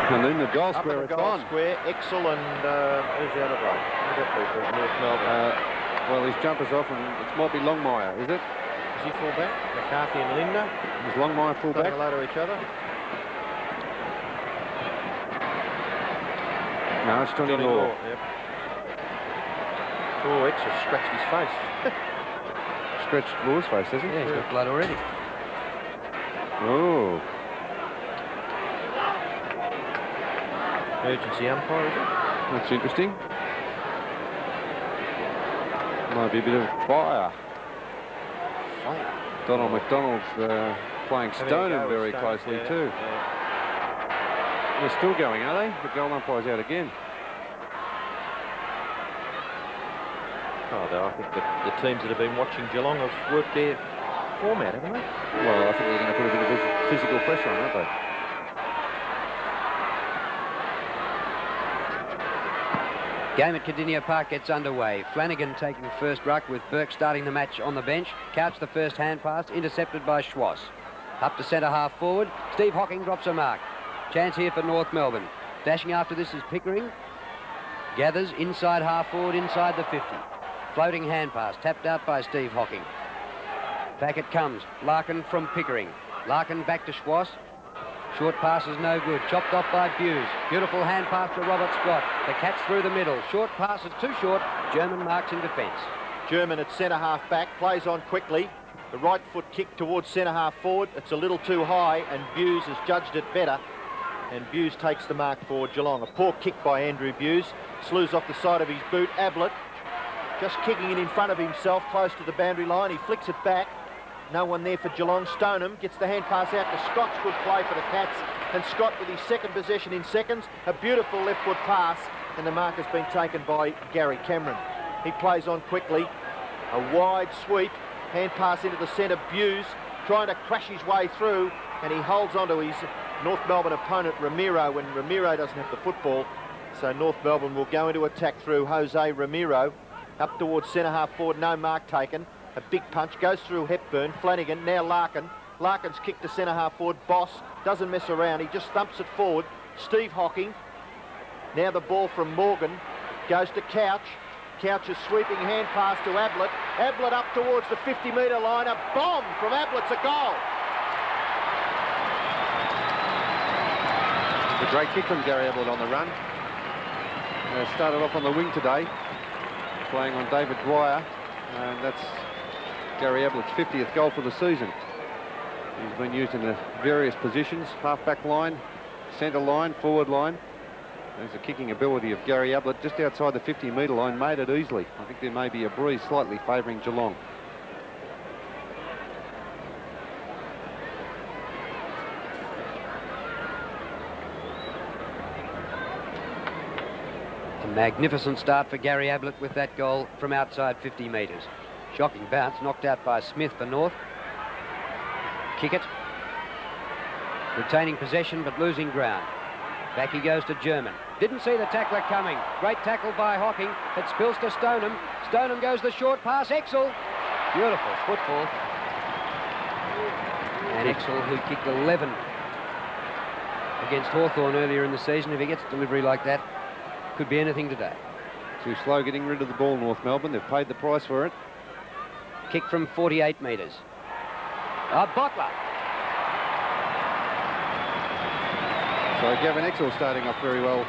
And then the goal Up square, in the it's goal on. square, Exel and who's the other bloke? North Melbourne. Well, his jumper's off, and it might be Longmire, is it? Is he full back? McCarthy and Linda. Is Longmire full back? Saying hello to each other. No, it's Johnny Law. Yep. Oh, Exel scratched his face. Scratched Law's face, has he? Yeah, he's got blood already. Oh. Emergency umpire, is it? That's interesting. Might be a bit of fire. Donald McDonald's playing Stoneham very closely too. Yeah. They're still going, are they? The goal umpire's out again. Oh, I think the teams that have been watching Geelong have worked their format, haven't they? Well, I think they're going to put a bit of physical pressure on, aren't they? Game at Cardinia Park gets underway. Flanagan taking the first ruck with Burke starting the match on the bench. Couch the first hand pass, intercepted by Schwass. Up to centre half forward. Steve Hocking drops a mark. Chance here for North Melbourne. Dashing after this is Pickering. Gathers inside half forward, inside the 50. Floating hand pass, tapped out by Steve Hocking. Back it comes. Larkin from Pickering. Larkin back to Schwass. Short pass is no good. Chopped off by Buse. Beautiful hand pass to Robert Scott. The catch through the middle. Short pass is too short. German marks in defence. German at centre half back, plays on quickly. The right foot kick towards centre half forward. It's a little too high, and Buse has judged it better. And Buse takes the mark for Geelong. A poor kick by Andrew Buse. Slews off the side of his boot. Ablett just kicking it in front of himself, close to the boundary line. He flicks it back. No one there for Geelong. Stoneham gets the hand pass out to Scott. Good play for the Cats. And Scott with his second possession in seconds. A beautiful left foot pass. And the mark has been taken by Gary Cameron. He plays on quickly. A wide sweep. Hand pass into the centre. Buse trying to crash his way through. And he holds on to his North Melbourne opponent, Ramiro, when Ramiro doesn't have the football. So North Melbourne will go into attack through Jose Ramiro. Up towards centre half forward. No mark taken. A big punch goes through Hepburn. Flanagan, now Larkin. Larkin's kick to centre half forward. Boss doesn't mess around. He just thumps it forward. Steve Hocking. Now the ball from Morgan. Goes to Couch. Couch's sweeping hand pass to Ablett. Ablett up towards the 50-metre line. A bomb from Ablett's a goal. A great kick from Gary Ablett on the run. Started off on the wing today, playing on David Dwyer. And that's Gary Ablett's 50th goal for the season. He's been used in the various positions, half-back line, centre line, forward line. There's the kicking ability of Gary Ablett just outside the 50-metre line, made it easily. I think there may be a breeze slightly favouring Geelong. A magnificent start for Gary Ablett with that goal from outside 50 metres. Shocking bounce, knocked out by Smith for North. Kick it. Retaining possession but losing ground. Back he goes to German. Didn't see the tackler coming. Great tackle by Hocking. It spills to Stoneham. Stoneham goes the short pass. Exel. Beautiful football. And Exel, who kicked 11 against Hawthorn earlier in the season, if he gets delivery like that, could be anything today. Too slow getting rid of the ball, North Melbourne. They've paid the price for it. Kick from 48 metres. Bottler. So Gavin Exel starting off very well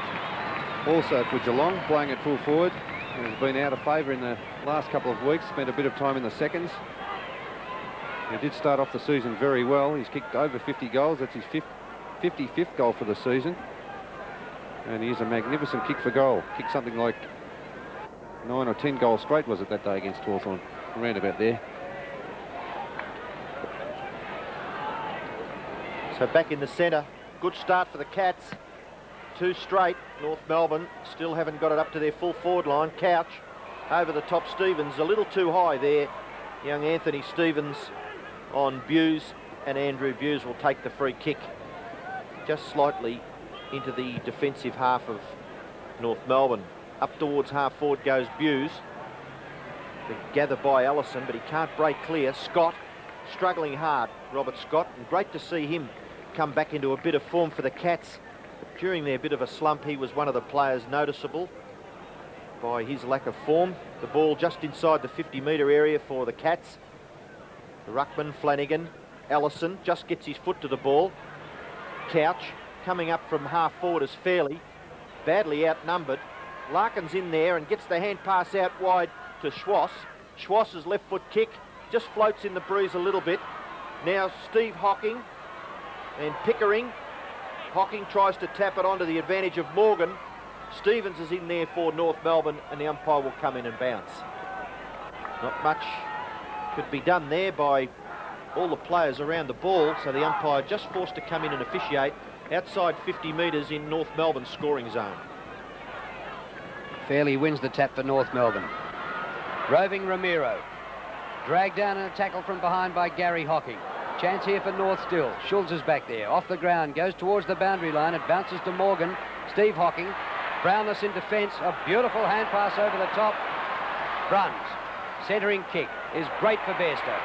also for Geelong, playing at full forward. And has been out of favour in the last couple of weeks, spent a bit of time in the seconds. He did start off the season very well. He's kicked over 50 goals. That's his 55th goal for the season. And he is a magnificent kick for goal. Kicked something like 9 or 10 goals straight, was it, that day against Hawthorn? Around about there. So back in the centre. Good start for the Cats. 2 straight. North Melbourne still haven't got it up to their full forward line. Couch over the top. Stevens a little too high there. Young Anthony Stevens on Buse, and Andrew Buse will take the free kick just slightly into the defensive half of North Melbourne. Up towards half forward goes Buse. Gathered by Allison, but he can't break clear. Scott struggling hard, Robert Scott, and great to see him come back into a bit of form for the Cats. During their bit of a slump, he was one of the players noticeable by his lack of form. The ball just inside the 50-metre area for the Cats. The ruckman, Flanagan, Ellison just gets his foot to the ball. Couch coming up from half forward is Fairley, badly outnumbered. Larkin's in there and gets the hand pass out wide to Schwass. Schwass's left foot kick just floats in the breeze a little bit. Now Steve Hocking and Pickering. Hocking tries to tap it onto the advantage of Morgan. Stevens is in there for North Melbourne, and the umpire will come in and bounce. Not much could be done there by all the players around the ball, so the umpire just forced to come in and officiate outside 50 metres in North Melbourne's scoring zone. Fairley wins the tap for North Melbourne. Roving Ramiro. Dragged down in a tackle from behind by Gary Hocking. Chance here for North still. Schulz is back there. Off the ground. Goes towards the boundary line. It bounces to Morgan. Steve Hocking. Brownless in defence. A beautiful hand pass over the top. Bruns. Centering kick is great for Bairstow.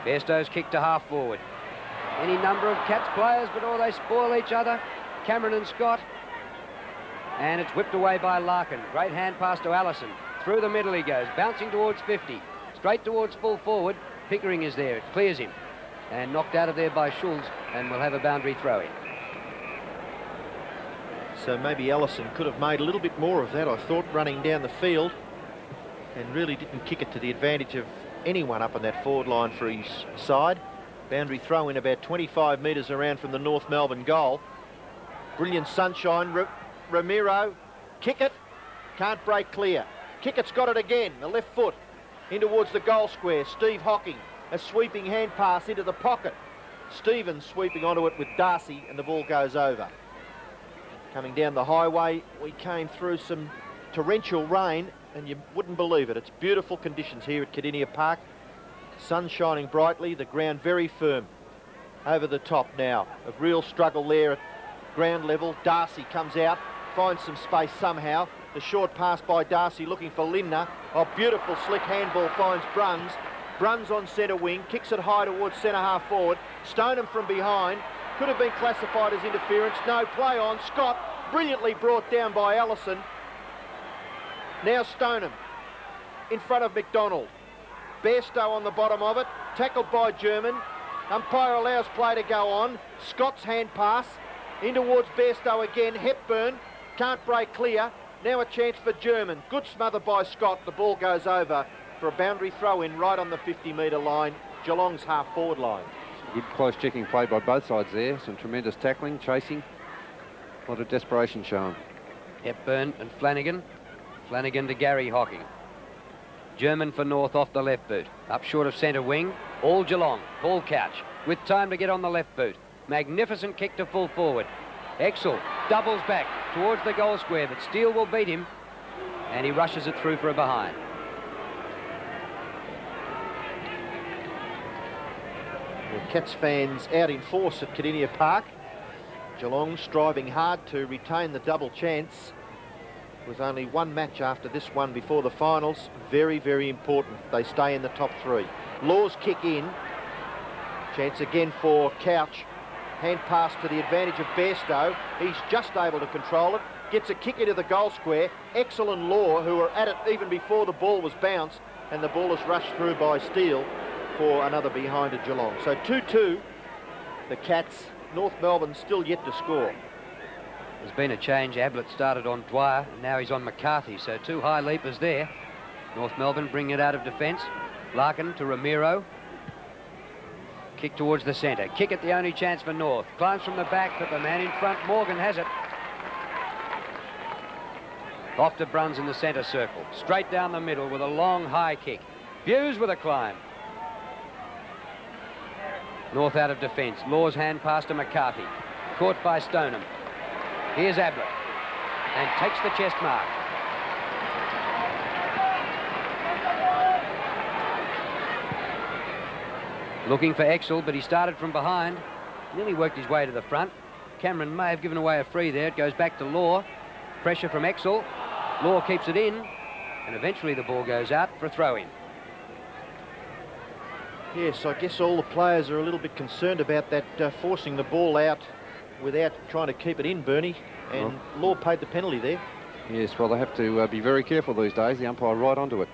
Bairstow's kick to half forward. Any number of Cats players, but all they spoil each other. Cameron and Scott. And it's whipped away by Larkin. Great hand pass to Allison. Through the middle he goes, bouncing towards 50. Straight towards full forward. Pickering is there. It clears him. And knocked out of there by Schulz, and will have a boundary throw-in. So maybe Ellison could have made a little bit more of that, I thought, running down the field, and really didn't kick it to the advantage of anyone up on that forward line for his side. Boundary throw-in about 25 metres around from the North Melbourne goal. Brilliant sunshine. Ramiro, kick it, can't break clear. Kickett's got it again, the left foot in towards the goal square. Steve Hocking, a sweeping hand pass into the pocket. Stevens sweeping onto it with Darcy, and the ball goes over. Coming down the highway, we came through some torrential rain, and you wouldn't believe it. It's beautiful conditions here at Kardinia Park. Sun shining brightly, the ground very firm. Over the top now, a real struggle there at ground level. Darcy comes out, finds some space somehow. The short pass by Darcy looking for Lindner. A beautiful slick handball finds Bruns. Bruns on centre wing, kicks it high towards centre half forward. Stoneham from behind. Could have been classified as interference. No, play on. Scott, brilliantly brought down by Allison. Now Stoneham in front of McDonald. Bairstow on the bottom of it. Tackled by German. Umpire allows play to go on. Scott's hand pass in towards Bairstow again. Hepburn can't break clear. Now a chance for German. Good smother by Scott. The ball goes over for a boundary throw-in right on the 50-metre line, Geelong's half-forward line. Good close checking play by both sides there. Some tremendous tackling, chasing. A lot of desperation shown. Hepburn and Flanagan. Flanagan to Gary Hocking. German for North off the left boot. Up short of centre wing. All Geelong. Paul Couch with time to get on the left boot. Magnificent kick to full forward. Exel doubles back towards the goal square, but Steele will beat him, and he rushes it through for a behind. Well, Cats fans out in force at Kardinia Park. Geelong striving hard to retain the double chance. With only one match after this one before the finals. Very, very important. They stay in the top three. Law's kick in. Chance again for Couch. Hand pass to the advantage of Bairstow. He's just able to control it. Gets a kick into the goal square. Exel and Law, who were at it even before the ball was bounced, and the ball is rushed through by Steele for another behind at Geelong. So 2-2, the Cats. North Melbourne still yet to score. There's been a change. Ablett started on Dwyer, and now he's on McCarthy, so two high leapers there. North Melbourne bring it out of defence. Larkin to Ramiro. Kick towards the centre. Kick at the only chance for North. Climbs from the back, but the man in front, Morgan, has it. Off to Bruns in the centre circle. Straight down the middle with a long high kick. Buse with a climb. North out of defence. Law's hand pass to McCarthy. Caught by Stoneham. Here's Ablett. And takes the chest mark. Looking for Exel, but he started from behind. Nearly worked his way to the front. Cameron may have given away a free there. It goes back to Law. Pressure from Exel. Law keeps it in. And eventually the ball goes out for a throw-in. Yes, I guess all the players are a little bit concerned about that forcing the ball out without trying to keep it in, Bernie, and Law paid the penalty there. Yes, well, they have to be very careful these days. The umpire right onto it.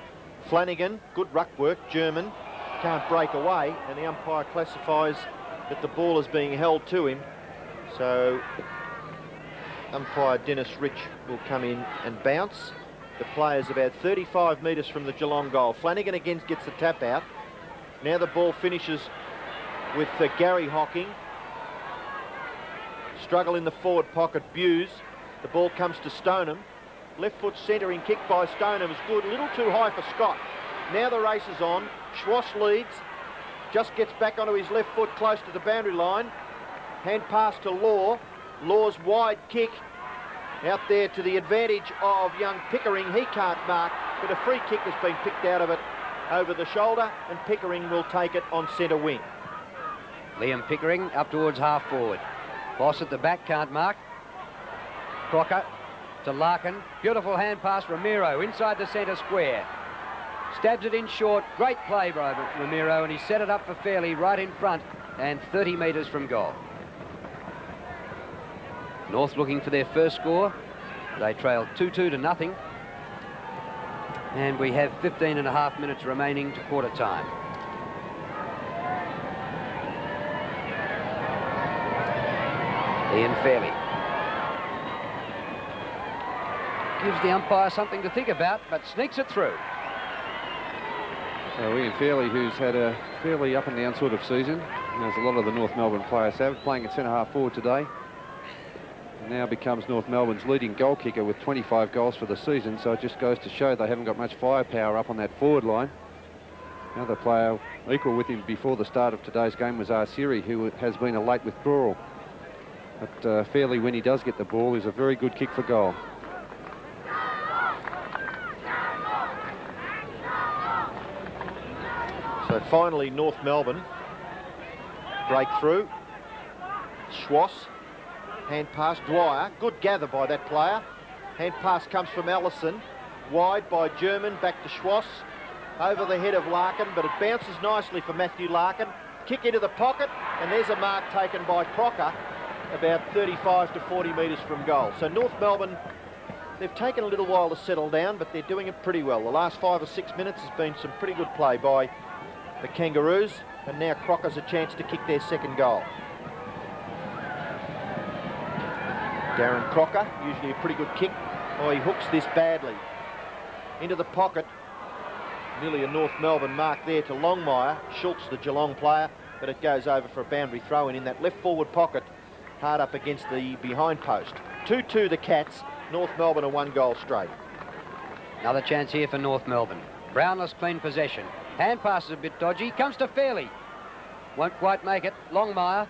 Flanagan, good ruck work, German, can't break away, and the umpire classifies that the ball is being held to him. So umpire Dennis Rich will come in and bounce. The player's about 35 metres from the Geelong goal. Flanagan again gets the tap out. Now the ball finishes with Gary Hocking. Struggle in the forward pocket, Buse. The ball comes to Stoneham. Left foot centering kick by Stoneham is good. A little too high for Scott. Now the race is on. Schwass leads. Just gets back onto his left foot close to the boundary line. Hand pass to Law. Law's wide kick out there to the advantage of young Pickering. He can't mark, but a free kick has been picked out of it over the shoulder, and Pickering will take it on centre wing. Liam Pickering up towards half forward. Boss at the back, can't mark. Crocker to Larkin. Beautiful hand pass, Ramiro inside the centre square. Stabs it in short. Great play by Ramiro, and he set it up for Fairley right in front and 30 metres from goal. North looking for their first score. They trail 2-2 to nothing. And we have 15.5 minutes remaining to quarter time. Ian Fairley gives the umpire something to think about, but sneaks it through. So Ian Fairley, who's had a fairly up and down sort of season, as a lot of the North Melbourne players have, playing at centre half forward today, now becomes North Melbourne's leading goal kicker with 25 goals for the season. So it just goes to show they haven't got much firepower up on that forward line. Another player equal with him before the start of today's game was Arsiri, who has been a late withdrawal. But Fairley, when he does get the ball, is a very good kick for goal. So finally, North Melbourne break through. Schwass, hand pass, Dwyer. Good gather by that player. Hand pass comes from Allison. Wide by German, back to Schwass. Over the head of Larkin, but it bounces nicely for Matthew Larkin. Kick into the pocket, and there's a mark taken by Crocker, about 35 to 40 metres from goal. So North Melbourne, they've taken a little while to settle down, but they're doing it pretty well. The last 5 or 6 minutes has been some pretty good play by the Kangaroos, and now Crocker's a chance to kick their second goal. Darren Crocker, usually a pretty good kick. Oh, he hooks this badly. Into the pocket. Nearly a North Melbourne mark there to Longmire. Schultz, the Geelong player, but it goes over for a boundary throw in that left forward pocket, hard up against the behind post. 2-2 the Cats. North Melbourne are 1 goal straight. Another chance here for North Melbourne. Brownless clean possession. Hand pass is a bit dodgy. Comes to Fairley. Won't quite make it. Longmire.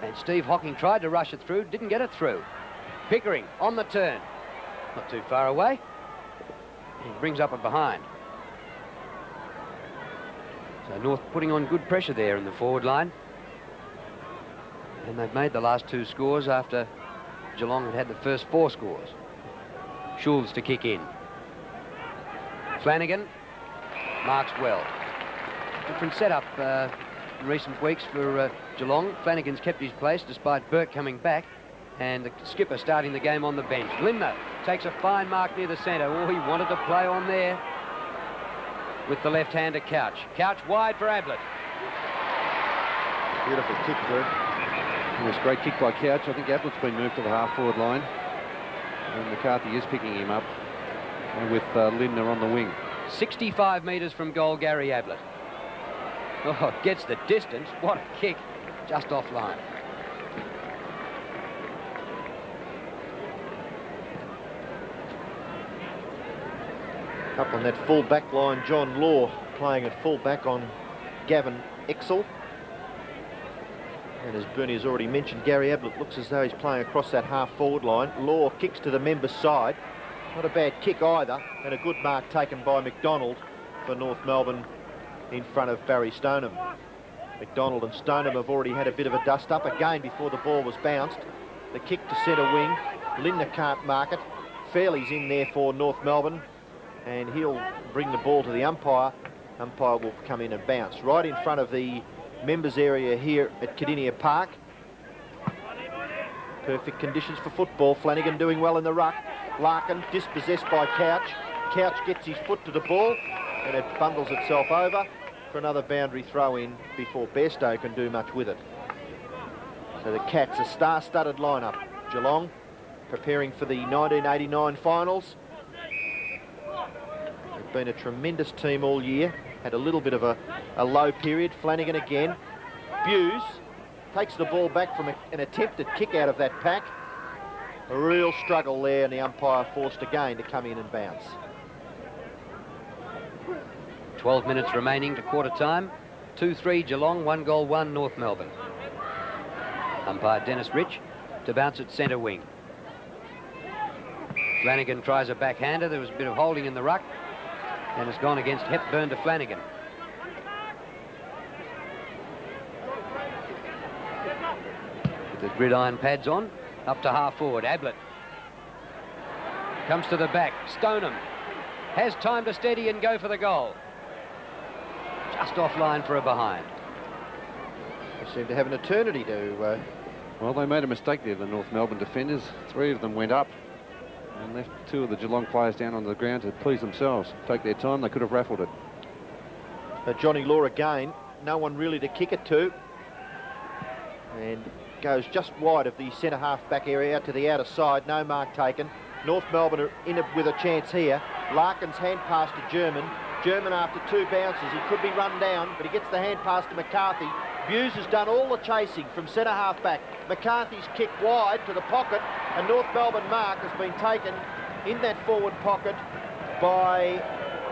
And Steve Hocking tried to rush it through. Didn't get it through. Pickering on the turn. Not too far away. He brings up it behind. So North putting on good pressure there in the forward line. And they've made the last 2 scores after Geelong had the first 4 scores. Schulz to kick in. Flanagan marks well. Different setup in recent weeks for Geelong. Flanagan's kept his place despite Burke coming back, and the skipper starting the game on the bench. Limner takes a fine mark near the centre. Oh, he wanted to play on there with the left-hander Couch. Couch wide for Ablett. Beautiful kick, Bert. It was a great kick by Couch. I think Ablett's been moved to the half-forward line, and McCarthy is picking him up, and with Lindner on the wing. 65 metres from goal, Gary Ablett. Oh, gets the distance. What a kick. Just offline. Up on that full back line, John Law playing at full back on Gavin Exel. And as Bernie has already mentioned, Gary Ablett looks as though he's playing across that half-forward line. Law kicks to the member's side. Not a bad kick either, and a good mark taken by McDonald for North Melbourne in front of Barry Stoneham. McDonald and Stoneham have already had a bit of a dust-up again before the ball was bounced. The kick to centre wing. Lindner can't mark it. Fairley's in there for North Melbourne, and he'll bring the ball to the umpire. Umpire will come in and bounce. Right in front of the members area here at Cardinia Park. Perfect conditions for football. Flanagan doing well in the ruck. Larkin dispossessed by Couch. Couch gets his foot to the ball and it bundles itself over for another boundary throw in before Bairstow can do much with it. So the Cats, a star-studded lineup. Geelong preparing for the 1989 finals. They've been a tremendous team all year. Had a little bit of a low period. Flanagan again. Buse takes the ball back from an attempted kick out of that pack. A real struggle there, and the umpire forced again to come in and bounce. 12 minutes remaining to quarter time. 2-3 Geelong, 1-1 North Melbourne. Umpire Dennis Rich to bounce at centre wing. Flanagan tries a backhander. There was a bit of holding in the ruck, and it's gone against Hepburn to Flanagan. With the gridiron pads on, up to half forward. Ablett comes to the back. Stoneham has time to steady and go for the goal. Just offline for a behind. They seem to have an eternity to... Well, they made a mistake there, the North Melbourne defenders. 3 of them went up and left 2 of the Geelong players down on the ground to please themselves. Take their time, they could have raffled it. Johnny Law again, no one really to kick it to. And goes just wide of the centre half back area out to the outer side. No mark taken. North Melbourne are in it with a chance here. Larkin's hand pass to German. German after 2 bounces. He could be run down, but he gets the hand pass to McCarthy. Buse has done all the chasing from centre half back. McCarthy's kick wide to the pocket, and North Melbourne mark has been taken in that forward pocket by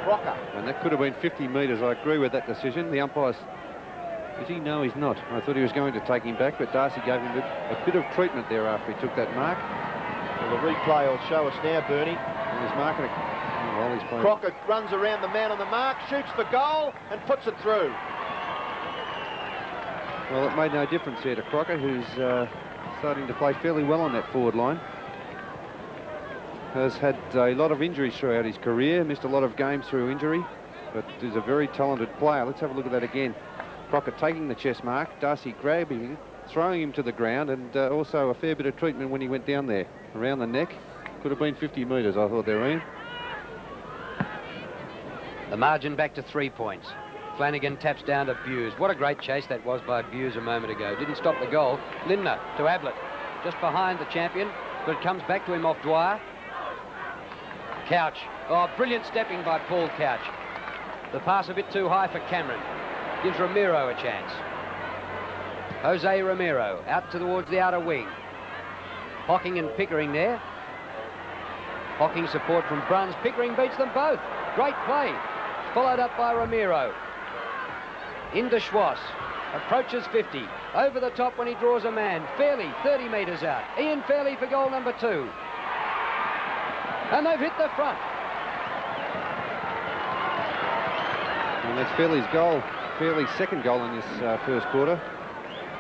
Crocker. And that could have been 50 metres. I agree with that decision. The umpires... Is he? No, he's not. I thought he was going to take him back, but Darcy gave him a bit of treatment there after he took that mark. Well, the replay will show us now, Bernie. And he's marking it. Well, he's playing. Crocker runs around the man on the mark, shoots for goal, and puts it through. Well, it made no difference here to Crocker, who's starting to play fairly well on that forward line. Has had a lot of injuries throughout his career, missed a lot of games through injury, but he's a very talented player. Let's have a look at that again. Crocker taking the chest mark, Darcy grabbing him, throwing him to the ground, and also a fair bit of treatment when he went down there. Around the neck. Could have been 50 metres, I thought there, Ian. The margin back to 3 points. Flanagan taps down to Buse. What a great chase that was by Buse a moment ago. Didn't stop the goal. Lindner to Ablett. Just behind the champion, but it comes back to him off Dwyer. Couch. Oh, brilliant stepping by Paul Couch. The pass a bit too high for Cameron. Gives Ramiro a chance. Jose Ramiro out towards the outer wing. Hocking and Pickering there. Hocking support from Bruns. Pickering beats them both. Great play. Followed up by Ramiro. Into Schwass. Approaches 50. Over the top when he draws a man. Fairley, 30 metres out. Ian Fairley for goal number 2. And they've hit the front. And that's Fairley's goal. Fairley's second goal in this first quarter.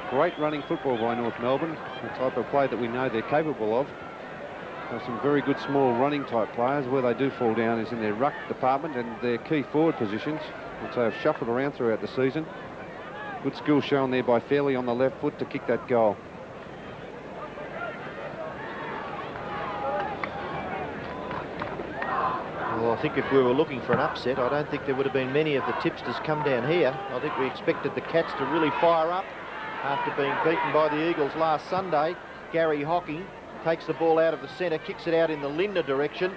Great running football by North Melbourne. The type of play that we know they're capable of. There's some very good small running type players. Where they do fall down is in their ruck department and their key forward positions, which they have shuffled around throughout the season. Good skill shown there by Fairley on the left foot to kick that goal. Well, I think if we were looking for an upset, I don't think there would have been many of the tipsters come down here. I think we expected the Cats to really fire up after being beaten by the Eagles last Sunday. Gary Hocking takes the ball out of the centre, kicks it out in the Lindner direction.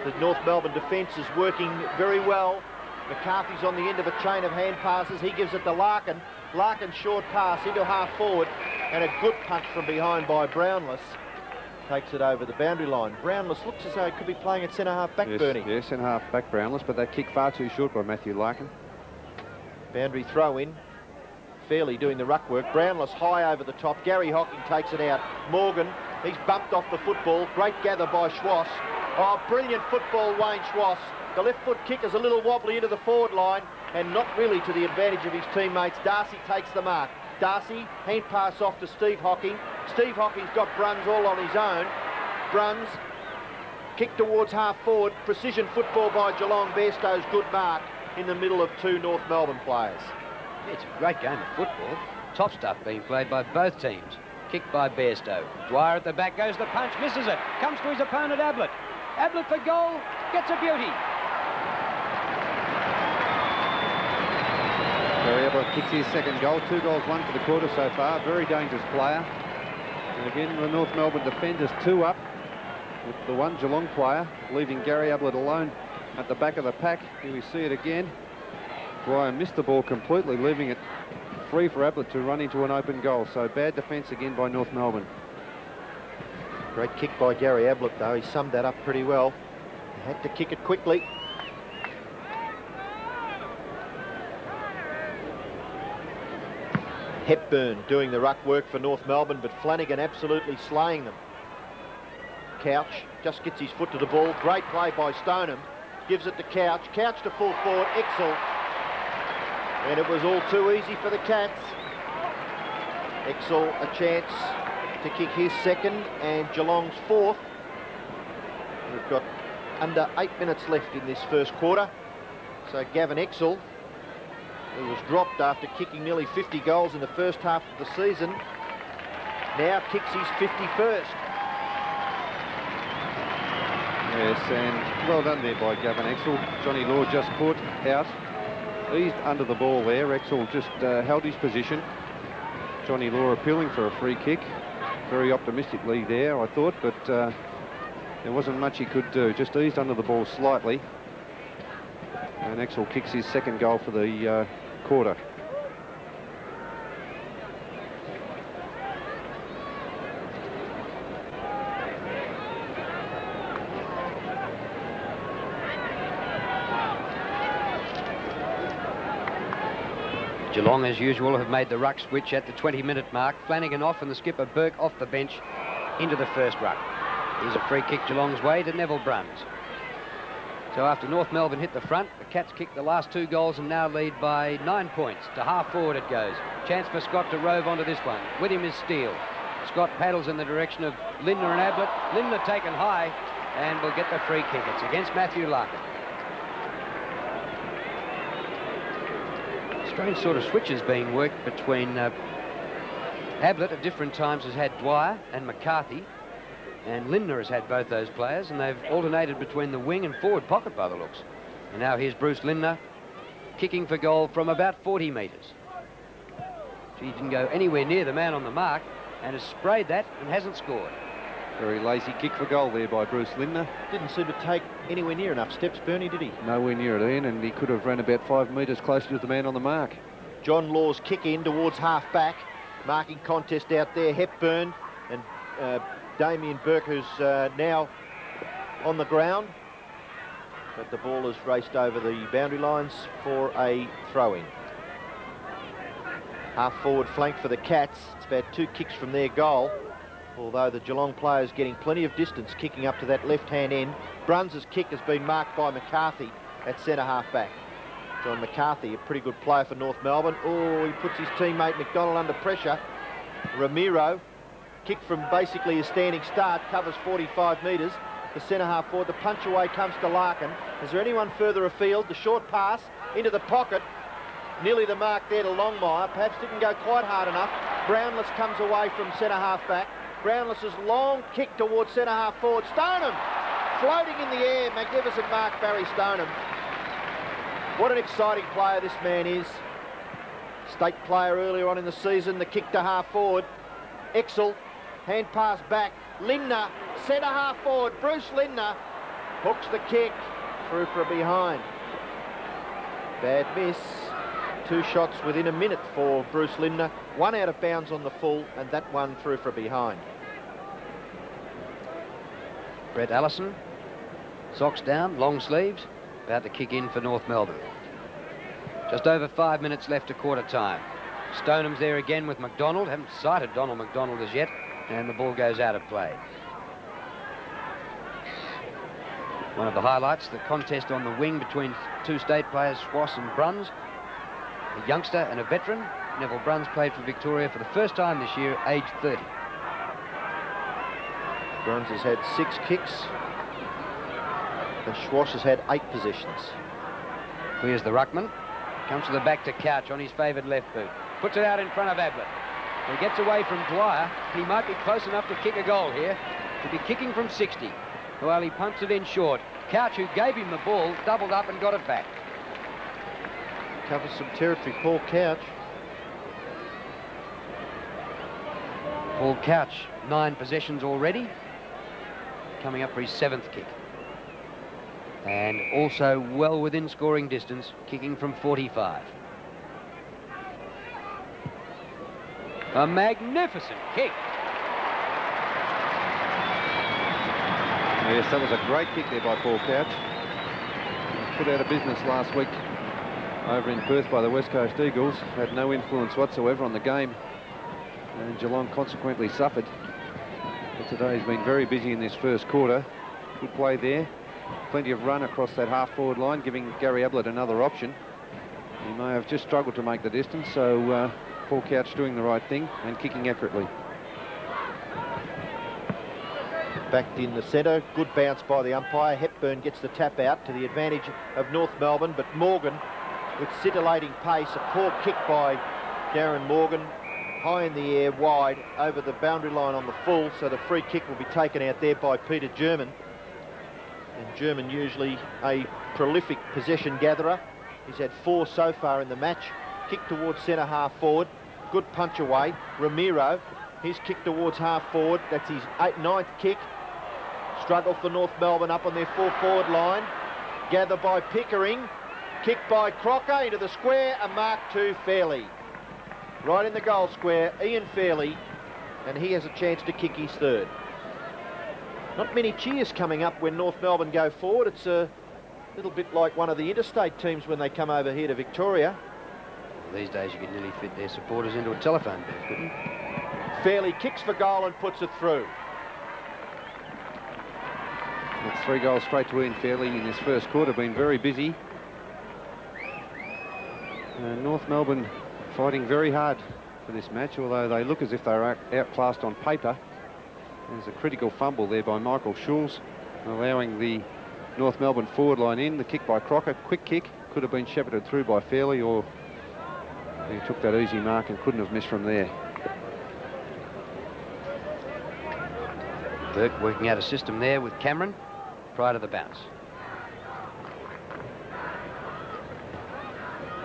The North Melbourne defence is working very well. McCarthy's on the end of a chain of hand passes. He gives it to Larkin. Larkin short pass into half forward, and a good punch from behind by Brownless. Takes it over the boundary line. Brownless looks as though he could be playing at centre half back, Yes, Bernie. yes, centre half back Brownless, but that kick far too short by Matthew Larkin. Boundary throw in. Fairley doing the ruck work. Brownless high over the top. Gary Hocking takes it out. Morgan, he's bumped off the football. Great gather by Schwass. Oh, brilliant football, Wayne Schwass. The left foot kick is a little wobbly into the forward line and not really to the advantage of his teammates. Darcy takes the mark. Darcy, hand pass off to Steve Hocking. Steve Hocking's got Bruns all on his own. Bruns, kick towards half forward. Precision football by Geelong. Bairstow's good mark in the middle of 2 North Melbourne players. It's a great game of football. Top stuff being played by both teams. Kicked by Bairstow. Dwyer at the back, goes the punch, misses it. Comes to his opponent, Ablett. Ablett for goal, gets a beauty. Gary Ablett kicks his second goal. 2 goals, 1 for the quarter so far. Very dangerous player. And again, the North Melbourne defenders 2 up with the 1 Geelong player, leaving Gary Ablett alone at the back of the pack. Here we see it again. Dwyer missed the ball completely, leaving it free for Ablett to run into an open goal. So bad defence again by North Melbourne. Great kick by Gary Ablett, though. He summed that up pretty well. He had to kick it quickly. Hepburn doing the ruck work for North Melbourne, but Flanagan absolutely slaying them. Couch just gets his foot to the ball. Great play by Stoneham. Gives it to Couch. Couch to full forward. Exel. And it was all too easy for the Cats. Exel a chance to kick his second and Geelong's fourth. We've got under 8 minutes left in this first quarter. So Gavin Exel, who was dropped after kicking nearly 50 goals in the first half of the season, now kicks his 51st. Yes, and well done there by Gavin Exel. Johnny Law just caught out, eased under the ball there. Exel just held his position. Johnny Law appealing for a free kick. Very optimistically there, I thought, but there wasn't much he could do. Just eased under the ball slightly. And Exel kicks his second goal for the quarter. Geelong, as usual, have made the ruck switch at the 20-minute mark. Flanagan off and the skipper Burke off the bench into the first ruck. Here's a free kick Geelong's way to Neville Bruns. So after North Melbourne hit the front, the Cats kicked the last 2 goals and now lead by 9 points. To half forward it goes. Chance for Scott to rove onto this one. With him is Steele. Scott paddles in the direction of Lindner and Ablett. Lindner taken high and will get the free kick. It's against Matthew Larkin. Strange sort of switches being worked between Ablett at different times has had Dwyer and McCarthy, and Lindner has had both those players, and they've alternated between the wing and forward pocket by the looks. And now here's Bruce Lindner kicking for goal from about 40 metres. He didn't go anywhere near the man on the mark and has sprayed that and hasn't scored. Very lazy kick for goal there by Bruce Lindner. Didn't seem to take anywhere near enough steps, Bernie, did he? Nowhere near it, Ian, and he could have run about 5 metres closer to the man on the mark. John Law's kick in towards half-back. Marking contest out there. Hepburn and Damien Burke, who's now on the ground. But the ball has raced over the boundary lines for a throw-in. Half-forward flank for the Cats. It's about 2 kicks from their goal. Although the Geelong players getting plenty of distance kicking up to that left-hand end. Bruns' kick has been marked by McCarthy at centre half-back. John McCarthy, a pretty good player for North Melbourne. Oh, he puts his teammate McDonald under pressure. Ramiro, kick from basically a standing start, covers 45 metres. The centre half forward, the punch away comes to Larkin. Is there anyone further afield? The short pass into the pocket. Nearly the mark there to Longmire. Perhaps didn't go quite hard enough. Brownless comes away from centre half-back. Brownless's long kick towards centre half forward. Stoneham floating in the air. Magnificent mark, Barry Stoneham. What an exciting player this man is. State player earlier on in the season. The kick to half forward. Exel, hand pass back. Lindner, centre half forward. Bruce Lindner hooks the kick through for a behind. Bad miss. 2 shots within a minute for Bruce Lindner. 1 out of bounds on the full, and that one through for a behind. Brett Allison, socks down, long sleeves, about to kick in for North Melbourne. Just over 5 minutes left to quarter time. Stoneham's there again with McDonald. Haven't sighted Donald McDonald as yet, and the ball goes out of play. One of the highlights, the contest on the wing between 2 state players, Schwass and Bruns. A youngster and a veteran. Neville Bruns played for Victoria for the first time this year, aged 30. Bruns has had 6 kicks, and Schwass has had 8 possessions. Here's the ruckman. Comes to the back to Couch on his favoured left boot. Puts it out in front of Ablett. He gets away from Dwyer. He might be close enough to kick a goal here. To be kicking from 60. Well, he punts it in short. Couch, who gave him the ball, doubled up and got it back. Covers some territory, Paul Couch. Paul Couch, 9 possessions already. Coming up for his 7th kick. And also well within scoring distance, kicking from 45. A magnificent kick. Yes, that was a great kick there by Paul Couch. Put out of business last week over in Perth by the West Coast Eagles. Had no influence whatsoever on the game. And Geelong consequently suffered. But today he's been very busy in this first quarter. Good play there. Plenty of run across that half-forward line, giving Gary Ablett another option. He may have just struggled to make the distance, so Paul Couch doing the right thing and kicking accurately. Backed in the centre, good bounce by the umpire. Hepburn gets the tap out to the advantage of North Melbourne, but Morgan, with scintillating pace, a poor kick by Darren Morgan, high in the air, wide, over the boundary line on the full, so the free kick will be taken out there by Peter German. And German usually a prolific possession gatherer. He's had 4 so far in the match. Kick towards centre half forward, good punch away. Ramiro, his kick towards half forward, that's his 9th kick. Struggle for North Melbourne up on their full forward line. Gather by Pickering. Kick by Crocker into the square, a mark to Fairley. Right in the goal square, Ian Fairley, and he has a chance to kick his 3rd. Not many cheers coming up when North Melbourne go forward. It's a little bit like one of the interstate teams when they come over here to Victoria. Well, these days you can nearly fit their supporters into a telephone booth, couldn't you? Fairley kicks for goal and puts it through. It's 3 goals straight to Ian Fairley in this first quarter. Been very busy. North Melbourne fighting very hard for this match, although they look as if they're outclassed on paper. There's a critical fumble there by Michael Schulz, allowing the North Melbourne forward line in. The kick by Crocker, quick kick, could have been shepherded through by Fairley, or he took that easy mark and couldn't have missed from there. Burke working out a system there with Cameron prior to the bounce.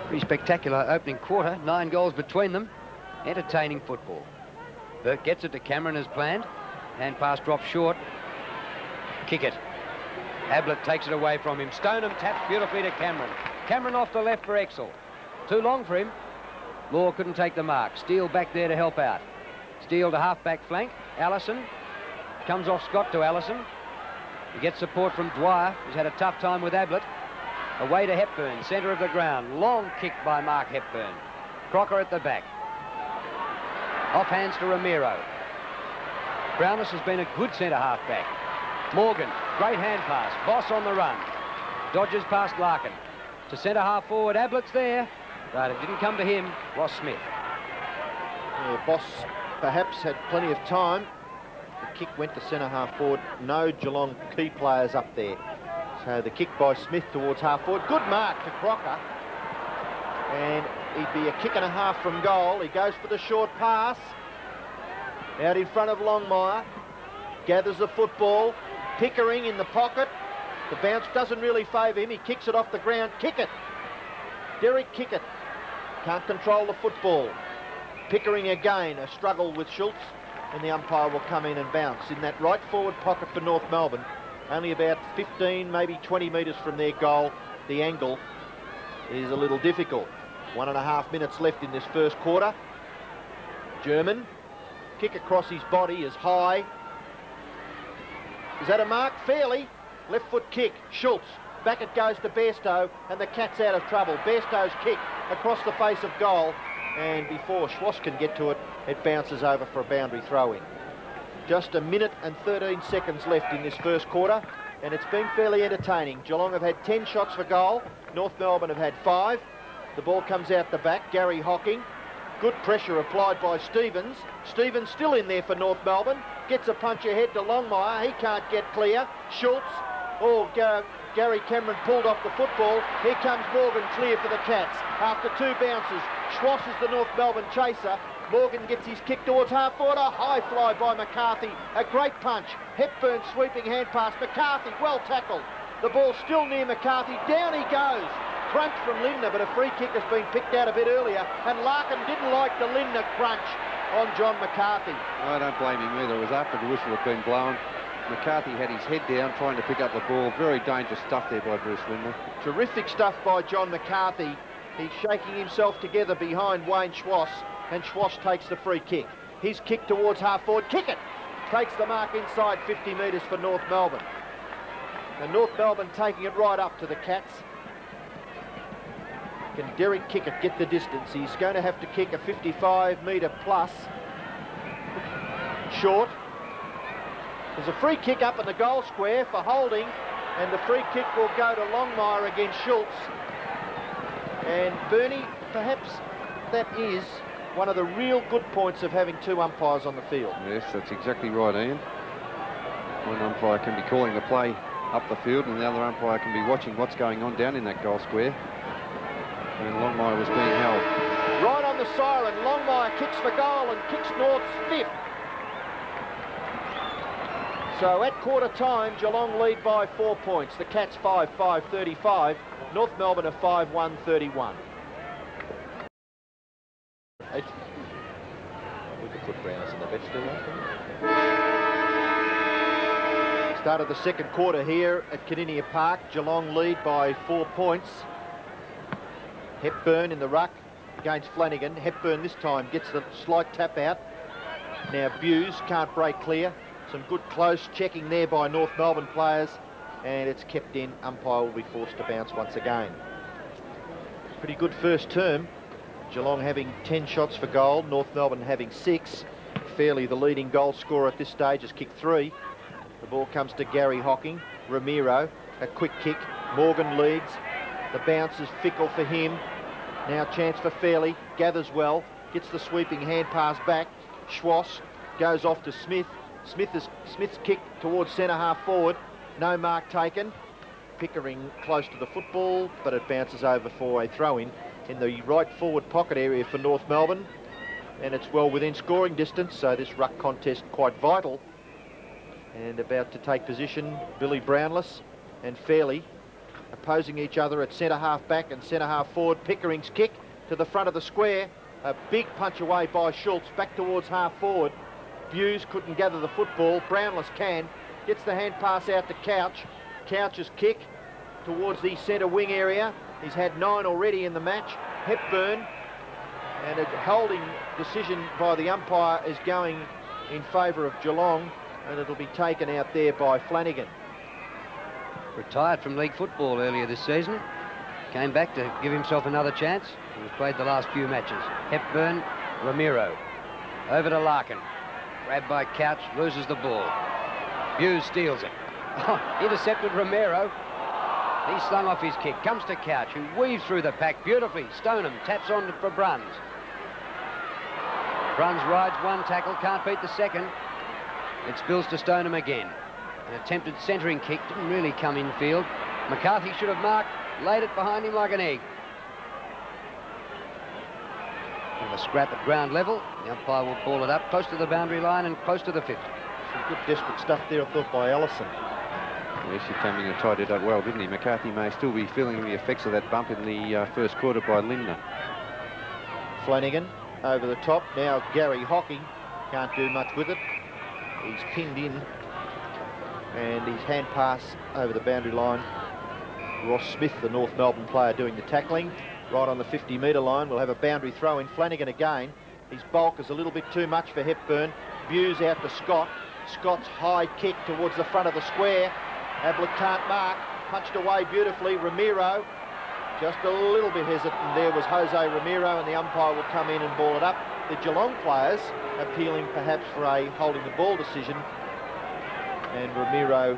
Pretty spectacular opening quarter, 9 goals between them. Entertaining football. Burke gets it to Cameron as planned. Hand pass drops short. Kick it. Ablett takes it away from him. Stoneham taps beautifully to Cameron. Cameron off the left for Exel. Too long for him. Law couldn't take the mark. Steele back there to help out. Steele to half-back flank. Allison comes off Scott to Allison. He gets support from Dwyer, who's had a tough time with Ablett. Away to Hepburn, centre of the ground. Long kick by Mark Hepburn. Crocker at the back. Off hands to Ramiro. Brownless has been a good centre half-back. Morgan, great hand pass. Boss on the run. Dodges past Larkin. To centre half forward, Ablett's there. But it didn't come to him. Ross Smith. Yeah, Boss perhaps had plenty of time. The kick went to centre half forward. No Geelong key players up there. So the kick by Smith towards half forward. Good mark to Crocker. And he'd be a kick and a half from goal. He goes for the short pass. Out in front of Longmire. Gathers the football. Pickering in the pocket. The bounce doesn't really favour him. He kicks it off the ground. Kick it. Derek Kickett. Can't control the football. Pickering again. A struggle with Schultz. And the umpire will come in and bounce. In that right forward pocket for North Melbourne. Only about 15, maybe 20 metres from their goal. The angle is a little difficult. 1.5 minutes left in this first quarter. German. Kick across his body is high. Is that a mark? Fairly. Left foot kick. Schultz. Back it goes to Bairstow, and the Cats out of trouble. Bairstow's kick across the face of goal, and before Schwass can get to it, it bounces over for a boundary throw-in. Just 1 minute and 13 seconds left in this first quarter, and it's been fairly entertaining. Geelong have had 10 shots for goal. North Melbourne have had 5. The ball comes out the back. Gary Hocking. Good pressure applied by Stevens. Stevens still in there for North Melbourne. Gets a punch ahead to Longmire. He can't get clear. Schultz. Oh, Gary Cameron pulled off the football. Here comes Morgan clear for the Cats. After 2 bounces, Schwass is the North Melbourne chaser. Morgan gets his kick towards half forward. A high fly by McCarthy. A great punch. Hepburn sweeping hand pass. McCarthy well tackled. The ball still near McCarthy. Down he goes. Crunch from Lindner, but a free kick has been picked out a bit earlier. And Larkin didn't like the Lindner crunch on John McCarthy. I don't blame him either. It was after the whistle had been blown. McCarthy had his head down trying to pick up the ball. Very dangerous stuff there by Bruce Lindner. Terrific stuff by John McCarthy. He's shaking himself together behind Wayne Schwass, and Schwass takes the free kick. His kick towards half forward. Kick it! Takes the mark inside 50 metres for North Melbourne. And North Melbourne taking it right up to the Cats. Can Derek Kickett get the distance? He's going to have to kick a 55-metre plus. Short. There's a free kick up in the goal square for holding, and the free kick will go to Longmire against Schultz. And Bernie, perhaps that is one of the real good points of having two umpires on the field. Yes, that's exactly right, Ian. One umpire can be calling the play up the field, and the other umpire can be watching what's going on down in that goal square. And Longmire was being held. Right on the siren, Longmire kicks for goal and kicks North's fifth. So at quarter time, Geelong lead by 4 points. The Cats 5-5-35. North Melbourne are 5-1-31. We could put Browners in the bench, do we? Start of the second quarter here at Kardinia Park. Geelong lead by 4 points. Hepburn in the ruck against Flanagan. Hepburn this time gets the slight tap out. Now Buse can't break clear. Some good close checking there by North Melbourne players, and it's kept in. Umpire will be forced to bounce once again. Pretty good first term. Geelong having 10 shots for goal, North Melbourne having 6. Fairley, the leading goal scorer at this stage, has kicked 3. The ball comes to Gary Hocking. Ramiro, a quick kick. Morgan leads. The bounce is fickle for him. Now chance for Fairley. Gathers well. Gets the sweeping hand pass back. Schwass goes off to Smith. Smith's kick towards centre half forward. No mark taken. Pickering close to the football, but it bounces over for a throw-in in the right forward pocket area for North Melbourne. And it's well within scoring distance, so this ruck contest quite vital. And about to take position, Billy Brownless and Fairley opposing each other at centre half back and centre half forward. Pickering's kick to the front of the square. A big punch away by Schultz, back towards half forward. Buse couldn't gather the football. Brownless can. Gets the hand pass out to Couch. Couch's kick towards the centre wing area. He's had 9 already in the match. Hepburn, and a holding decision by the umpire is going in favour of Geelong, and it'll be taken out there by Flanagan. Retired from league football earlier this season. Came back to give himself another chance. He's played the last few matches. Hepburn, Ramiro. Over to Larkin. Grabbed by Couch, loses the ball. Buse steals it. Oh, intercepted Ramiro. He slung off his kick. Comes to Couch, who weaves through the pack beautifully. Stoneham taps on for Bruns. Bruns rides one tackle, can't beat the second. It spills to Stoneham again. An attempted centering kick, didn't really come in field. McCarthy should have marked, laid it behind him like an egg. With a scrap at ground level, the umpire will ball it up close to the boundary line and close to the 50. Some good desperate stuff there, I thought, by Ellison. Yes, he came in and tied it up well, didn't he? McCarthy may still be feeling the effects of that bump in the first quarter by Lindner. Flanagan over the top. Now Gary Hocking can't do much with it. He's pinned in, and his hand pass over the boundary line. Ross Smith, the North Melbourne player, doing the tackling. Right on the 50-metre line, we'll have a boundary throw in. Flanagan again. His bulk is a little bit too much for Hepburn. Buse out to Scott. Scott's high kick towards the front of the square. Ablett can't mark. Punched away beautifully. Ramiro just a little bit hesitant. There was Jose Ramiro, and the umpire will come in and ball it up. The Geelong players appealing perhaps for a holding the ball decision. And Ramiro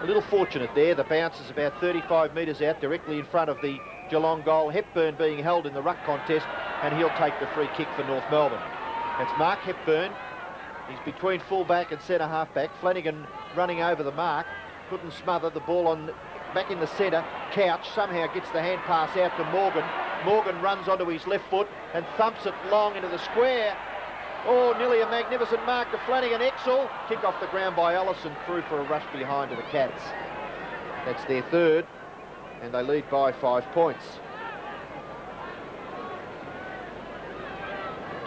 a little fortunate there. The bounce is about 35 metres out, directly in front of the Geelong goal. Hepburn being held in the ruck contest, and he'll take the free kick for North Melbourne. It's Mark Hepburn. He's between full-back and centre half-back. Flanagan running over the mark. Couldn't smother the ball on back in the centre. Couch somehow gets the hand pass out to Morgan. Morgan runs onto his left foot and thumps it long into the square. Oh, nearly a magnificent mark to Flanagan. Exel. Kick off the ground by Allison, through for a rush behind to the Cats. That's their third, and they lead by 5 points.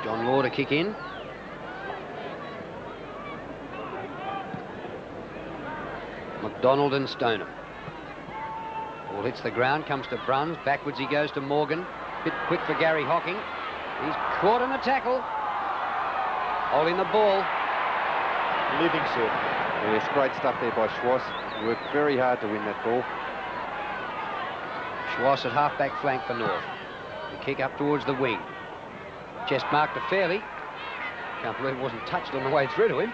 John Law to kick in. McDonald and Stoneham. Ball hits the ground, comes to Bruns. Backwards he goes to Morgan. Bit quick for Gary Hocking. He's caught in a tackle. Holding the ball. Livingston. Yes, great stuff there by Schwass. Worked very hard to win that ball. Schwass at half-back flank for North. The kick up towards the wing. Chest mark to Fairley. Can't believe it wasn't touched on the way through to him,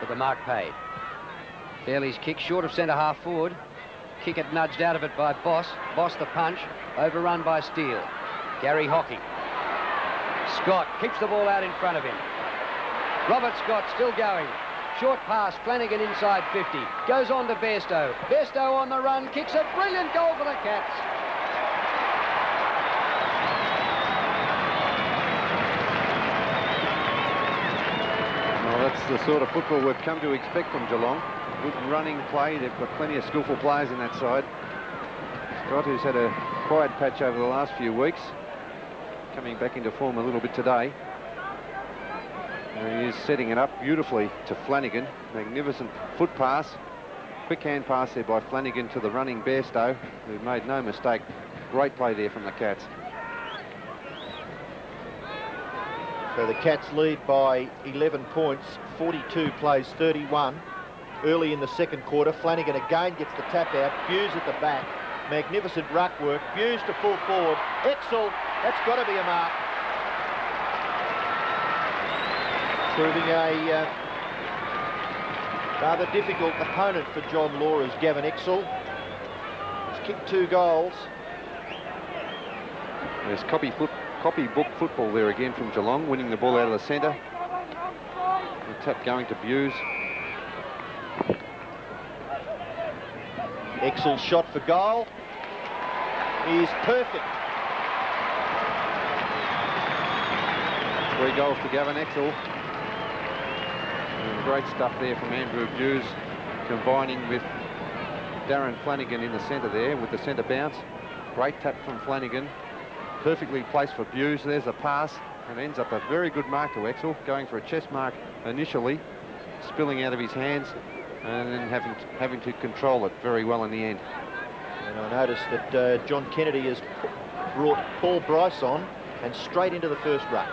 but the mark paid. Fairley's kick short of centre-half forward. Kick it nudged out of it by Boss. Boss the punch. Overrun by Steele. Gary Hocking. Scott keeps the ball out in front of him. Robert Scott still going. Short pass, Flanagan inside 50. Goes on to Bairstow. Bairstow on the run. Kicks a brilliant goal for the Cats. Well, that's the sort of football we've come to expect from Geelong. Good running play. They've got plenty of skillful players in that side. Scott, who's had a quiet patch over the last few weeks, coming back into form a little bit today. And he is setting it up beautifully to Flanagan. Magnificent foot pass. Quick hand pass there by Flanagan to the running Bairstow, who made no mistake. Great play there from the Cats. So the Cats lead by 11 points. 42 plays 31. Early in the second quarter, Flanagan again gets the tap out. Buse at the back. Magnificent ruck work. Buse to full forward. Exel. That's got to be a mark. Proving a rather difficult opponent for John Law is Gavin Exel. He's kicked 2 goals. There's copybook football there again from Geelong, winning the ball out of the centre. The tap going to Buse. Exel's shot for goal is perfect. 3 goals to Gavin Exel. And great stuff there from Andrew Buse, combining with Darren Flanagan in the centre there with the centre bounce. Great tap from Flanagan. Perfectly placed for Buse. There's a pass and ends up a very good mark to Exel, going for a chest mark initially, spilling out of his hands, and then having to control it very well in the end. And I noticed that John Kennedy has brought Paul Bryce on and straight into the first ruck.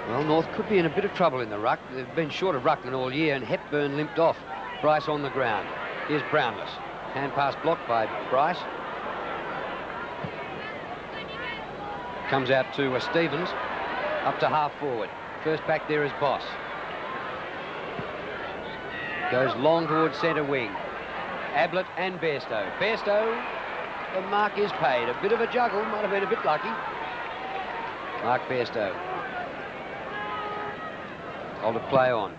Well, North could be in a bit of trouble in the ruck. They've been short of ruckman all year, and Hepburn limped off. Bryce on the ground. Here's Brownless. Hand pass blocked by Bryce. Comes out to Stevens. Up to half forward. First back there is Boss. Goes long towards centre wing. Ablett and Bairstow. Bairstow, the mark is paid. A bit of a juggle, might have been a bit lucky. Mark Bairstow. Hold it play on.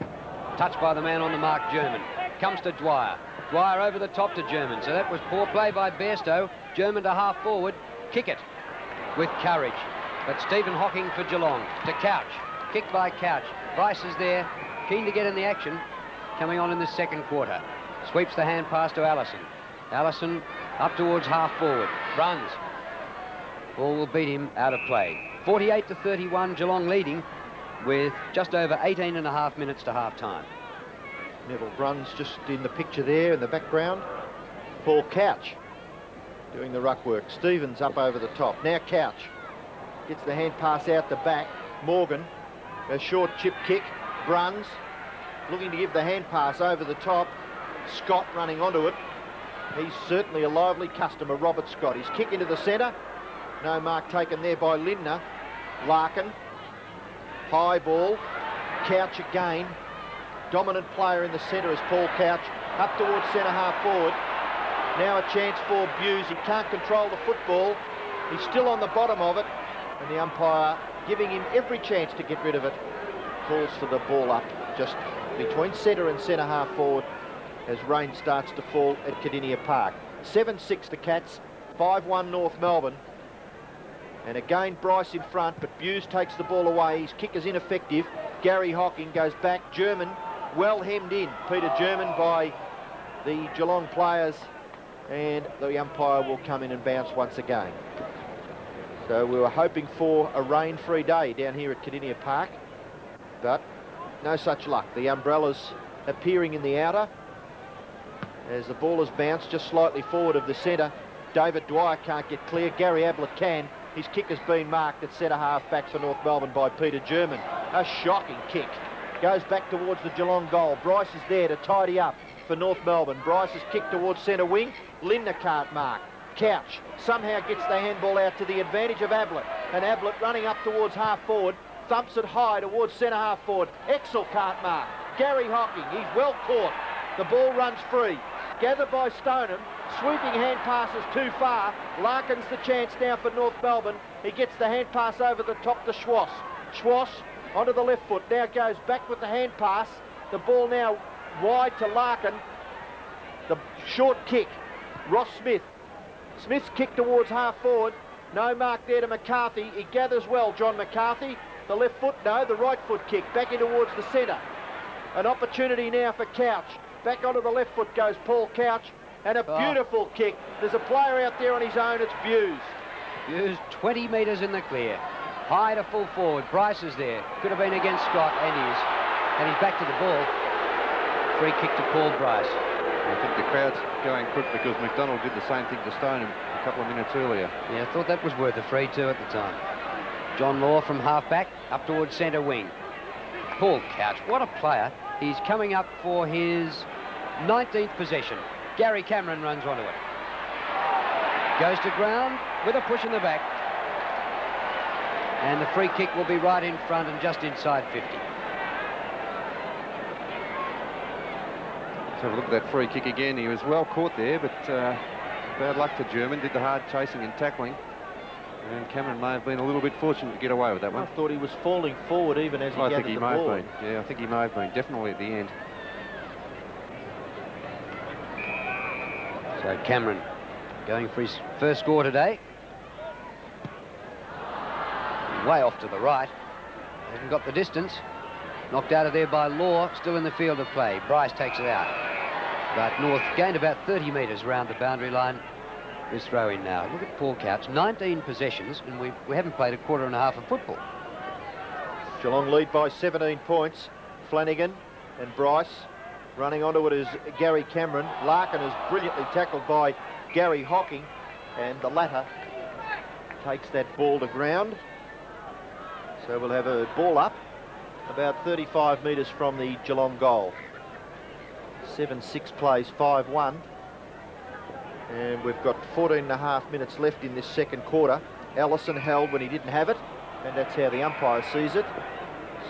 Touched by the man on the mark, German. Comes to Dwyer. Dwyer over the top to German. So that was poor play by Bairstow. German to half forward. Kick it with courage. But Stephen Hocking for Geelong to Couch. Kicked by Couch. Bryce is there, keen to get in the action. Coming on in the second quarter. Sweeps the hand pass to Allison. Allison up towards half forward. Runs. Ball will beat him out of play. 48-31, Geelong leading with just over 18 and a half minutes to half time. Neville Bruns just in the picture there in the background. Paul Couch doing the ruck work. Stevens up over the top. Now Couch gets the hand pass out the back. Morgan, a short chip kick. Bruns looking to give the hand pass over the top. Scott running onto it. He's certainly a lively customer, Robert Scott. His kick into the centre. No mark taken there by Lindner. Larkin. High ball. Couch again. Dominant player in the centre is Paul Couch. Up towards centre half forward. Now a chance for Buse. He can't control the football. He's still on the bottom of it. And the umpire giving him every chance to get rid of it. Calls for the ball up just between centre and centre half forward as rain starts to fall at Cardinia Park. 7-6 the Cats. 5-1 North Melbourne. And again, Bryce in front, but Buse takes the ball away. His kick is ineffective. Gary Hocking goes back. German well hemmed in. Peter German by the Geelong players, and the umpire will come in and bounce once again. So we were hoping for a rain-free day down here at Kardinia Park, but no such luck. The umbrellas appearing in the outer as the ball is bounced just slightly forward of the centre. David Dwyer can't get clear. Gary Ablett can. His kick has been marked at centre half back for North Melbourne by Peter German. A shocking kick. Goes back towards the Geelong goal. Bryce is there to tidy up for North Melbourne. Bryce is kicked towards centre wing. Lindner can't mark. Couch somehow gets the handball out to the advantage of Ablett. And Ablett running up towards half forward. Thumps it high towards centre half forward. Exel can't mark. Gary Hocking, he's well caught. The ball runs free. Gathered by Stoneham. Sweeping hand passes too far. Larkin's the chance now for North Melbourne. He gets the hand pass over the top to Schwass. Schwass onto the left foot. Now goes back with the hand pass. The ball now wide to Larkin. The short kick. Ross Smith. Smith's kick towards half forward. No mark there to McCarthy. He gathers well, John McCarthy. The left foot, no, the right foot kick. Back in towards the centre. An opportunity now for Couch. Back onto the left foot goes Paul Couch. And a beautiful kick. There's a player out there on his own. It's Buse. Buse 20 metres in the clear. High to full forward. Bryce is there. Could have been against Scott, and is. And he's back to the ball. Free kick to Paul Bryce. I think the crowd's going quick because McDonald did the same thing to Stoneham a couple of minutes earlier. Yeah, I thought that was worth a free too at the time. John Law from half-back up towards centre wing. Paul Couch, what a player. He's coming up for his 19th possession. Gary Cameron runs onto it. Goes to ground with a push in the back. And the free kick will be right in front and just inside 50. Let's have a look at that free kick again. He was well caught there, but bad luck to German. Did the hard chasing and tackling. And Cameron may have been a little bit fortunate to get away with that one. I thought he was falling forward even as he gathered the ball. I think he may have been. Yeah, I think he may have been. Definitely at the end. So Cameron going for his first score today. Way off to the right. Hasn't got the distance. Knocked out of there by Law, still in the field of play. Bryce takes it out. But North gained about 30 metres round the boundary line. This throw in now. Look at Paul Couch, 19 possessions, and we haven't played a quarter and a half of football. Geelong lead by 17 points. Flanagan and Bryce. Running onto it is Gary Cameron. Larkin is brilliantly tackled by Gary Hocking, and the latter takes that ball to ground. So we'll have a ball up about 35 metres from the Geelong goal. 7-6 plays 5-1. And we've got 14 and a half minutes left in this second quarter. Allison held when he didn't have it, and that's how the umpire sees it.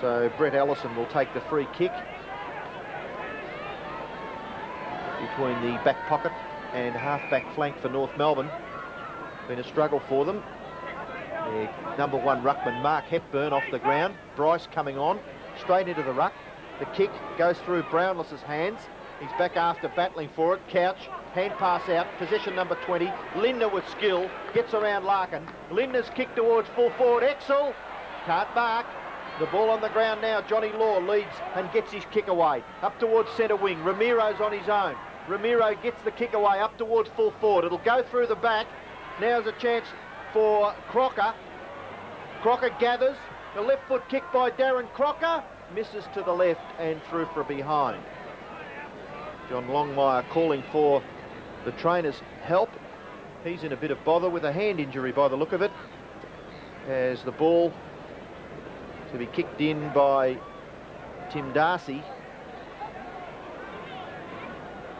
So Brett Allison will take the free kick between the back pocket and half-back flank for North Melbourne. Been a struggle for them. Their number one ruckman, Mark Hepburn, off the ground. Bryce coming on, straight into the ruck. The kick goes through Brownless's hands. He's back after battling for it. Couch, hand pass out, possession number 20. Lindner with skill, gets around Larkin. Lindner's kick towards full forward. Exel, can't mark. The ball on the ground now. Johnny Law leads and gets his kick away. Up towards centre wing. Ramiro's on his own. Ramiro gets the kick away up towards full forward. It'll go through the back. Now's a chance for Crocker. Crocker gathers. The left foot kick by Darren Crocker. Misses to the left and through for behind. John Longmire calling for the trainer's help. He's in a bit of bother with a hand injury by the look of it. As the ball to be kicked in by Tim Darcy.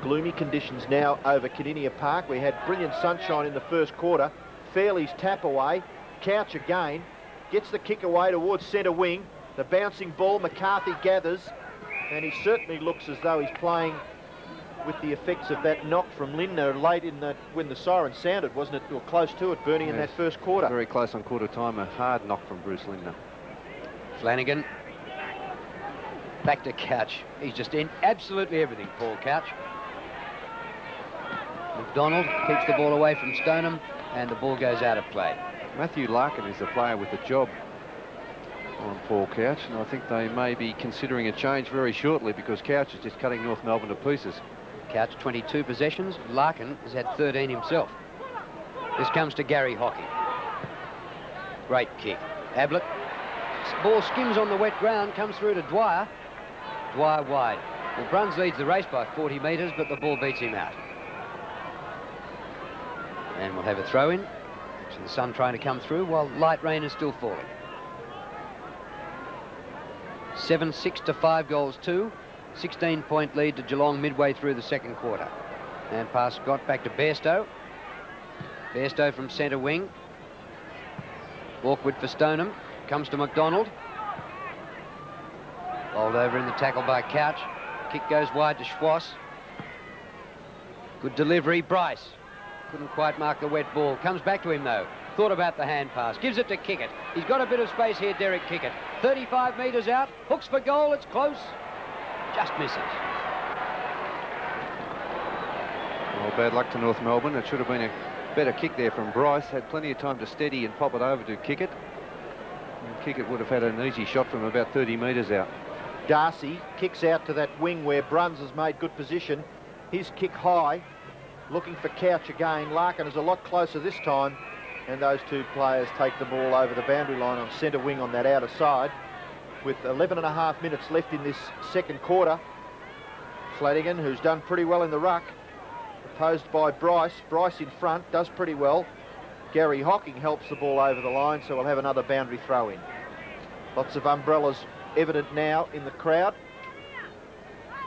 Gloomy conditions now over Kardinia Park. We had brilliant sunshine in the first quarter. Fairley's tap away. Couch again. Gets the kick away towards centre wing. The bouncing ball, McCarthy gathers. And he certainly looks as though he's playing with the effects of that knock from Lindner late in the, when the siren sounded, wasn't it? Or close to it, Bernie, in that first quarter. Very close on quarter time. A hard knock from Bruce Lindner. Flanagan. Back to Couch. He's just in absolutely everything, Paul Couch. McDonald keeps the ball away from Stoneham, and the ball goes out of play. Matthew Larkin is the player with the job on Paul Couch, and I think they may be considering a change very shortly because Couch is just cutting North Melbourne to pieces. Couch 22 possessions. Larkin has had 13 himself. This comes to Gary Hockey. Great kick. Ablett. Ball skims on the wet ground, comes through to Dwyer. Dwyer wide. Well, Bruns leads the race by 40 metres, but the ball beats him out. And we'll have a throw-in. So the sun trying to come through while light rain is still falling. 7-6 to 5 goals 2. 16-point lead to Geelong midway through the second quarter. And pass Scott back to Bairstow. Bairstow from centre wing. Awkward for Stoneham. Comes to McDonald. Bowled over in the tackle by Couch. Kick goes wide to Schwass. Good delivery. Bryce. Couldn't quite mark the wet ball. Comes back to him though. Thought about the hand pass. Gives it to Kickett. He's got a bit of space here, Derek Kickett. 35 metres out. Hooks for goal. It's close. Just misses. Well, bad luck to North Melbourne. It should have been a better kick there from Bryce. Had plenty of time to steady and pop it over to Kickett. And Kickett would have had an easy shot from about 30 metres out. Darcy kicks out to that wing where Bruns has made good position. His kick high, looking for Couch again. Larkin is a lot closer this time, and those two players take the ball over the boundary line on centre wing on that outer side. With 11.5 minutes left in this second quarter, Flanagan, who's done pretty well in the ruck, opposed by Bryce. Bryce in front, does pretty well. Gary Hocking helps the ball over the line, so we'll have another boundary throw in. Lots of umbrellas evident now in the crowd.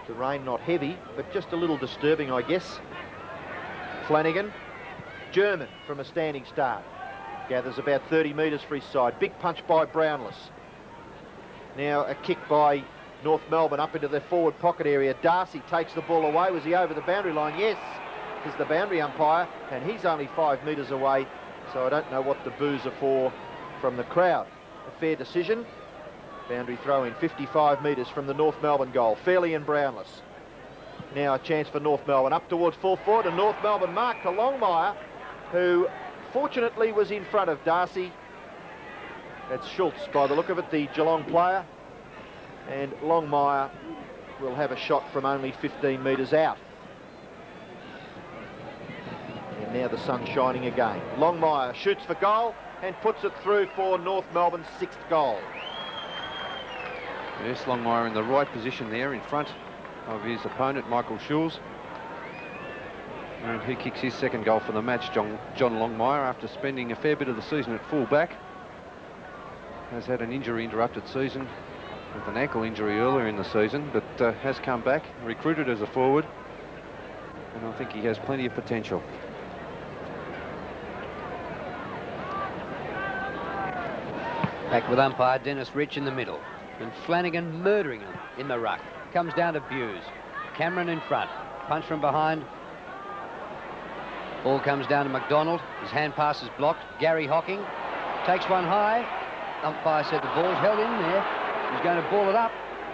The rain not heavy, but just a little disturbing, I guess. Flanagan, German from a standing start. Gathers about 30 metres for his side. Big punch by Brownless. Now a kick by North Melbourne up into their forward pocket area. Darcy takes the ball away. Was he over the boundary line? Yes, is the boundary umpire, and he's only 5 metres away, so I don't know what the boos are for from the crowd. A fair decision. Boundary throw in 55 metres from the North Melbourne goal. Fairley and Brownless. Now a chance for North Melbourne up towards full forward, and North Melbourne mark to Longmire, who fortunately was in front of Darcy. That's Schultz by the look of it, the Geelong player, and Longmire will have a shot from only 15 metres out. And now the sun shining again. Longmire shoots for goal and puts it through for North Melbourne's 6th goal. Yes, Longmire in the right position there in front of his opponent, Michael Schulz. And he kicks his 2nd goal for the match. John Longmire, after spending a fair bit of the season at full back, has had an injury-interrupted season with an ankle injury earlier in the season, but has come back, recruited as a forward, and I think he has plenty of potential. Back with umpire Dennis Rich in the middle, and Flanagan murdering him in the ruck. Comes down to Buse. Cameron in front. Punch from behind. Ball comes down to McDonald. His hand pass is blocked. Gary Hocking takes one high. Umpire said the ball's held in there. He's going to ball it up.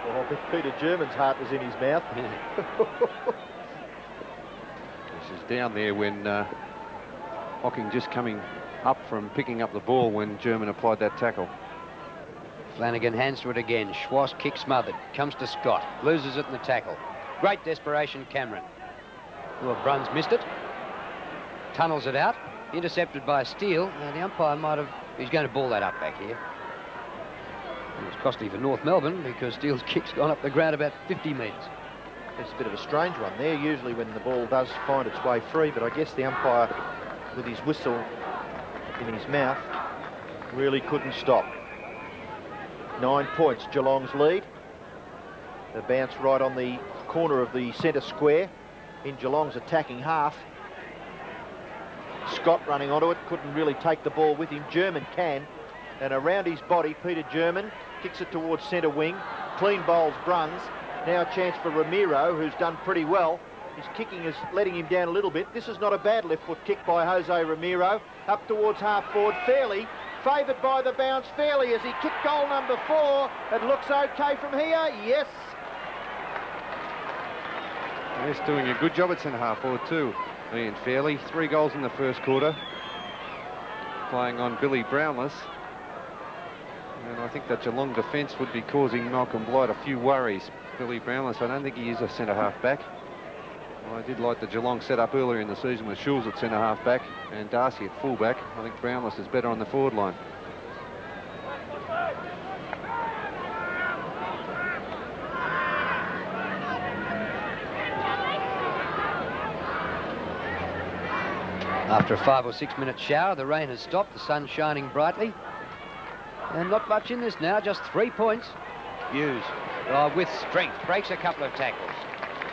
Oh, Peter German's heart was in his mouth. This is down there when Hocking just coming up from picking up the ball when German applied that tackle. Flanagan hands to it again. Schwass kick smothered. Comes to Scott. Loses it in the tackle. Great desperation, Cameron. Well, Bruns missed it. Tunnels it out. Intercepted by Steele. Now, the umpire might have... He's going to ball that up back here. It was costly for North Melbourne because Steele's kick's gone up the ground about 50 metres. It's a bit of a strange one there, usually when the ball does find its way free, but I guess the umpire, with his whistle in his mouth, really couldn't stop. 9 points, Geelong's lead. The bounce right on the corner of the centre square in Geelong's attacking half. Scott running onto it, couldn't really take the ball with him. German can, and around his body, Peter German kicks it towards centre wing. Clean bowls Bruns. Now a chance for Ramiro, who's done pretty well. His kicking is letting him down a little bit. This is not a bad left foot kick by Jose Ramiro. Up towards half forward, Fairley. Favoured by the bounce, Fairley as he kicked goal number 4. It looks okay from here, yes. He's doing a good job at centre half forward too, Ian Fairley. 3 goals in the first quarter. playing on Billy Brownless. And I think that Geelong defence would be causing Malcolm Blight a few worries. Billy Brownless, I don't think he is a centre-half back. I did like the Geelong set-up earlier in the season with Schulz at centre-half back and Darcy at full-back. I think Brownless is better on the forward line. After a 5 or 6 minute shower, the rain has stopped, the sun shining brightly. And not much in this now, just 3 points. Hughes, with strength, breaks a couple of tackles.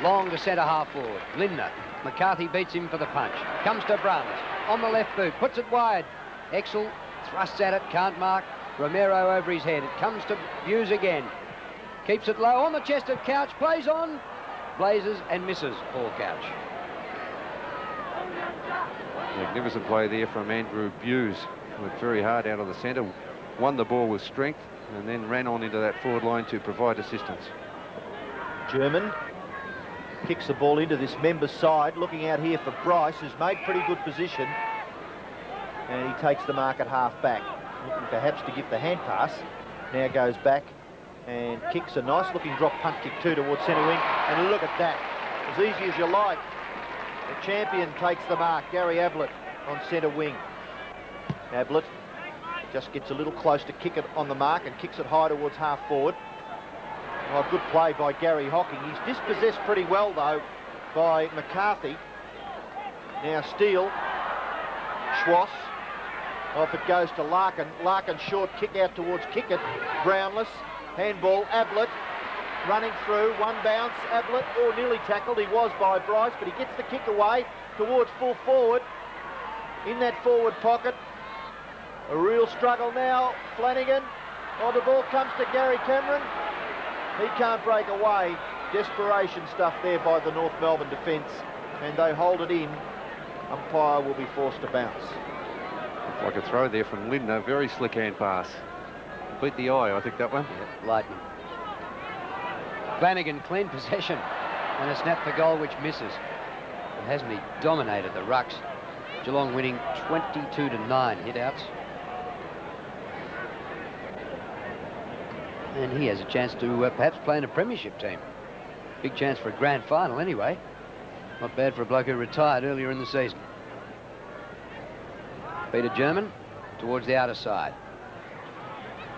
Long to centre half forward. Lindner. McCarthy beats him for the punch. Comes to Brownless. On the left boot. Puts it wide. Exel thrusts at it. Can't mark. Romero over his head. It comes to Hughes again. Keeps it low on the chest of Couch. Plays on. Blazes and misses Paul Couch. Magnificent play there from Andrew Hughes. Went very hard out of the centre. Won the ball with strength and then ran on into that forward line to provide assistance. German kicks the ball into this member's side. Looking out here for Bryce, who's made pretty good position. And he takes the mark at half back. Looking perhaps to give the hand pass. Now goes back and kicks a nice looking drop punt kick too towards centre wing. And look at that. As easy as you like. The champion takes the mark. Gary Ablett on centre wing. Ablett just gets a little close to kick it on the mark and kicks it high towards half forward. Oh, good play by Gary Hocking. He's dispossessed pretty well, though, by McCarthy. Now Steele. Schwass. Off it goes to Larkin. Larkin short kick out towards Kickett. Brownless. Handball. Ablett. Running through. One bounce. Ablett. Oh, nearly tackled. He was by Bryce, but he gets the kick away towards full forward. In that forward pocket. A real struggle now. Flanagan. Oh, the ball comes to Gary Cameron. He can't break away. Desperation stuff there by the North Melbourne defence. And they hold it in. Umpire will be forced to bounce. Like a throw there from Lindner. Very slick hand pass. Beat the eye, I think, that one. Yeah, lightning. Flanagan clean possession. And a snap for goal which misses. But hasn't he dominated the rucks? Geelong winning 22-9 hit-outs. And he has a chance to perhaps play in a premiership team. Big chance for a grand final anyway. Not bad for a bloke who retired earlier in the season. Peter German towards the outer side.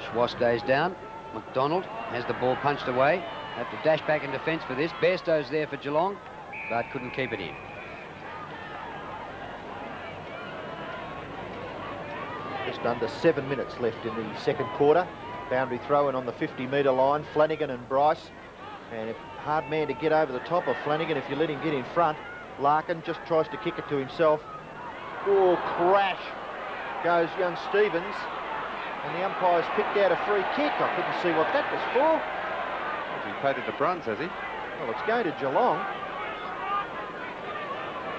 Schwass stays down. McDonald has the ball punched away. Have to dash back in defence for this. Bairstow's there for Geelong, but couldn't keep it in. Just under 7 minutes left in the second quarter. Boundary throw in on the 50-metre line. Flanagan and Bryce. And a hard man to get over the top of Flanagan if you let him get in front. Larkin just tries to kick it to himself. Oh, crash goes young Stevens. And the umpire's picked out a free kick. I couldn't see what that was for. He paid it to Bruns, has he? Well, it's going to Geelong.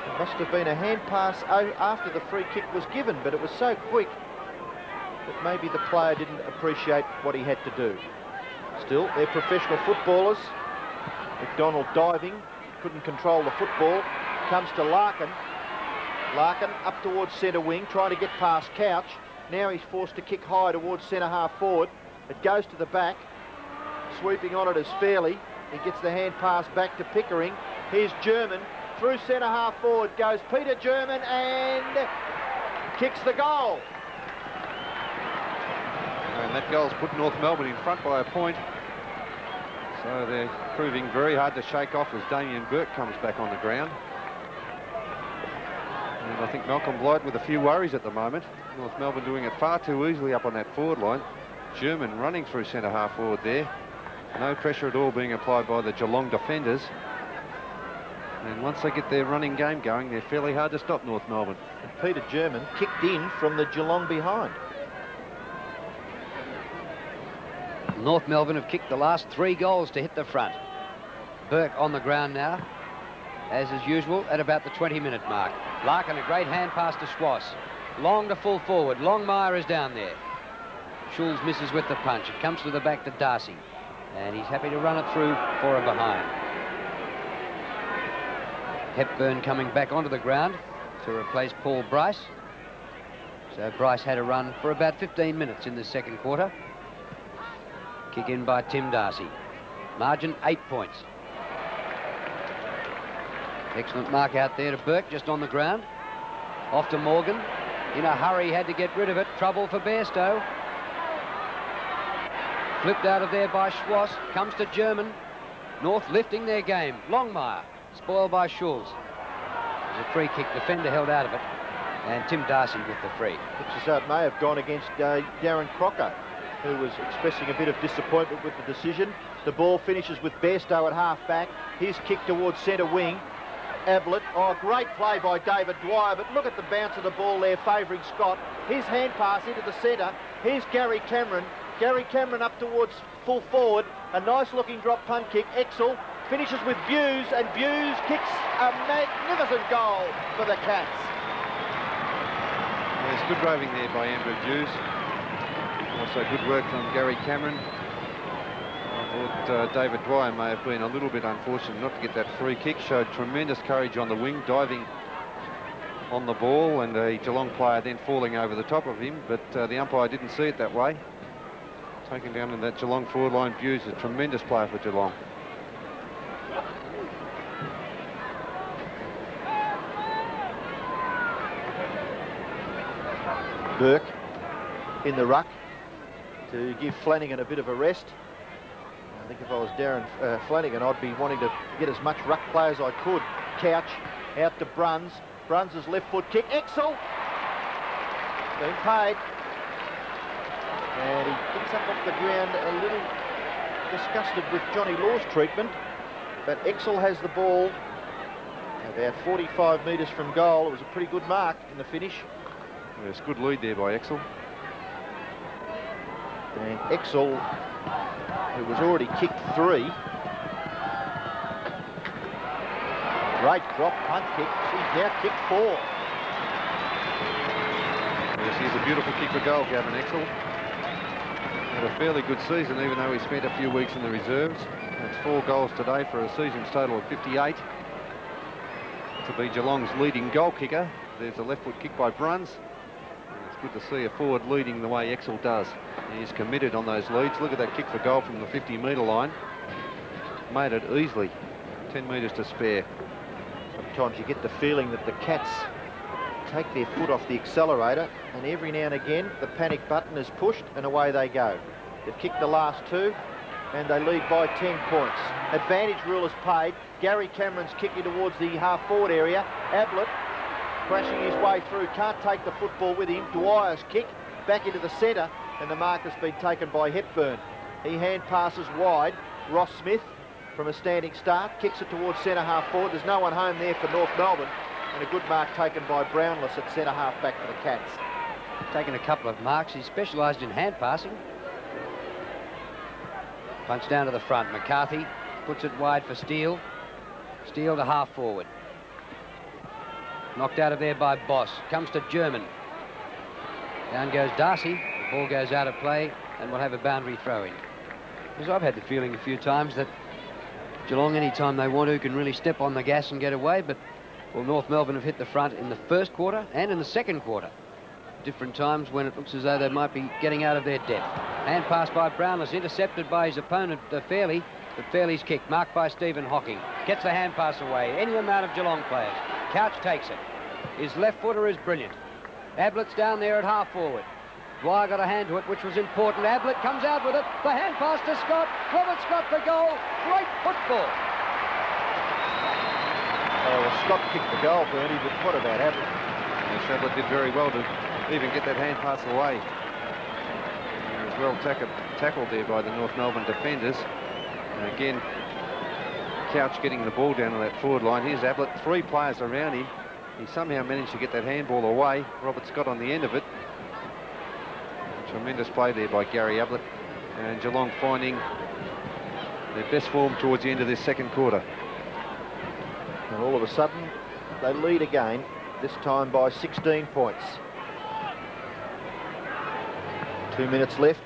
It must have been a hand pass after the free kick was given, but it was so quick that maybe the player didn't appreciate what he had to do. Still, they're professional footballers. McDonald diving, couldn't control the football. Comes to Larkin. Larkin up towards centre wing, trying to get past Couch. Now he's forced to kick high towards centre half forward. It goes to the back. Sweeping on it is Fairley. He gets the hand pass back to Pickering. Here's German. Through centre half forward goes Peter German and kicks the goal. And that goal's put North Melbourne in front by a point. So they're proving very hard to shake off as Damien Burke comes back on the ground. And I think Malcolm Blight with a few worries at the moment. North Melbourne doing it far too easily up on that forward line. German running through centre half forward there. No pressure at all being applied by the Geelong defenders. And once they get their running game going, they're fairly hard to stop, North Melbourne. And Peter German kicked in from the Geelong behind. North Melbourne have kicked the last 3 goals to hit the front. Burke on the ground now, as is usual, at about the 20-minute mark. Larkin, a great hand pass to Schwass. Long to full forward. Longmire is down there. Schulz misses with the punch. It comes to the back to Darcy. And he's happy to run it through for a behind. Hepburn coming back onto the ground to replace Paul Bryce. So Bryce had a run for about 15 minutes in the second quarter. Kick in by Tim Darcy. Margin 8 points. Excellent mark out there to Burke, just on the ground. Off to Morgan. In a hurry, had to get rid of it. Trouble for Bairstow. Flipped out of there by Schwass. Comes to German. North lifting their game. Longmire. Spoiled by Schulz. There's a free kick. Defender held out of it. And Tim Darcy with the free. Looks as though it may have gone against Darren Crocker, who was expressing a bit of disappointment with the decision. The ball finishes with Bairstow at half-back. His kick towards centre wing. Ablett. Oh, great play by David Dwyer, but look at the bounce of the ball there favouring Scott. His hand pass into the centre. Here's Gary Cameron. Gary Cameron up towards full forward. A nice-looking drop punt kick. Exel finishes with Buse, and Buse kicks a magnificent goal for the Cats. There's good roving there by Andrew Buse. Also good work from Gary Cameron. I thought David Dwyer may have been a little bit unfortunate not to get that free kick. Showed tremendous courage on the wing, diving on the ball, and a Geelong player then falling over the top of him, but the umpire didn't see it that way. Taken down in that Geelong forward line. Buse, a tremendous player for Geelong. Burke in the ruck to give Flanagan a bit of a rest. I think if I was Darren Flanagan, I'd be wanting to get as much ruck play as I could. Couch out to Bruns. Bruns' left foot kick. Exel being paid. And he picks up off the ground a little disgusted with Johnny Law's treatment. But Exel has the ball about 45 metres from goal. It was a pretty good mark in the finish. There's good lead there by Exel. And Exel, who was already kicked 3. Great drop punt kick. He's now kicked 4. Yes, here's a beautiful kick for goal, Gavin Exel. Had a fairly good season, even though he spent a few weeks in the reserves. That's 4 goals today for a season's total of 58. To be Geelong's leading goal kicker. There's a left foot kick by Bruns. Good to see a forward leading the way Exel does. He's committed on those leads. Look at that kick for goal from the 50-metre line. Made it easily. 10 metres to spare. Sometimes you get the feeling that the Cats take their foot off the accelerator, and every now and again the panic button is pushed and away they go. They've kicked the last 2 and they lead by 10 points. Advantage rule is paid. Gary Cameron's kicking towards the half-forward area. Ablett crashing his way through, can't take the football with him. Dwyer's kick back into the centre, and the mark has been taken by Hepburn. He hand passes wide. Ross Smith from a standing start kicks it towards centre half forward. There's no one home there for North Melbourne, and a good mark taken by Brownless at centre half back for the Cats. Taken a couple of marks. He specialised in hand passing. Punch down to the front. McCarthy puts it wide for Steele. Steele to half forward. Knocked out of there by Boss. Comes to German. Down goes Darcy. The ball goes out of play and we'll have a boundary throw in. Because I've had the feeling a few times that Geelong, anytime they want to, can really step on the gas and get away. But, well, North Melbourne have hit the front in the first quarter and in the second quarter. Different times when it looks as though they might be getting out of their depth. Hand pass by Brownless, intercepted by his opponent Fairley. But Fairley's kick, marked by Stephen Hocking. Gets the hand pass away. Any amount of Geelong players. Couch takes it. His left footer is brilliant. Ablett's down there at half forward. Dwyer got a hand to it, which was important. Ablett comes out with it. The hand pass to Scott. Robert Scott for goal. Great football. Oh, well, Scott kicked the goal, Bernie, but what about Ablett? Yes, Ablett did very well to even get that hand pass away. He was well tackled there by the North Melbourne defenders. And again, Couch getting the ball down on that forward line. Here's Ablett, 3 players around him. He somehow managed to get that handball away. Robert Scott on the end of it. A tremendous play there by Gary Ablett. And Geelong finding their best form towards the end of this second quarter. And all of a sudden, they lead again, this time by 16 points. 2 minutes left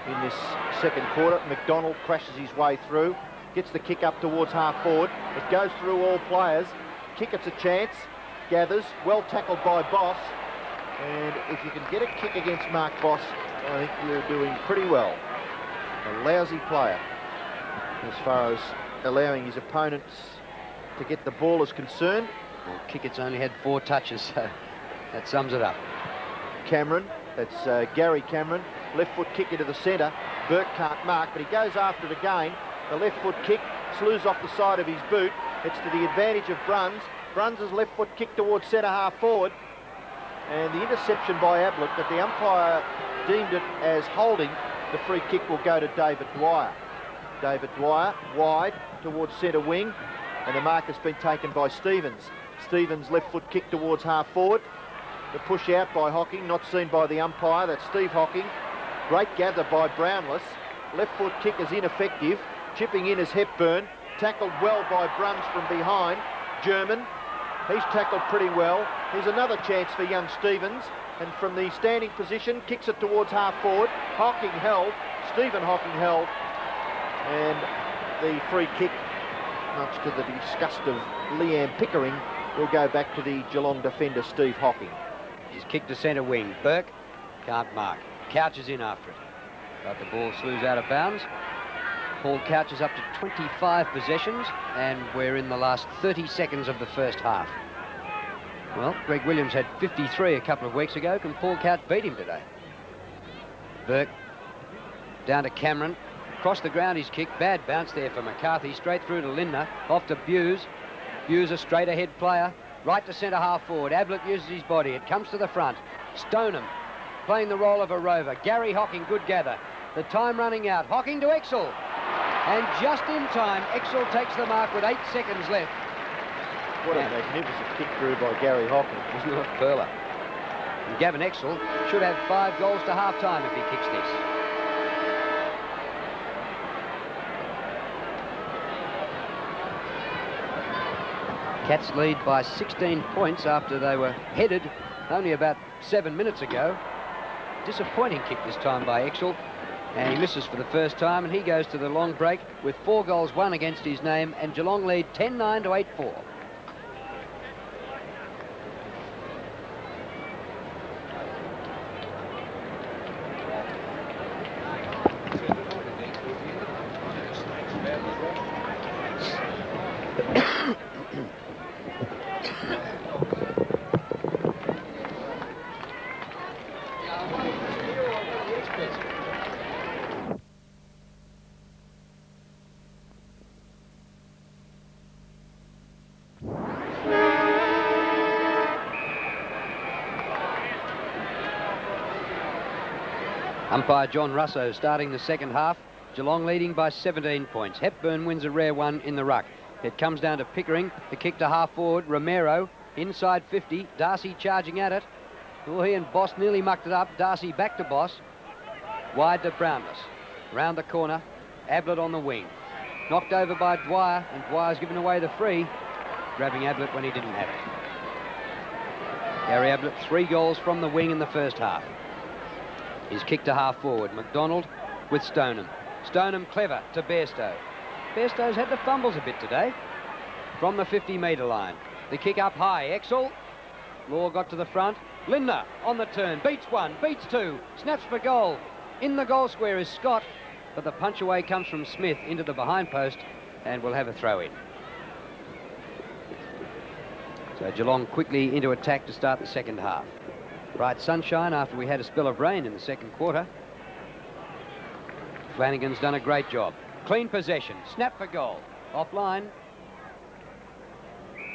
in this second quarter. McDonald crashes his way through, gets the kick up towards half forward. It goes through all players. Kickett's a chance. Gathers, well tackled by Boss. And if you can get a kick against Mark Boss, I think you're doing pretty well. A lousy player as far as allowing his opponents to get the ball is concerned. Well, Kickett's only had 4 touches, so that sums it up. Cameron, that's Gary Cameron, left foot kick into the centre. Burke can't mark, but he goes after it again. The left foot kick slews off the side of his boot. It's to the advantage of Bruns. Bruns' left foot kick towards centre half forward. And the interception by Ablett, but the umpire deemed it as holding. The free kick will go to David Dwyer. David Dwyer wide towards centre wing, and the mark has been taken by Stevens. Stevens' left foot kick towards half forward. The push out by Hocking, not seen by the umpire. That's Steve Hocking. Great gather by Brownless. Left foot kick is ineffective. Chipping in is Hepburn. Tackled well by Bruns from behind. German. He's tackled pretty well. Here's another chance for young Stevens. And from the standing position, kicks it towards half forward. Hocking held. Stephen Hocking held. And the free kick, much to the disgust of Leanne Pickering, will go back to the Geelong defender, Steve Hocking. He's kicked to centre wing. Burke can't mark. Couch is in after it. But the ball slews out of bounds. Paul Couch is up to 25 possessions, and we're in the last 30 seconds of the first half. Well, Greg Williams had 53 a couple of weeks ago. Can Paul Couch beat him today? Burke down to Cameron. Across the ground he's kicked. Bad bounce there for McCarthy. Straight through to Lindner. Off to Buse. Buse a straight ahead player. Right to centre half forward. Ablett uses his body. It comes to the front. Stoneham playing the role of a rover. Gary Hocking, good gather. The time running out. Hocking to Exel. And just in time, Exel takes the mark with 8 seconds left. What a magnificent kick through by Gary Hocking. Wasn't it a curler? And Gavin Exel should have 5 goals to half-time if he kicks this. Cats lead by 16 points after they were headed only about 7 minutes ago. Disappointing kick this time by Exel. And he misses for the first time, and he goes to the long break with 4 goals won against his name, and Geelong lead 10-9 to 8-4. Umpire John Russo starting the second half. Geelong leading by 17 points. Hepburn wins a rare one in the ruck. It comes down to Pickering. The kick to half forward. Romero inside 50. Darcy charging at it. Oh, he and Boss nearly mucked it up. Darcy back to Boss. Wide to Brownless. Round the corner. Ablett on the wing. Knocked over by Dwyer, and Dwyer's given away the free. Grabbing Ablett when he didn't have it. Gary Ablett, 3 goals from the wing in the first half. He's kicked to half forward. McDonald with Stoneham. Stoneham clever to Bairstow. Bairstow's had the fumbles a bit today. From the 50-metre line. The kick up high. Exel. Law got to the front. Lindner on the turn. Beats 1. Beats 2. Snaps for goal. In the goal square is Scott. But the punch away comes from Smith into the behind post, and we'll have a throw in. So Geelong quickly into attack to start the second half. Bright sunshine after we had a spell of rain in the second quarter. Flanagan's done a great job. Clean possession. Snap for goal. Offline.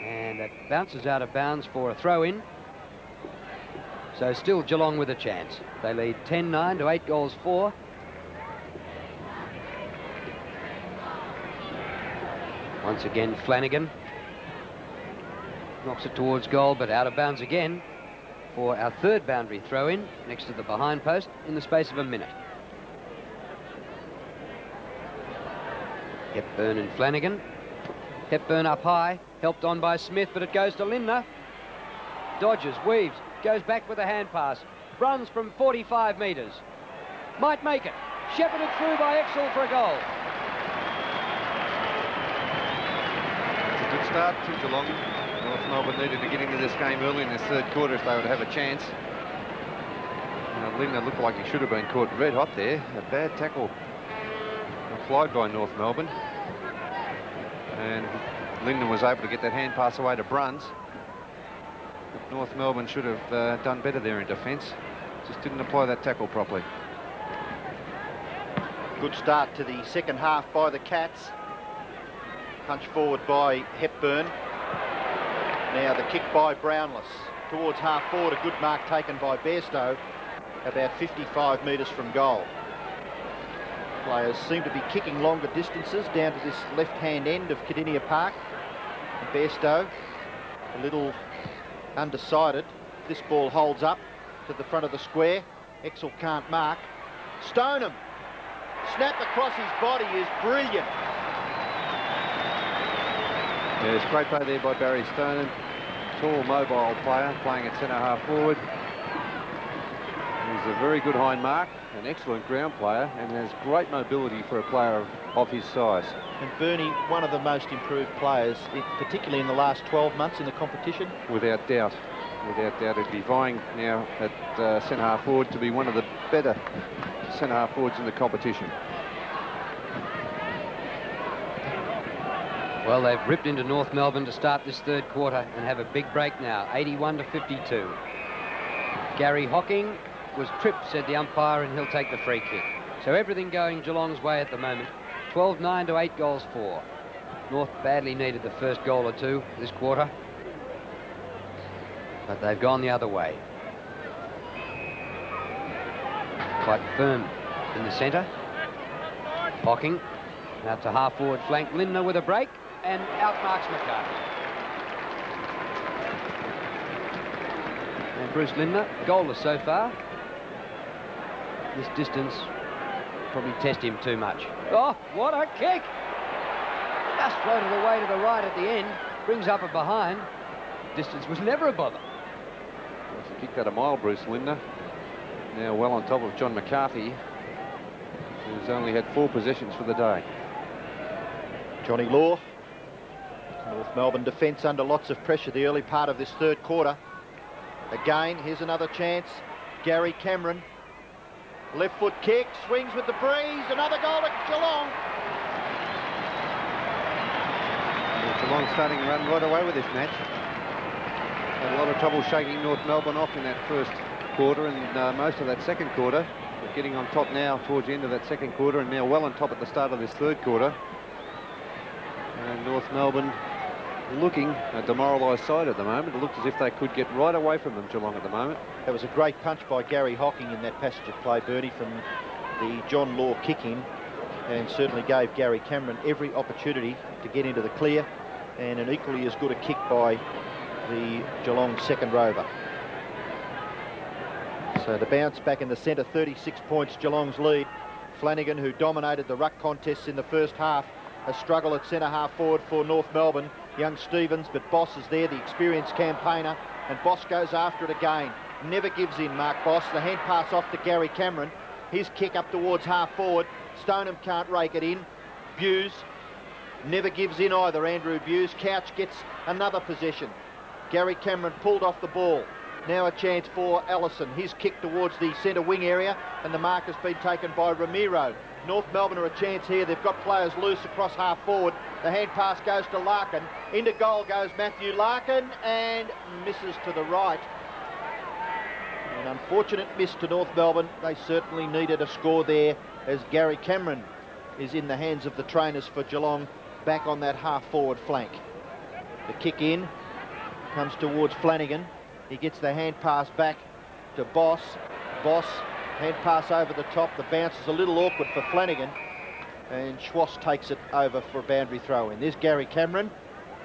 And it bounces out of bounds for a throw-in. So still Geelong with a chance. They lead 10-9 to 8-4. Once again, Flanagan knocks it towards goal, but out of bounds again for our third boundary throw-in next to the behind post in the space of a minute. Hepburn and Flanagan. Hepburn up high, helped on by Smith, but it goes to Lindner. Dodges, weaves, goes back with a hand pass. Bruns from 45 metres. Might make it. Shepherded through by Exel for a goal. It's a good start to Geelong. North Melbourne needed to get into this game early in this third quarter if they would have a chance. Lindner looked like he should have been caught red hot there. A bad tackle applied by North Melbourne. And Lindner was able to get that hand pass away to Bruns. But North Melbourne should have done better there in defence. Just didn't apply that tackle properly. Good start to the second half by the Cats. Punch forward by Hepburn. Now the kick by Brownless. Towards half forward, a good mark taken by Bairstow, about 55 metres from goal. Players seem to be kicking longer distances down to this left-hand end of Kardinia Park. And Bairstow, a little undecided. This ball holds up to the front of the square. Exel can't mark. Stoneham, snap across his body is brilliant. Yeah, it's great play there by Barry Stoneham. Tall, mobile player playing at centre-half forward. He's a very good hind mark, an excellent ground player, and has great mobility for a player of his size. And Bernie, one of the most improved players, particularly in the last 12 months in the competition. Without doubt. Without doubt, he'd be vying now at centre-half forward to be one of the better centre-half forwards in the competition. Well, they've ripped into North Melbourne to start this third quarter and have a big break now, 81-52. Gary Hocking was tripped, said the umpire, and he'll take the free kick. So everything going Geelong's way at the moment. 12-9 to 8 goals 4. North badly needed the first goal or two this quarter, but they've gone the other way. Quite firm in the centre. Hocking out to half forward flank. Lindner with a break and outmarks McCarthy. And Bruce Lindner, goalless so far. This distance probably test him too much. Oh, what a kick! Just floated away to the right at the end. Brings up a behind. Distance was never a bother. He kicked that a mile, Bruce Lindner. Now well on top of John McCarthy, who's only had 4 possessions for the day. Johnny Law. North Melbourne defence under lots of pressure the early part of this third quarter. Again, here's another chance. Gary Cameron. Left foot kick, swings with the breeze. Another goal to Geelong. Geelong starting to run right away with this match. Had a lot of trouble shaking North Melbourne off in that first quarter and most of that second quarter. But getting on top now towards the end of that second quarter, and now well on top at the start of this third quarter. And North Melbourne looking a demoralised side at the moment. It looked as if they could get right away from them, Geelong, at the moment. That was a great punch by Gary Hocking in that passage of play, Bernie, from the John Law kick-in, and certainly gave Gary Cameron every opportunity to get into the clear, and an equally as good a kick by the Geelong second rover. So the bounce back in the centre, 36 points Geelong's lead. Flanagan, who dominated the ruck contests in the first half, a struggle at centre-half forward for North Melbourne. Young Stevens, but Boss is there, the experienced campaigner, and Boss goes after it again. Never gives in, Mark Boss. The hand pass off to Gary Cameron. His kick up towards half forward. Stoneham can't rake it in. Buse never gives in either, Andrew Buse. Couch gets another possession. Gary Cameron pulled off the ball. Now a chance for Allison. His kick towards the centre wing area, and the mark has been taken by Ramiro. North Melbourne are a chance here. They've got players loose across half forward. The hand pass goes to Larkin. Into goal goes Matthew Larkin and misses to the right. An unfortunate miss to North Melbourne. They certainly needed a score there, as Gary Cameron is in the hands of the trainers for Geelong, back on that half forward flank. The kick in comes towards Flanagan. He gets the hand pass back to Boss. Boss, hand pass over the top. The bounce is a little awkward for Flanagan, and Schwass takes it over for a boundary throw in. There's Gary Cameron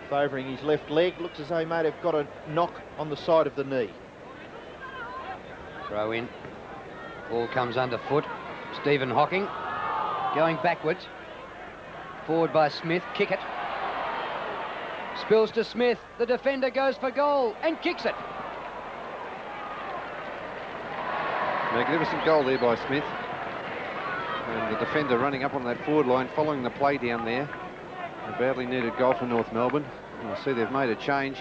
favouring his left leg. Looks as though he may have got a knock on the side of the knee. Throw in. Ball comes underfoot. Stephen Hocking going backwards. Forward by Smith. Kick it. Spills to Smith. The defender goes for goal and kicks it. Magnificent goal there by Smith. And the defender running up on that forward line, following the play down there. A badly needed goal for North Melbourne. You'll see they've made a change.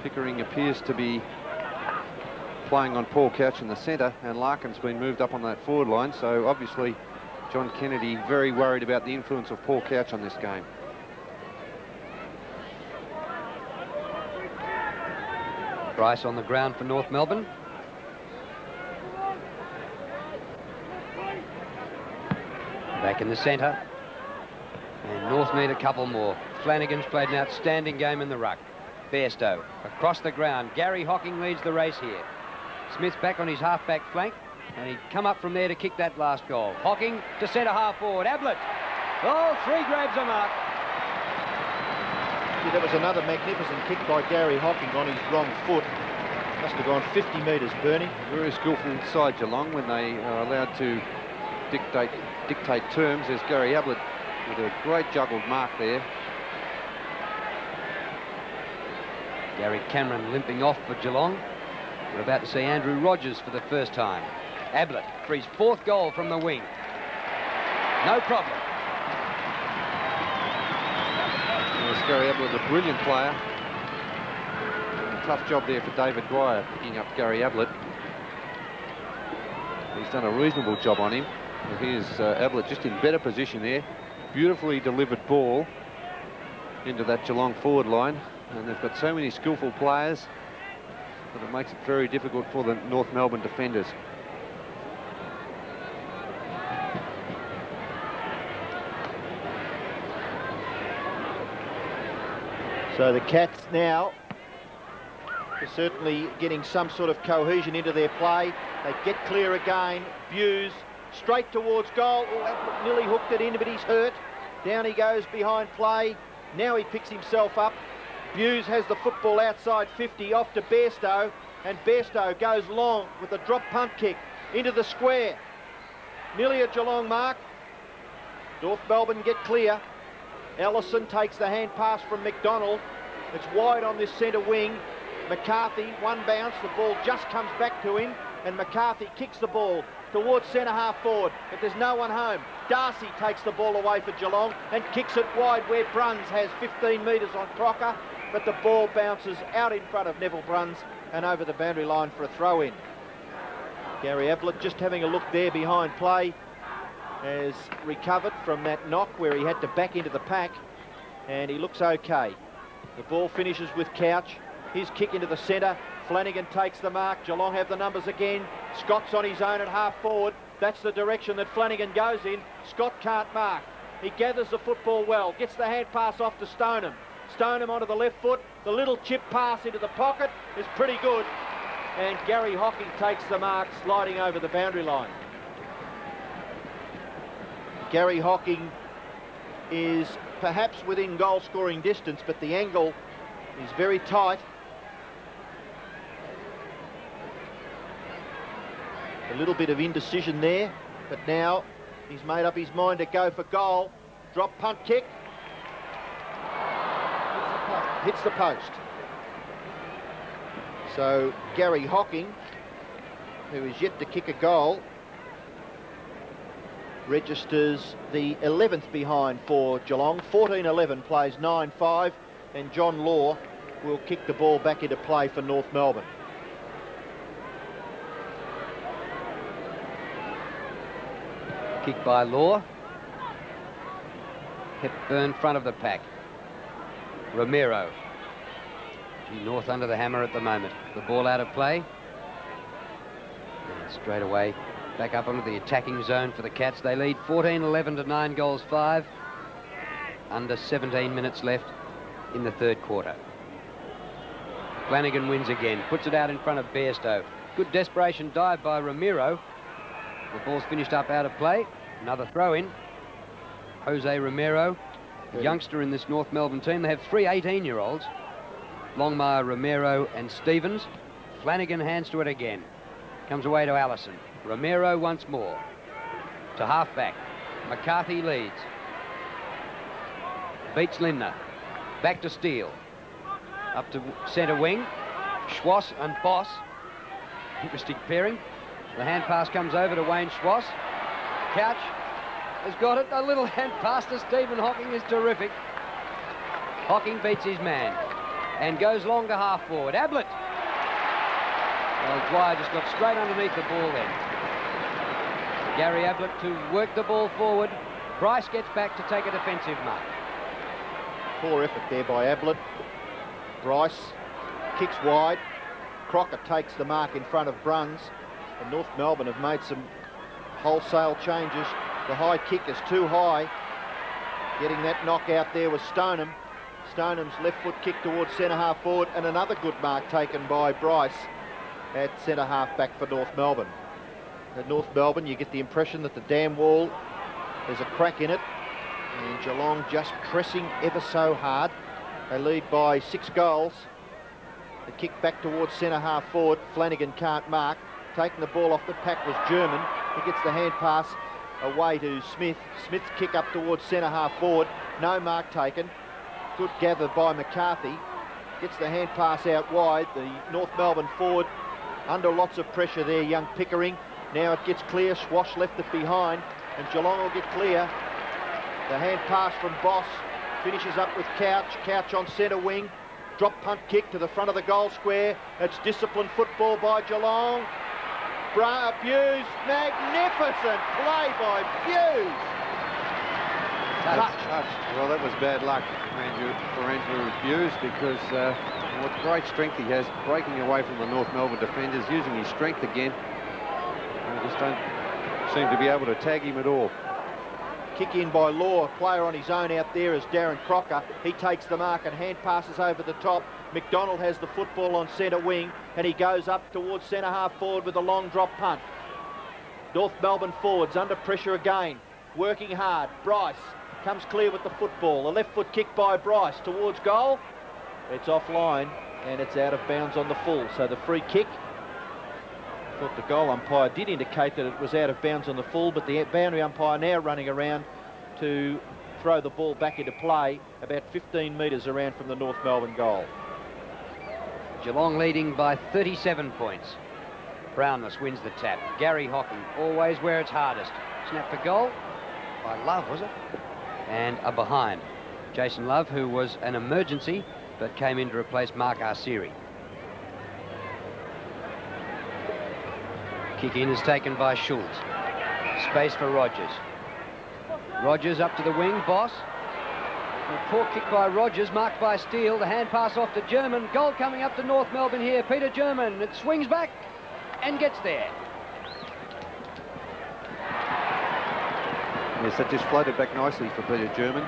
Pickering appears to be playing on Paul Couch in the centre, and Larkin's been moved up on that forward line, so obviously John Kennedy very worried about the influence of Paul Couch on this game. Bryce on the ground for North Melbourne. Back in the centre. And North need a couple more. Flanagan's played an outstanding game in the ruck. Bairstow across the ground. Gary Hocking leads the race here. Smith's back on his half-back flank, and he'd come up from there to kick that last goal. Hocking to centre half forward. Ablett. Oh, 3 grabs a mark. Yeah, that was another magnificent kick by Gary Hocking on his wrong foot. Must have gone 50 metres, Bernie. Very skillful inside Geelong when they are allowed to dictate terms. There's Gary Ablett with a great juggled mark there. Gary Cameron limping off for Geelong. We're about to see Andrew Rogers for the first time. Ablett for his 4th goal from the wing. No problem. Yes, Gary Ablett, a brilliant player. A tough job there for David Dwyer picking up Gary Ablett. He's done a reasonable job on him. And here's Ablett just in better position there. Beautifully delivered ball into that Geelong forward line. And they've got so many skillful players that it makes it very difficult for the North Melbourne defenders. So the Cats now are certainly getting some sort of cohesion into their play. They get clear again. Buse straight towards goal. Oh, Ablett nearly hooked it in, but he's hurt. Down he goes behind play. Now he picks himself up. Buse has the football outside 50, off to Bairstow, and Bairstow goes long with a drop punt kick into the square. Nearly a Geelong mark. North Melbourne get clear. Ellison takes the hand pass from McDonald. It's wide on this centre wing. McCarthy, one bounce, the ball just comes back to him, and McCarthy kicks the ball towards centre half forward, but there's no one home. Darcy takes the ball away for Geelong and kicks it wide where Bruns has 15 metres on Crocker, but the ball bounces out in front of Neville Bruns and over the boundary line for a throw-in. Gary Ablett just having a look there behind play, has recovered from that knock where he had to back into the pack, and he looks okay. The ball finishes with Couch. His kick into the centre. Flanagan takes the mark. Geelong have the numbers again. Scott's on his own at half forward. That's the direction that Flanagan goes in. Scott can't mark. He gathers the football well, gets the hand pass off to Stoneham. Stoneham onto the left foot. The little chip pass into the pocket is pretty good. And Gary Hocking takes the mark, sliding over the boundary line. Gary Hocking is perhaps within goal scoring distance, but the angle is very tight. A little bit of indecision there, but now he's made up his mind to go for goal. Drop punt kick. Hits the post. So Gary Hocking, who is yet to kick a goal, registers the 11th behind for Geelong. 14-11 plays 9-5, and John Law will kick the ball back into play for North Melbourne. Kick by Law. Hepburn front of the pack. Romero. North under the hammer at the moment. The ball out of play. And straight away back up onto the attacking zone for the Cats. They lead 14-11 to 9 goals 5. Under 17 minutes left in the third quarter. Flanagan wins again. Puts it out in front of Bairstow. Good desperation dive by Romero. The ball's finished up out of play. Another throw-in. Jose Romero, a youngster in this North Melbourne team. They have 3 18-year-olds. Longmire, Romero and Stevens. Flanagan hands to it again. Comes away to Allison. Romero once more. To half-back. McCarthy leads. Beats Lindner. Back to Steele. Up to centre wing. Schwass and Boss. Interesting pairing. The hand pass comes over to Wayne Schwass. Couch has got it. A little hand pass to Stephen Hocking is terrific. Hocking beats his man and goes long to half forward. Ablett. Well, Dwyer just got straight underneath the ball then. Gary Ablett to work the ball forward. Bryce gets back to take a defensive mark. Poor effort there by Ablett. Bryce kicks wide. Crocker takes the mark in front of Bruns. And North Melbourne have made some wholesale changes. The high kick is too high. Getting that knockout there was Stoneham. Stoneham's left foot kick towards centre-half forward, and another good mark taken by Bryce at centre-half back for North Melbourne. At North Melbourne, you get the impression that the dam wall, there's a crack in it, and Geelong just pressing ever so hard. They lead by 6 goals. The kick back towards centre-half forward. Flanagan can't mark. Taking the ball off the pack was German. He gets the hand pass away to Smith. Smith's kick up towards centre-half forward. No mark taken. Good gather by McCarthy. Gets the hand pass out wide. The North Melbourne forward under lots of pressure there, young Pickering. Now it gets clear. Swash left it behind, and Geelong will get clear. The hand pass from Boss finishes up with Couch. Couch on centre wing. Drop punt kick to the front of the goal square. It's disciplined football by Geelong. Buse, magnificent play by Buse. Touch. Well, that was bad luck for Andrew Buse, because what great strength he has, breaking away from the North Melbourne defenders, using his strength again. They just don't seem to be able to tag him at all. Kick in by Law, a player on his own out there is Darren Crocker. He takes the mark and hand passes over the top. McDonald has the football on centre wing, and he goes up towards centre-half forward with a long drop punt. North Melbourne forwards under pressure again, working hard. Bryce comes clear with the football. A left foot kick by Bryce towards goal. It's offline, and it's out of bounds on the full. So the free kick, I thought the goal umpire did indicate that it was out of bounds on the full, but the boundary umpire now running around to throw the ball back into play about 15 metres around from the North Melbourne goal. Geelong leading by 37 points. Brownless wins the tap. Gary Hocking, always where it's hardest. Snap for goal by Love, was it? And a behind. Jason Love, who was an emergency, but came in to replace Mark Arsieri. Kick in is taken by Schultz. Space for Rogers. Rogers up to the wing, Boss. A poor kick by Rogers, marked by Steele. The hand pass off to German. Goal coming up to North Melbourne here. Peter German. It swings back and gets there. Yes, that just floated back nicely for Peter German.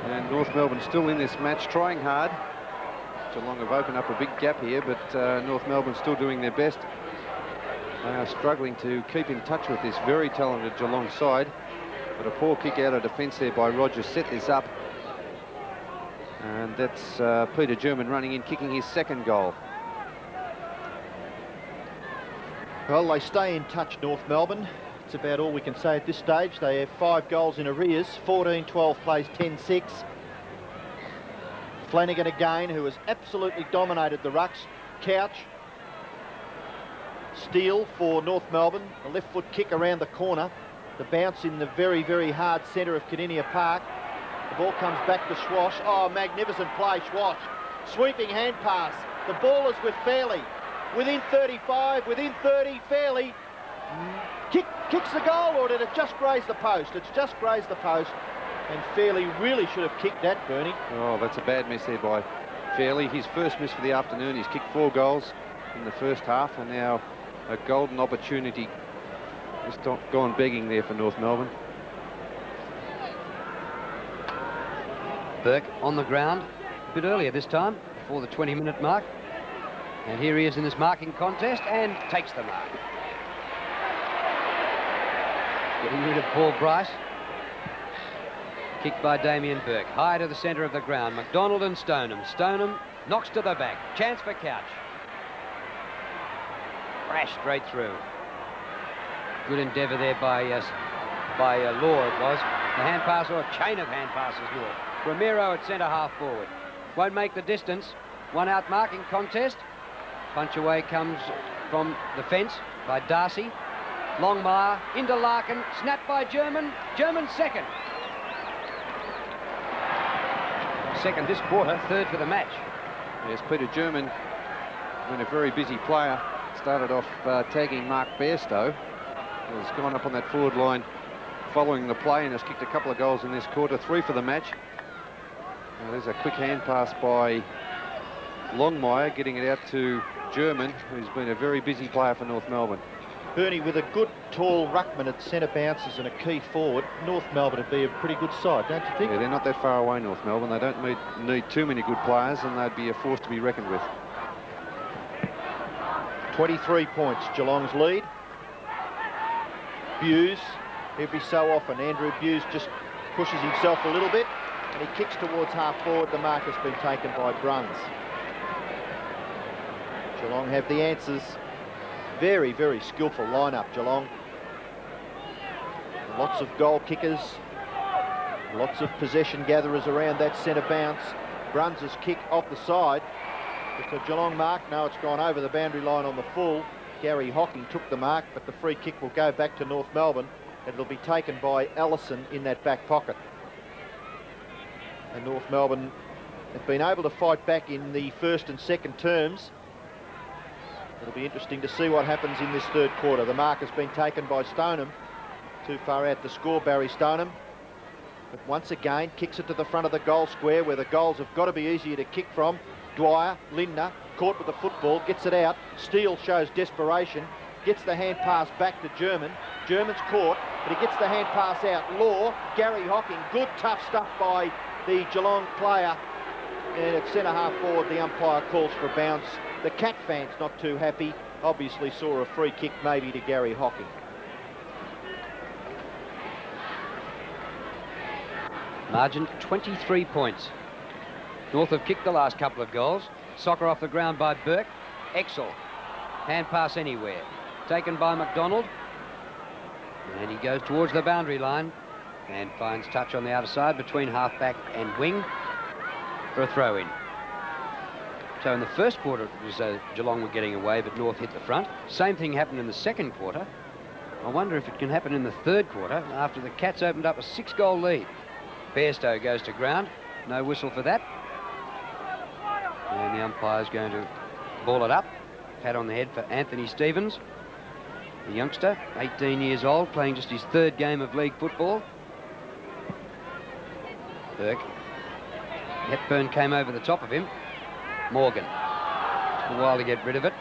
And North Melbourne still in this match, trying hard. Geelong have opened up a big gap here, but North Melbourne still doing their best. They are struggling to keep in touch with this very talented Geelong side. But a poor kick out of defence there by Rogers set this up. And that's Peter German running in, kicking his second goal. Well, they stay in touch, North Melbourne. It's about all we can say at this stage. They have 5 goals in arrears. 14-12 plays 10-6. Flanagan again, who has absolutely dominated the rucks. Couch. Steele for North Melbourne. A left foot kick around the corner. The bounce in the very, very hard centre of Kardinia Park. The ball comes back to Schwash. Oh, magnificent play, Schwash. Sweeping hand pass. The ball is with Fairley. Within 35, within 30, Fairley kicks the goal, or did it just graze the post? It's just grazed the post, and Fairley really should have kicked that, Bernie. Oh, that's a bad miss there by Fairley. His first miss for the afternoon. He's kicked 4 goals in the first half, and now a golden opportunity. Just gone begging there for North Melbourne. Burke on the ground a bit earlier this time, before the 20-minute mark. And here he is in this marking contest and takes the mark. Getting rid of Paul Bryce. Kicked by Damien Burke. High to the centre of the ground. McDonald and Stoneham. Stoneham knocks to the back. Chance for Couch. Crash straight through. Good endeavour there by Law, it was. The hand pass, or a chain of hand passes, Law. Romero at centre-half forward. Won't make the distance. One out marking contest. Punch away comes from the fence by Darcy. Longmire into Larkin. Snapped by German. German second. Second this quarter, third for the match. Yes, Peter German been a very busy player started off tagging Mark Bairstow, who's gone up on that forward line following the play and has kicked a couple of goals in this quarter, 3 for the match. Now, there's a quick hand pass by Longmire, getting it out to German, who's been a very busy player for North Melbourne. Bernie, with a good tall ruckman at centre bounces and a key forward, North Melbourne would be a pretty good side, don't you think? Yeah, they're not that far away, North Melbourne. They don't need too many good players, and they'd be a force to be reckoned with. 23 points, Geelong's lead. Buse, every so often, Andrew Buse just pushes himself a little bit, and he kicks towards half forward. The mark has been taken by Bruns. Geelong have the answers. Very, very skillful lineup, Geelong. Lots of goal kickers, lots of possession gatherers around that centre bounce. Bruns' kick off the side. It's a Geelong mark. No, it's gone over the boundary line on the full. Gary Hocking took the mark, but the free kick will go back to North Melbourne. It'll be taken by Allison in that back pocket. And North Melbourne have been able to fight back in the first and second terms. It'll be interesting to see what happens in this third quarter. The mark has been taken by Stoneham. Too far out to score, Barry Stoneham. But once again, kicks it to the front of the goal square, where the goals have got to be easier to kick from. Dwyer, Lindner, caught with the football, gets it out. Steele shows desperation, gets the hand pass back to German. German's caught, but he gets the hand pass out. Law, Gary Hocking, good tough stuff by the Geelong player. And at centre-half forward, the umpire calls for a bounce. The Cat fans not too happy. Obviously saw a free kick maybe to Gary Hocking. Margin 23 points. North have kicked the last couple of goals. Soccer off the ground by Burke. Exel. Hand pass anywhere. Taken by McDonald. And he goes towards the boundary line and finds touch on the outer side between half-back and wing for a throw-in. So in the first quarter, it was Geelong were getting away, but North hit the front. Same thing happened in the second quarter. I wonder if it can happen in the third quarter after the Cats opened up a 6-goal lead. Bairstow goes to ground. No whistle for that. And the umpire's going to ball it up. Pat on the head for Anthony Stevens, the youngster, 18 years old, playing just his third game of league football. Burke. Hepburn came over the top of him. Morgan. Took a while to get rid of it.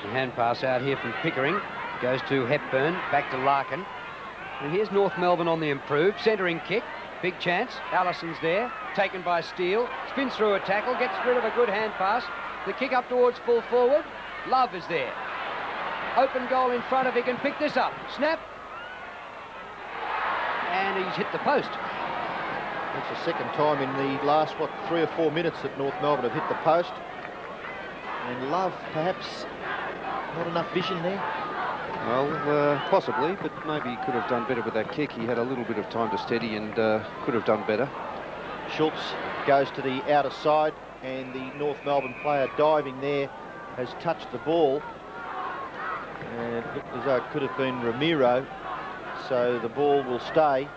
The hand pass out here from Pickering. Goes to Hepburn, back to Larkin. And here's North Melbourne on the improve. Centering kick. Big chance. Allison's there. Taken by Steele. Spins through a tackle. Gets rid of a good hand pass. The kick up towards full forward. Love is there. Open goal in front of. He can pick this up. Snap. And he's hit the post. It's the second time in the last, 3 or 4 minutes that North Melbourne have hit the post. And Love, perhaps not enough vision there. Well, possibly, but maybe he could have done better with that kick. He had a little bit of time to steady and could have done better. Schultz goes to the outer side, and the North Melbourne player diving there has touched the ball. And it looked as though it could have been Ramiro, so the ball will stay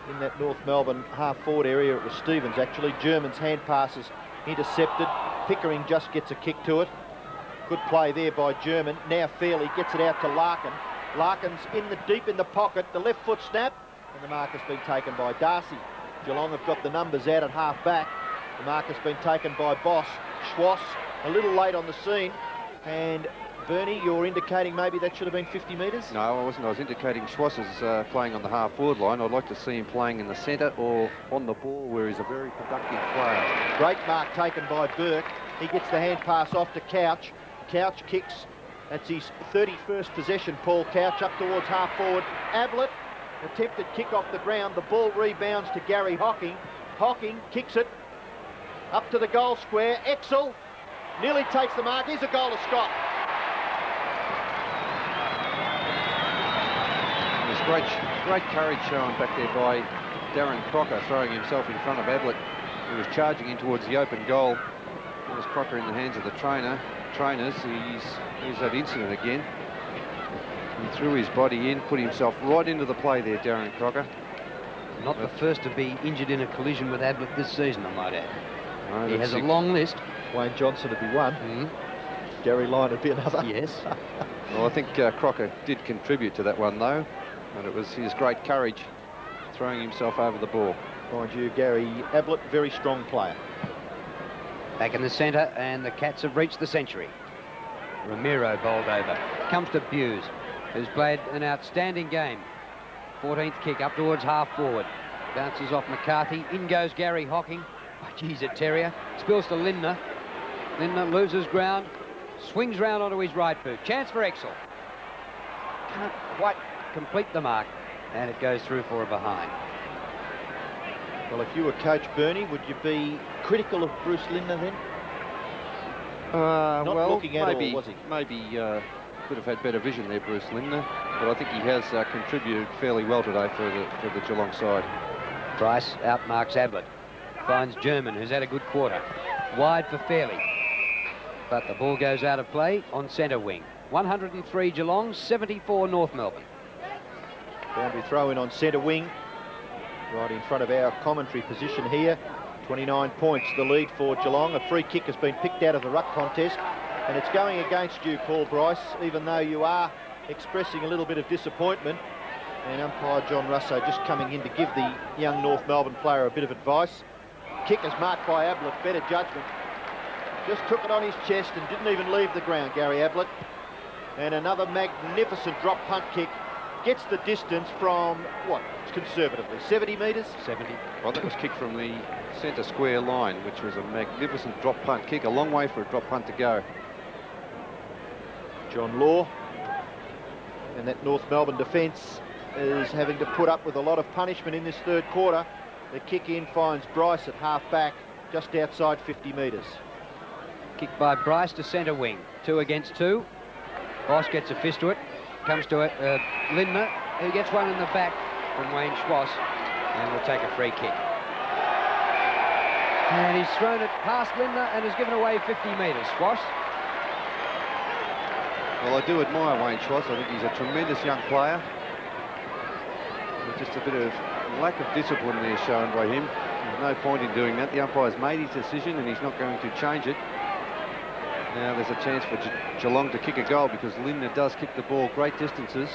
in that North Melbourne half-forward area. It was Stevens, actually. German's hand passes intercepted. Pickering just gets a kick to it. Good play there by German. Now Fairley gets it out to Larkin. Larkin's deep in the pocket. The left foot snap, and the mark has been taken by Darcy. Geelong have got the numbers out at half-back. The mark has been taken by Boss. Schwass a little late on the scene, and Bernie, you're indicating maybe that should have been 50 metres? No, I wasn't. I was indicating Schwass is playing on the half-forward line. I'd like to see him playing in the centre or on the ball, where he's a very productive player. Great mark taken by Burke. He gets the hand pass off to Couch. Couch kicks. That's his 31st possession, Paul Couch, up towards half-forward. Ablett, attempted kick off the ground. The ball rebounds to Gary Hocking. Hocking kicks it up to the goal square. Exel nearly takes the mark. Here's a goal to Scott. Great courage shown back there by Darren Crocker, throwing himself in front of Ablett, who was charging in towards the open goal. There's Crocker in the hands of the trainers. He's that incident again. He threw his body in, put himself right into the play there, Darren Crocker. Not the first to be injured in a collision with Ablett this season, I might add. No, he has a long list. Wayne Johnson to be one. Gary Lyon would be another. Yes. Well, I think Crocker did contribute to that one, though, and it was his great courage throwing himself over the ball. Mind you, Gary Ablett, very strong player. Back in the centre, and the Cats have reached the century. Ramiro bowled over. Comes to Buse, who's played an outstanding game. 14th kick up towards half forward. Bounces off McCarthy. In goes Gary Hocking. Oh, geez, a terrier. Spills to Lindner. Lindner loses ground. Swings round onto his right boot. Chance for Exel. Can't quite complete the mark. And it goes through for a behind. Well, if you were Coach Bernie, would you be critical of Bruce Lindner then? Not well, looking at maybe, all, was he? Maybe could have had better vision there, Bruce Lindner. But I think he has contributed fairly well today for the Geelong side. Bryce outmarks Ablett. Finds German, who's had a good quarter. Wide for Fairley. But the ball goes out of play on centre wing. 103 Geelong, 74 North Melbourne. Boundary throw in on centre wing. Right in front of our commentary position here. 29 points the lead for Geelong. A free kick has been picked out of the ruck contest. And it's going against you, Paul Bryce, even though you are expressing a little bit of disappointment. And umpire John Russo just coming in to give the young North Melbourne player a bit of advice. Kick is marked by Ablett, better judgment. Just took it on his chest and didn't even leave the ground, Gary Ablett. And another magnificent drop punt kick. Gets the distance from, what, conservatively, 70 metres? 70. Well, that was kicked from the centre square line, which was a magnificent drop punt kick. A long way for a drop punt to go. John Law. And that North Melbourne defence is having to put up with a lot of punishment in this third quarter. The kick in finds Bryce at half back, just outside 50 metres. Kick by Bryce to centre wing. 2 against 2. Boss gets a fist to it. Comes to it, Lindner, who gets one in the back from Wayne Schwass, and will take a free kick. And he's thrown it past Lindner and has given away 50 metres. Schwass. Well, I do admire Wayne Schwass. I think he's a tremendous young player. There's just a bit of lack of discipline there shown by him. There's no point in doing that. The umpire's made his decision and he's not going to change it. Now there's a chance for Geelong to kick a goal because Lindner does kick the ball great distances.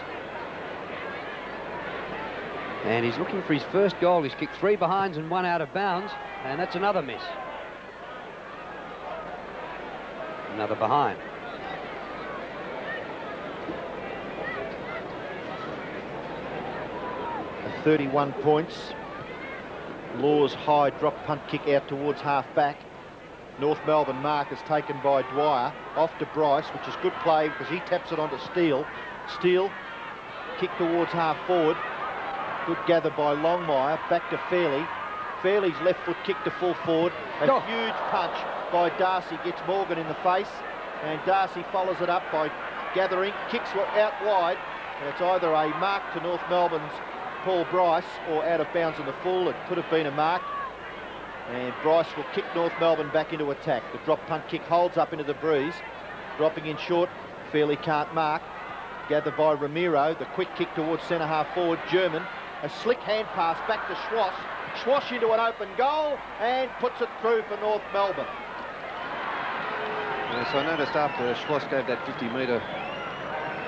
And he's looking for his first goal. He's kicked 3 behinds and 1 out of bounds, and that's another miss. Another behind. At 31 points. Law's high drop punt kick out towards half back. North Melbourne mark is taken by Dwyer, off to Bryce, which is good play because he taps it onto Steele. Steele, kick towards half forward. Good gather by Longmire, back to Fairley. Fairley's left foot kick to full forward. A huge punch by Darcy gets Morgan in the face, and Darcy follows it up by gathering, kicks out wide, and it's either a mark to North Melbourne's Paul Bryce or out of bounds on the full. It could have been a mark. And Bryce will kick North Melbourne back into attack. The drop punt kick holds up into the breeze. Dropping in short, Fairley can't mark. Gathered by Ramiro. The quick kick towards centre half forward, German. A slick hand pass back to Schwass. Schwass into an open goal and puts it through for North Melbourne. Yes, I noticed after Schwass gave that 50-metre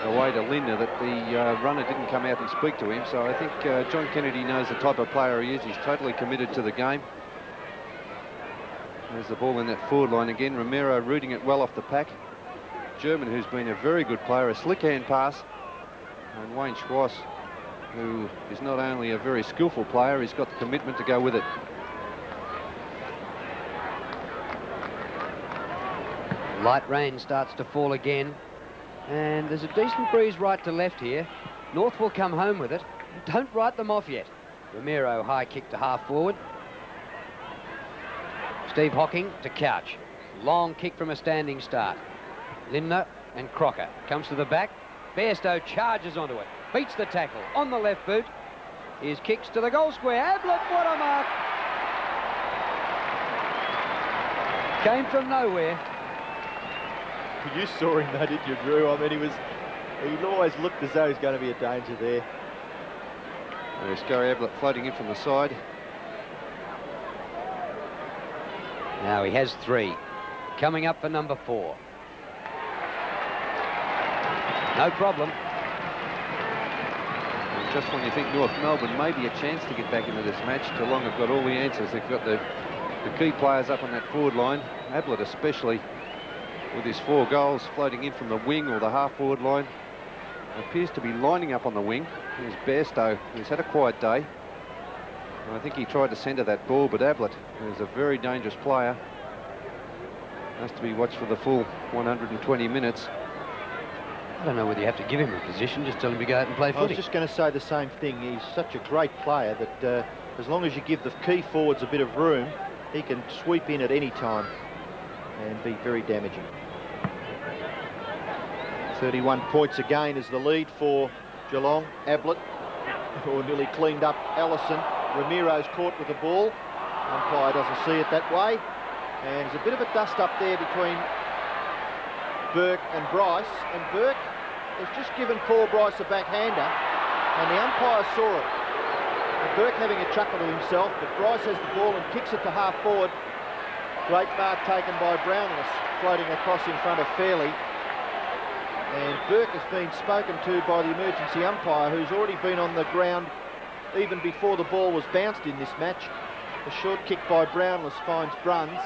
away to Lindner that the runner didn't come out and speak to him. So I think John Kennedy knows the type of player he is. He's totally committed to the game. There's the ball in that forward line again. Ramiro rooting it well off the pack. German, who's been a very good player, a slick hand pass. And Wayne Schwass, who is not only a very skillful player, he's got the commitment to go with it. Light rain starts to fall again. And there's a decent breeze right to left here. North will come home with it. Don't write them off yet. Ramiro high kick to half forward. Steve Hocking to Couch. Long kick from a standing start. Lindner and Crocker. Comes to the back. Bairstow charges onto it. Beats the tackle on the left boot. His kicks to the goal square. Ablett, what a mark! Came from nowhere. You saw him though, did you, Drew? I mean, he always looked as though he's going to be a danger there. There's Gary Ablett floating in from the side. Now he has 3. Coming up for number 4. No problem. And just when you think North Melbourne may be a chance to get back into this match, Geelong have got all the answers. They've got the key players up on that forward line. Ablett especially, with his 4 goals floating in from the wing or the half-forward line. Appears to be lining up on the wing. Here's Bairstow, who's had a quiet day. And I think he tried to centre that ball, but Ablett is a very dangerous player. Has to be watched for the full 120 minutes. I don't know whether you have to give him a position, just tell him to go out and play footy. I was just going to say the same thing. He's such a great player that as long as you give the key forwards a bit of room, he can sweep in at any time and be very damaging. 31 points again is the lead for Geelong. Ablett, who nearly cleaned up Allison. Ramiro's caught with the ball. Umpire doesn't see it that way. And there's a bit of a dust up there between Burke and Bryce. And Burke has just given Paul Bryce a backhander. And the umpire saw it. And Burke having a chuckle to himself, but Bryce has the ball and kicks it to half forward. Great mark taken by Brownless, floating across in front of Fairley. And Burke has been spoken to by the emergency umpire, who's already been on the ground even before the ball was bounced in this match. A short kick by Brownless finds Bruns.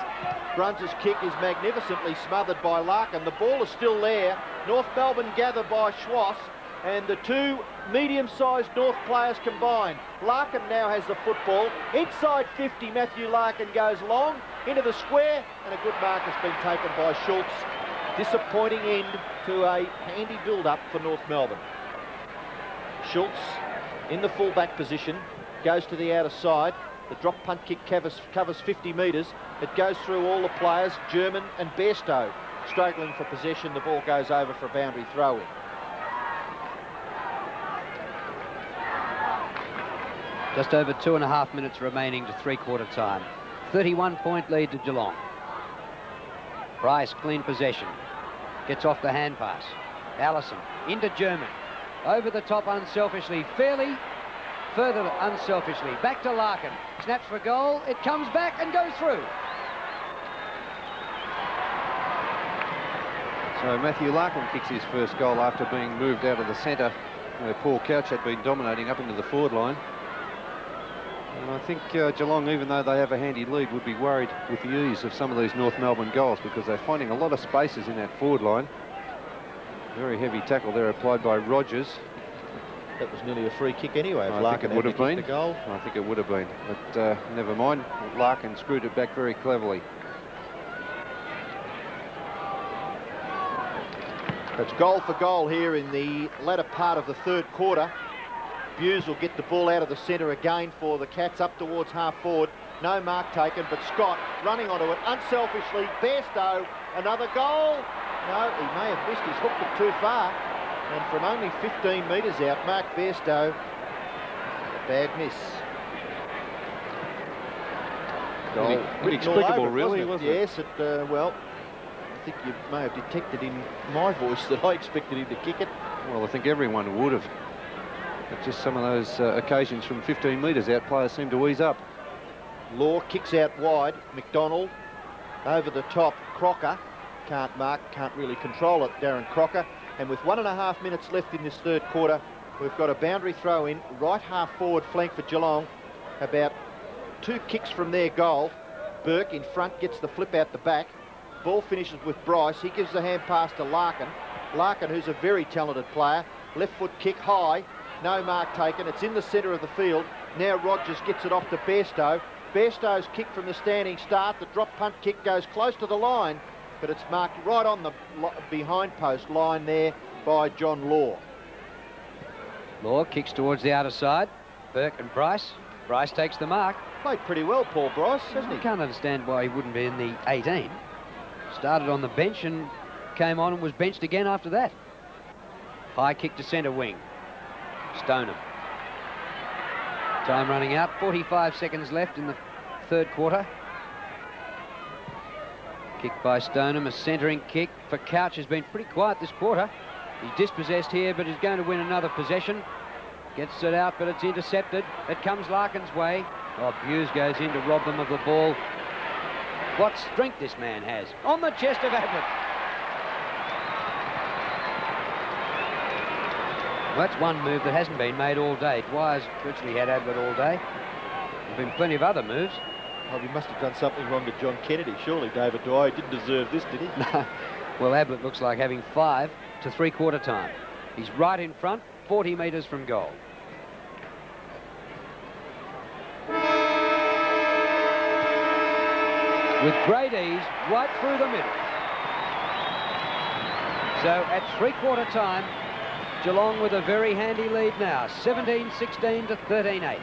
Bruns' kick is magnificently smothered by Larkin. The ball is still there. North Melbourne gather by Schwass, and the 2 medium-sized North players combined. Larkin now has the football. Inside 50, Matthew Larkin goes long into the square, and a good mark has been taken by Schultz. Disappointing end to a handy build-up for North Melbourne. Schultz in the full-back position, goes to the outer side. The drop punt kick covers 50 metres. It goes through all the players, German and Bairstow struggling for possession. The ball goes over for a boundary throw-in. Just over 2.5 minutes remaining to three-quarter time. 31-point lead to Geelong. Bryce, clean possession. Gets off the hand pass. Allison into German. Over the top unselfishly. Fairley further unselfishly. Back to Larkin. Snaps for goal. It comes back and goes through. So Matthew Larkin kicks his first goal after being moved out of the centre, where Paul Couch had been dominating up into the forward line. And I think Geelong, even though they have a handy lead, would be worried with the ease of some of these North Melbourne goals, because they're finding a lot of spaces in that forward line. Very heavy tackle there applied by Rogers. That was nearly a free kick anyway. If I Larkin think it would have been. The goal. I think it would have been, but never mind. Larkin screwed it back very cleverly. It's goal for goal here in the latter part of the third quarter. Buse will get the ball out of the centre again for the Cats up towards half forward. No mark taken, but Scott running onto it unselfishly. Bairstow, another goal. No, he may have missed. He's hooked it too far. And from only 15 metres out, Mark Bairstow, a bad miss. Goal. Inexplicable, really, wasn't it? Yes, well, I think you may have detected in my voice that I expected him to kick it. Well, I think everyone would have. But just some of those occasions from 15 metres out, players seem to ease up. Law kicks out wide. McDonald over the top. Crocker can't mark, can't really control it. Darren Crocker. And with 1.5 minutes left in this third quarter, we've got a boundary throw in, right half forward flank for Geelong. About 2 kicks from their goal. Burke in front gets the flip out the back. Ball finishes with Bryce. He gives the hand pass to Larkin. Larkin, who's a very talented player. Left foot kick high. No mark taken. It's in the centre of the field. Now Rogers gets it off to Bairstow. Bairstow's kick from the standing start. The drop punt kick goes close to the line, but it's marked right on the behind post line there by John Law. Law kicks towards the outer side. Burke and Bryce. Bryce takes the mark. Played pretty well, Paul Bryce, hasn't I he? can't understand why he wouldn't be in the 18. Started on the bench and came on and was benched again after that. High kick to centre wing. Stoneham. Time running out. 45 seconds left in the third quarter. Kick by Stoneham, a centering kick for Couch. Has been pretty quiet this quarter. He's dispossessed here, but he's going to win another possession. Gets it out, but it's intercepted. It comes Larkin's way. Oh, Buse goes in to rob them of the ball. What strength this man has. On the chest of Ablett. Well, that's one move that hasn't been made all day. Dwyer's virtually had Ablett all day. There have been plenty of other moves. Oh, he must have done something wrong to John Kennedy. Surely David Dwyer didn't deserve this, did he? No. Well, Ablett looks like having 5 to 3/4 time. He's right in front, 40 metres from goal. With great ease, right through the middle. So at 3/4 time, Geelong with a very handy lead now, 17-16 to 13-8.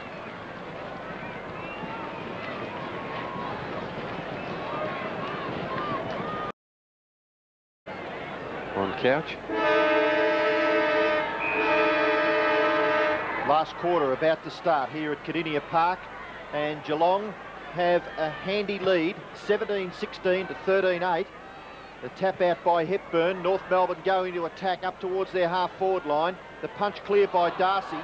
On Couch. Last quarter about to start here at Cardinia Park, and Geelong have a handy lead, 17-16 to 13-8. The tap out by Hepburn. North Melbourne going to attack up towards their half-forward line. The punch clear by Darcy.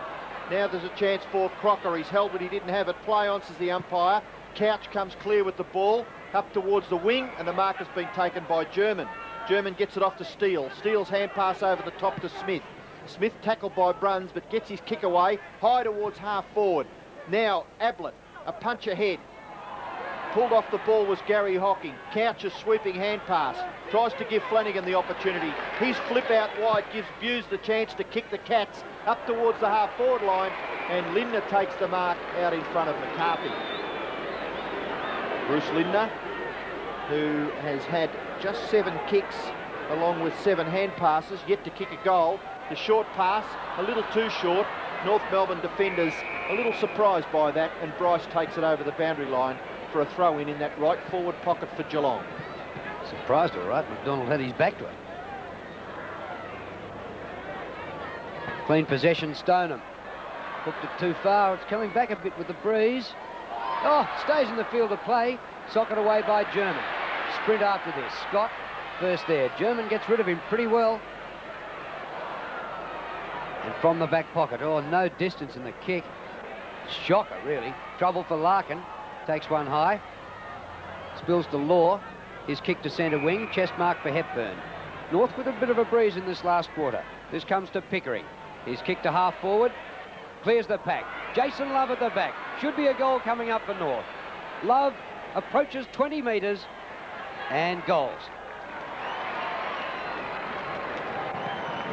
Now there's a chance for Crocker. He's held but he didn't have it. Play on, says the umpire. Couch comes clear with the ball up towards the wing, and the mark has been taken by German. German gets it off to Steele. Steele's hand pass over the top to Smith. Smith tackled by Bruns but gets his kick away high towards half-forward. Now Ablett, a punch ahead. Pulled off the ball was Gary Hocking. Couch's sweeping hand pass. Tries to give Flanagan the opportunity. His flip out wide gives Buse the chance to kick the Cats up towards the half-forward line, and Lindner takes the mark out in front of McCarthy. Bruce Lindner, who has had just 7 kicks along with 7 hand passes, yet to kick a goal. The short pass, a little too short. North Melbourne defenders a little surprised by that, and Bryce takes it over the boundary line for a throw-in in that right forward pocket for Geelong. Surprised, all right. McDonald had his back to it. Clean possession, Stoneham. Hooked it too far. It's coming back a bit with the breeze. Oh, stays in the field of play. Socket away by German. Sprint after this. Scott first there. German gets rid of him pretty well. And from the back pocket. Oh, no distance in the kick. Shocker, really. Trouble for Larkin. Takes one high. Spills to Law. His kick to centre wing. Chest mark for Hepburn. North with a bit of a breeze in this last quarter. This comes to Pickering. His kick to half forward. Clears the pack. Jason Love at the back. Should be a goal coming up for North. Love approaches 20 metres and goals.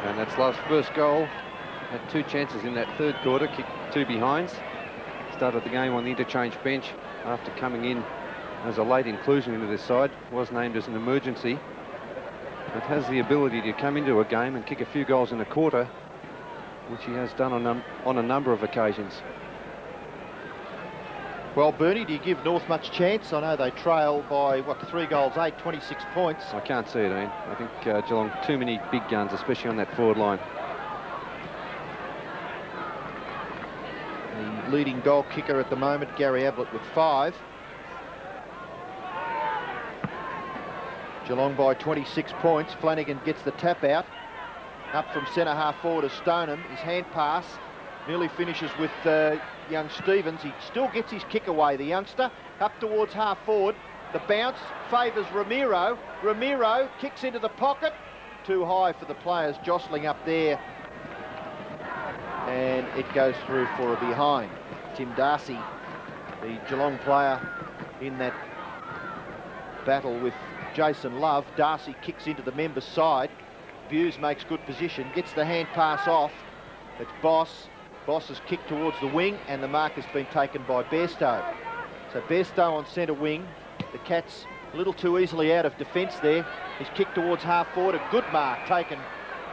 And that's Love's first goal. Had 2 chances in that third quarter. Kicked 2 behinds. Started the game on the interchange bench after coming in as a late inclusion into this side. Was named as an emergency. But has the ability to come into a game and kick a few goals in a quarter, which he has done on a number of occasions. Well, Bernie, do you give North much chance? I know they trail by, 3 goals, 8, 26 points. I can't see it, Ian. I think Geelong, too many big guns, especially on that forward line. The leading goal kicker at the moment, Gary Ablett, with 5. Geelong by 26 points. Flanagan gets the tap out. Up from centre half forward to Stoneham. His hand pass nearly finishes with young Stevens. He still gets his kick away, the youngster. Up towards half forward. The bounce favours Ramiro. Ramiro kicks into the pocket. Too high for the players jostling up there. And it goes through for a behind. Tim Darcy, the Geelong player in that battle with Jason Love. Darcy kicks into the members' side. Buse makes good position, gets the hand pass off. It's Boss. Boss has kicked towards the wing, and the mark has been taken by Bairstow. So Bairstow on centre wing. The Cats a little too easily out of defence there. He's kicked towards half forward. A good mark taken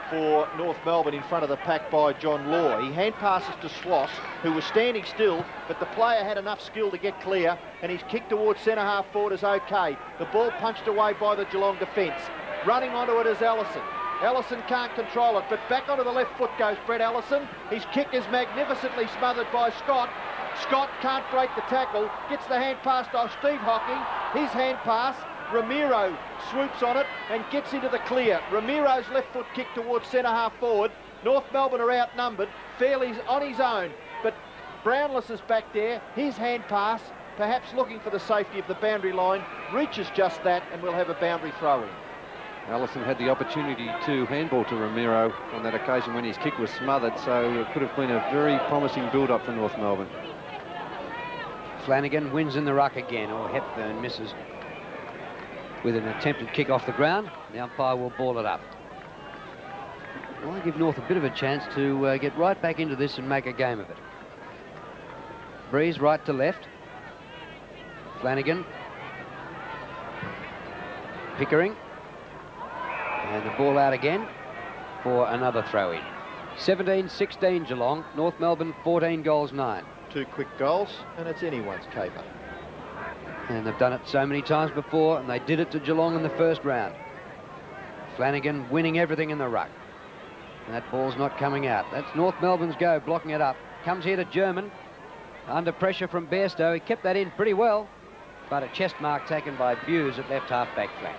for North Melbourne in front of the pack by John Law. He hand passes to Schloss, who was standing still, but the player had enough skill to get clear, and his kick towards centre half forward is okay. The ball punched away by the Geelong defence. Running onto it is Ellison. Ellison can't control it, but back onto the left foot goes Brett Ellison. His kick is magnificently smothered by Scott. Scott can't break the tackle, gets the hand pass to Steve Hocking. His hand pass, Ramiro swoops on it and gets into the clear. Ramiro's left foot kick towards centre half forward. North Melbourne are outnumbered. Fairley's on his own, but Brownless is back there. His hand pass, perhaps looking for the safety of the boundary line, reaches just that, and we'll have a boundary throw in. Allison had the opportunity to handball to Ramiro on that occasion when his kick was smothered, so it could have been a very promising build-up for North Melbourne. Flanagan wins in the ruck again, or Hepburn misses with an attempted kick off the ground. The umpire will ball it up. Well, I give North a bit of a chance to get right back into this and make a game of it. Breeze right to left. Flanagan. Pickering. And the ball out again for another throw-in. 17-16 Geelong. North Melbourne 14 goals 9. 2 quick goals, and it's anyone's caper. And they've done it so many times before, and they did it to Geelong in the first round. Flanagan winning everything in the ruck. And that ball's not coming out. That's North Melbourne's go, blocking it up. Comes here to German. Under pressure from Bairstow. He kept that in pretty well, but a chest mark taken by Buse at left half-back flank.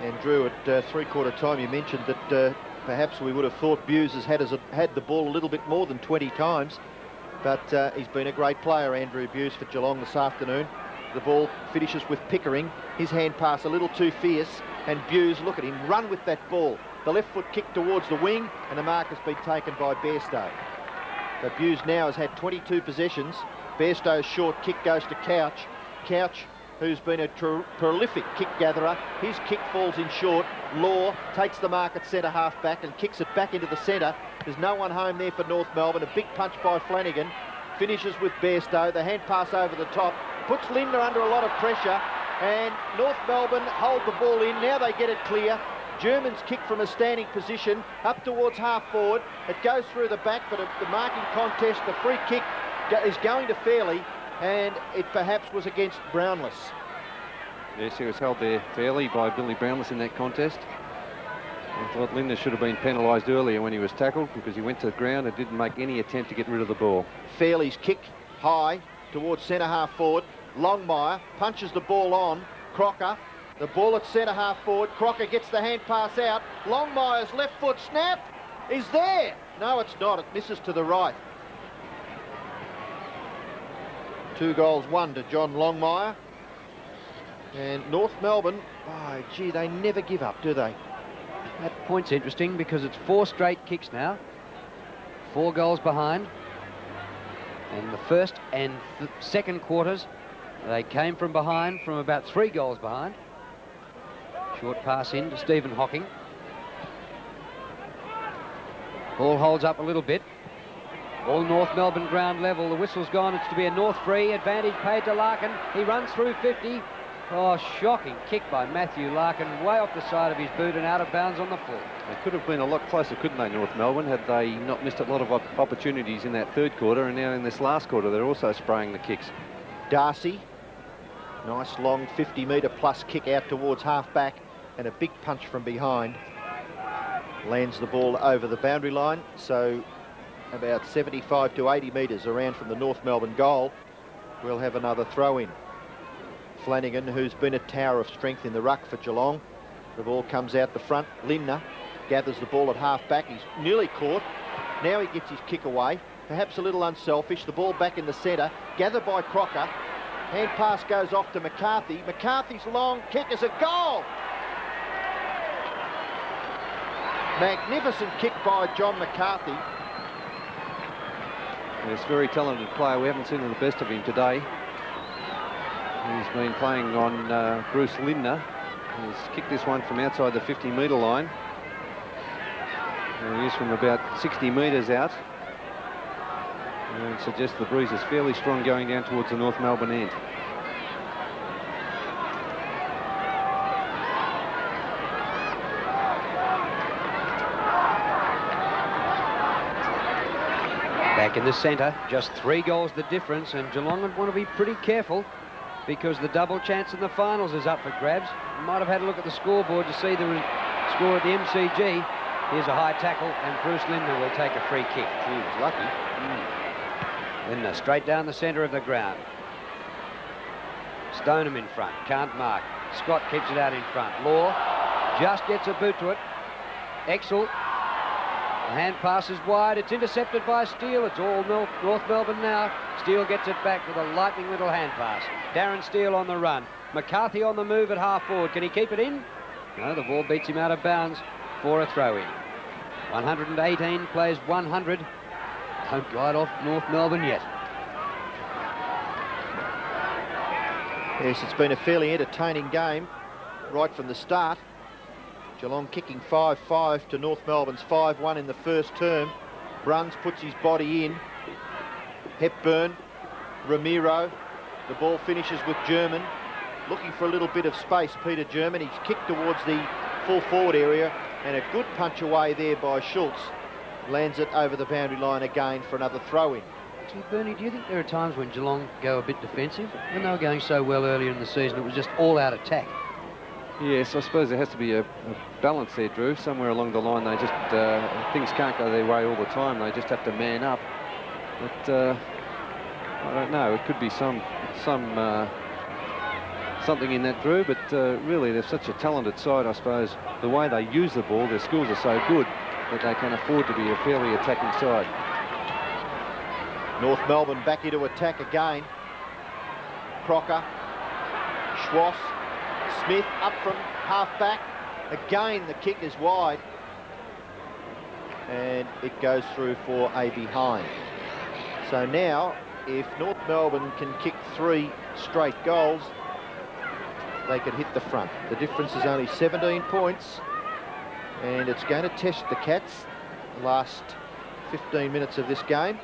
And Drew, at three-quarter time, you mentioned that perhaps we would have thought Buse has had the ball a little bit more than 20 times, but he's been a great player, Andrew Buse, for Geelong this afternoon. The ball finishes with Pickering. His hand pass a little too fierce, and Buse, look at him, run with that ball. The left foot kick towards the wing, and the mark has been taken by Bairstow. So Buse now has had 22 possessions. Bairstow's short kick goes to Couch. Couch, who's been a prolific kick gatherer, his kick falls in short. Law takes the mark at centre half back and kicks it back into the centre. There's no one home there for North Melbourne. A big punch by Flanagan. Finishes with Bairstow. The hand pass over the top. Puts Lindner under a lot of pressure. And North Melbourne hold the ball in. Now they get it clear. German's kick from a standing position up towards half forward. It goes through the back, but the marking contest, the free kick is going to Fairley, and it perhaps was against Brownless. Yes, he was held there fairly by Billy Brownless in that contest. I thought Lindner should have been penalised earlier when he was tackled, because he went to the ground and didn't make any attempt to get rid of the ball. Fairley's kick high towards centre half forward. Longmire punches the ball on. Crocker, the ball at centre half forward. Crocker gets the hand pass out. Longmire's left foot snap is there. No, it's not. It misses to the right. 2 goals, 1 to John Longmire. And North Melbourne, oh, gee, they never give up, do they? That point's interesting because it's 4 straight kicks now. 4 goals behind. And the first and second quarters, they came from behind, from about 3 goals behind. Short pass in to Stephen Hocking. Ball holds up a little bit. All North Melbourne ground level. The whistle's gone. It's to be a North free. Advantage paid to Larkin. He runs through 50. Oh, shocking kick by Matthew Larkin, way off the side of his boot and out of bounds on the full. They could have been a lot closer, couldn't they, North Melbourne, had they not missed a lot of opportunities in that third quarter, and now in this last quarter they're also spraying the kicks. Darcy, nice long 50-metre plus kick out towards half-back, and a big punch from behind. Lands the ball over the boundary line, so about 75 to 80 metres around from the North Melbourne goal. We'll have another throw-in. Flanagan, who's been a tower of strength in the ruck for Geelong. The ball comes out the front. Lindner gathers the ball at half-back. He's nearly caught. Now he gets his kick away. Perhaps a little unselfish. The ball back in the centre. Gathered by Crocker. Hand pass goes off to McCarthy. McCarthy's long kick is a goal. Magnificent kick by John McCarthy. He's a very talented player. We haven't seen the best of him today. He's been playing on Bruce Lindner. He's kicked this one from outside the 50-metre line. And he is from about 60 metres out. And suggests the breeze is fairly strong going down towards the North Melbourne end. Back in the centre, just 3 goals the difference, and Geelong would want to be pretty careful because the double chance in the finals is up for grabs. You might have had a look at the scoreboard to see the score at the MCG. Here's a high tackle, and Bruce Lindner will take a free kick. He was lucky. Lindner straight down the centre of the ground. Stoneham in front, can't mark. Scott keeps it out in front. Law just gets a boot to it. Exel. The hand passes wide. It's intercepted by Steele. It's all North Melbourne now. Steele gets it back with a lightning little hand pass. Darren Steele on the run. McCarthy on the move at half forward. Can he keep it in? No, the ball beats him out of bounds for a throw-in. 118 plays 100. Don't glide off North Melbourne yet. Yes, it's been a fairly entertaining game right from the start. Geelong kicking 5-5 to North Melbourne's 5-1 in the first term. Bruns puts his body in. Hepburn, Ramiro. The ball finishes with German. Looking for a little bit of space, Peter German. He's kicked towards the full forward area, and a good punch away there by Schultz. Lands it over the boundary line again for another throw-in. Actually, Bernie, do you think there are times when Geelong go a bit defensive? When they were going so well earlier in the season, it was just all-out attack. Yes, I suppose there has to be a balance there, Drew. Somewhere along the line, they just things can't go their way all the time. They just have to man up. But I don't know. It could be something in that, Drew. But really, they're such a talented side. I suppose the way they use the ball, their skills are so good that they can afford to be a fairly attacking side. North Melbourne back into attack again. Crocker, Schwass, Smith up from half-back. Again, the kick is wide. And it goes through for a behind. So now, if North Melbourne can kick 3 straight goals, they could hit the front. The difference is only 17 points. And it's going to test the Cats the last 15 minutes of this game.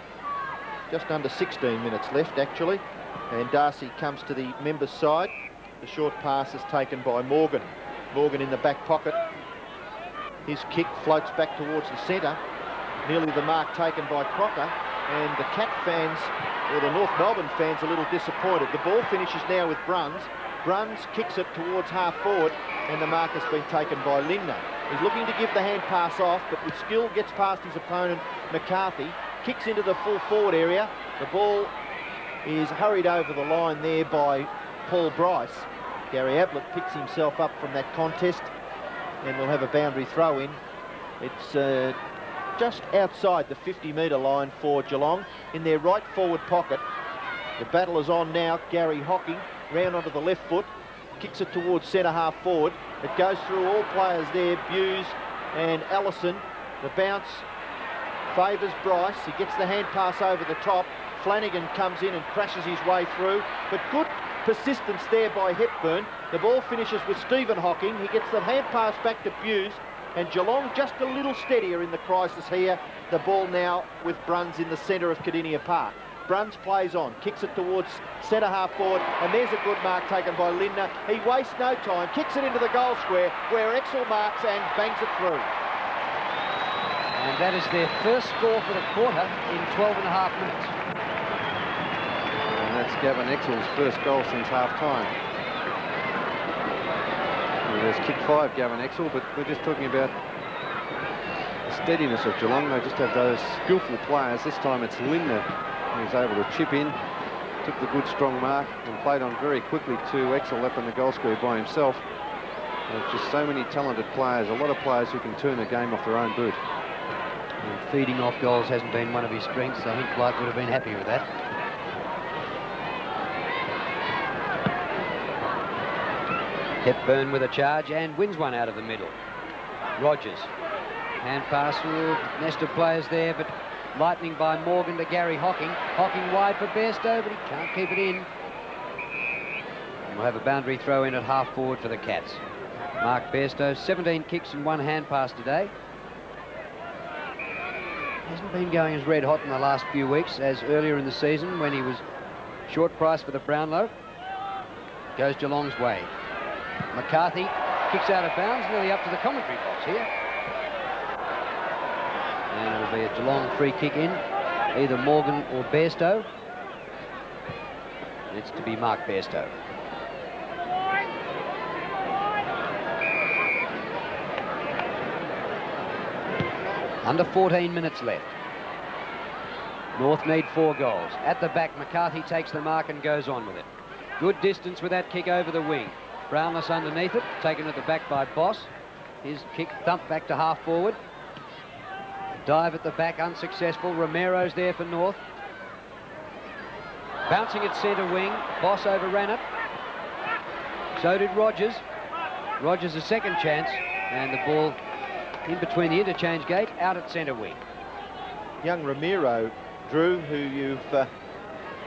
Just under 16 minutes left, actually. And Darcy comes to the members' side. The short pass is taken by Morgan. Morgan in the back pocket. His kick floats back towards the centre. Nearly the mark taken by Crocker. And the Cat fans, or the North Melbourne fans, are a little disappointed. The ball finishes now with Bruns. Bruns kicks it towards half forward, and the mark has been taken by Lindner. He's looking to give the hand pass off, but with skill gets past his opponent, McCarthy. Kicks into the full forward area. The ball is hurried over the line there by Paul Bryce. Gary Ablett picks himself up from that contest, and we'll have a boundary throw in. It's just outside the 50-metre line for Geelong in their right forward pocket. The battle is on now. Gary Hocking round onto the left foot, kicks it towards centre half forward. It goes through all players there, Buse and Allison. The bounce favours Bryce. He gets the hand pass over the top. Flanagan comes in and crashes his way through, but good persistence there by Hepburn. The ball finishes with Stephen Hocking. He gets the hand pass back to Buse, and Geelong just a little steadier in the crisis here. The ball now with Bruns in the centre of Kardinia Park. Bruns plays on, kicks it towards centre half forward, and there's a good mark taken by Lindner. He wastes no time, kicks it into the goal square, where Exel marks and bangs it through. And that is their first score for the quarter in 12 and a half minutes. And that's Gavin Exel's first goal since half-time. There's kick 5, Gavin Exel, but we're just talking about the steadiness of Geelong. They just have those skillful players. This time it's Lindner who's able to chip in, took the good strong mark and played on very quickly to Exel left on the goal square by himself. There's just so many talented players, a lot of players who can turn the game off their own boot. And feeding off goals hasn't been one of his strengths. I think Blight would have been happy with that. Hepburn with a charge and wins one out of the middle. Rogers. Hand pass through a nest of players there, but lightning by Morgan to Gary Hocking. Hocking wide for Bairstow, but he can't keep it in. And we'll have a boundary throw in at half forward for the Cats. Mark Bairstow, 17 kicks and 1 hand pass today. Hasn't been going as red hot in the last few weeks as earlier in the season when he was short price for the Brownlow. Goes Geelong's way. McCarthy kicks out of bounds, nearly up to the commentary box here. And it'll be a Geelong free kick in, either Morgan or Bairstow. It's to be Mark Bairstow. Under 14 minutes left. North need 4 goals. At the back, McCarthy takes the mark and goes on with it. Good distance with that kick over the wing. Brownless underneath it, taken at the back by Boss. His kick thumped back to half forward. Dive at the back, unsuccessful. Romero's there for North. Bouncing at centre wing. Boss overran it. So did Rogers. Rogers a second chance, and the ball in between the interchange gate, out at centre wing. Young Ramiro, Drew, who you've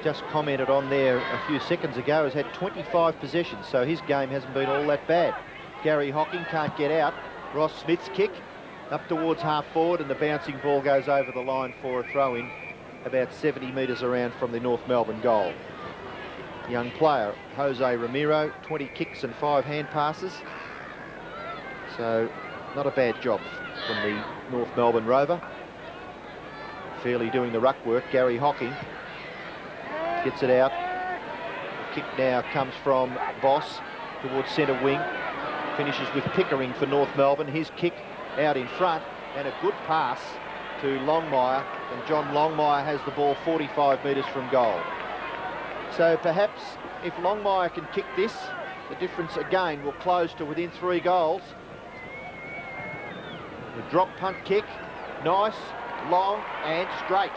just commented on there a few seconds ago, has had 25 possessions, so his game hasn't been all that bad. Gary Hocking can't get out. Ross Smith's kick up towards half forward, and the bouncing ball goes over the line for a throw-in about 70 metres around from the North Melbourne goal. Young player, Jose Ramiro, 20 kicks and 5 hand passes. So not a bad job from the North Melbourne Rover. Fairly doing the ruck work. Gary Hocking gets it out. The kick now comes from Boss towards centre wing. Finishes with Pickering for North Melbourne. His kick out in front, and a good pass to Longmire, and John Longmire has the ball 45 metres from goal. So perhaps if Longmire can kick this, the difference again will close to within 3 goals. The drop punt kick, nice, long and straight.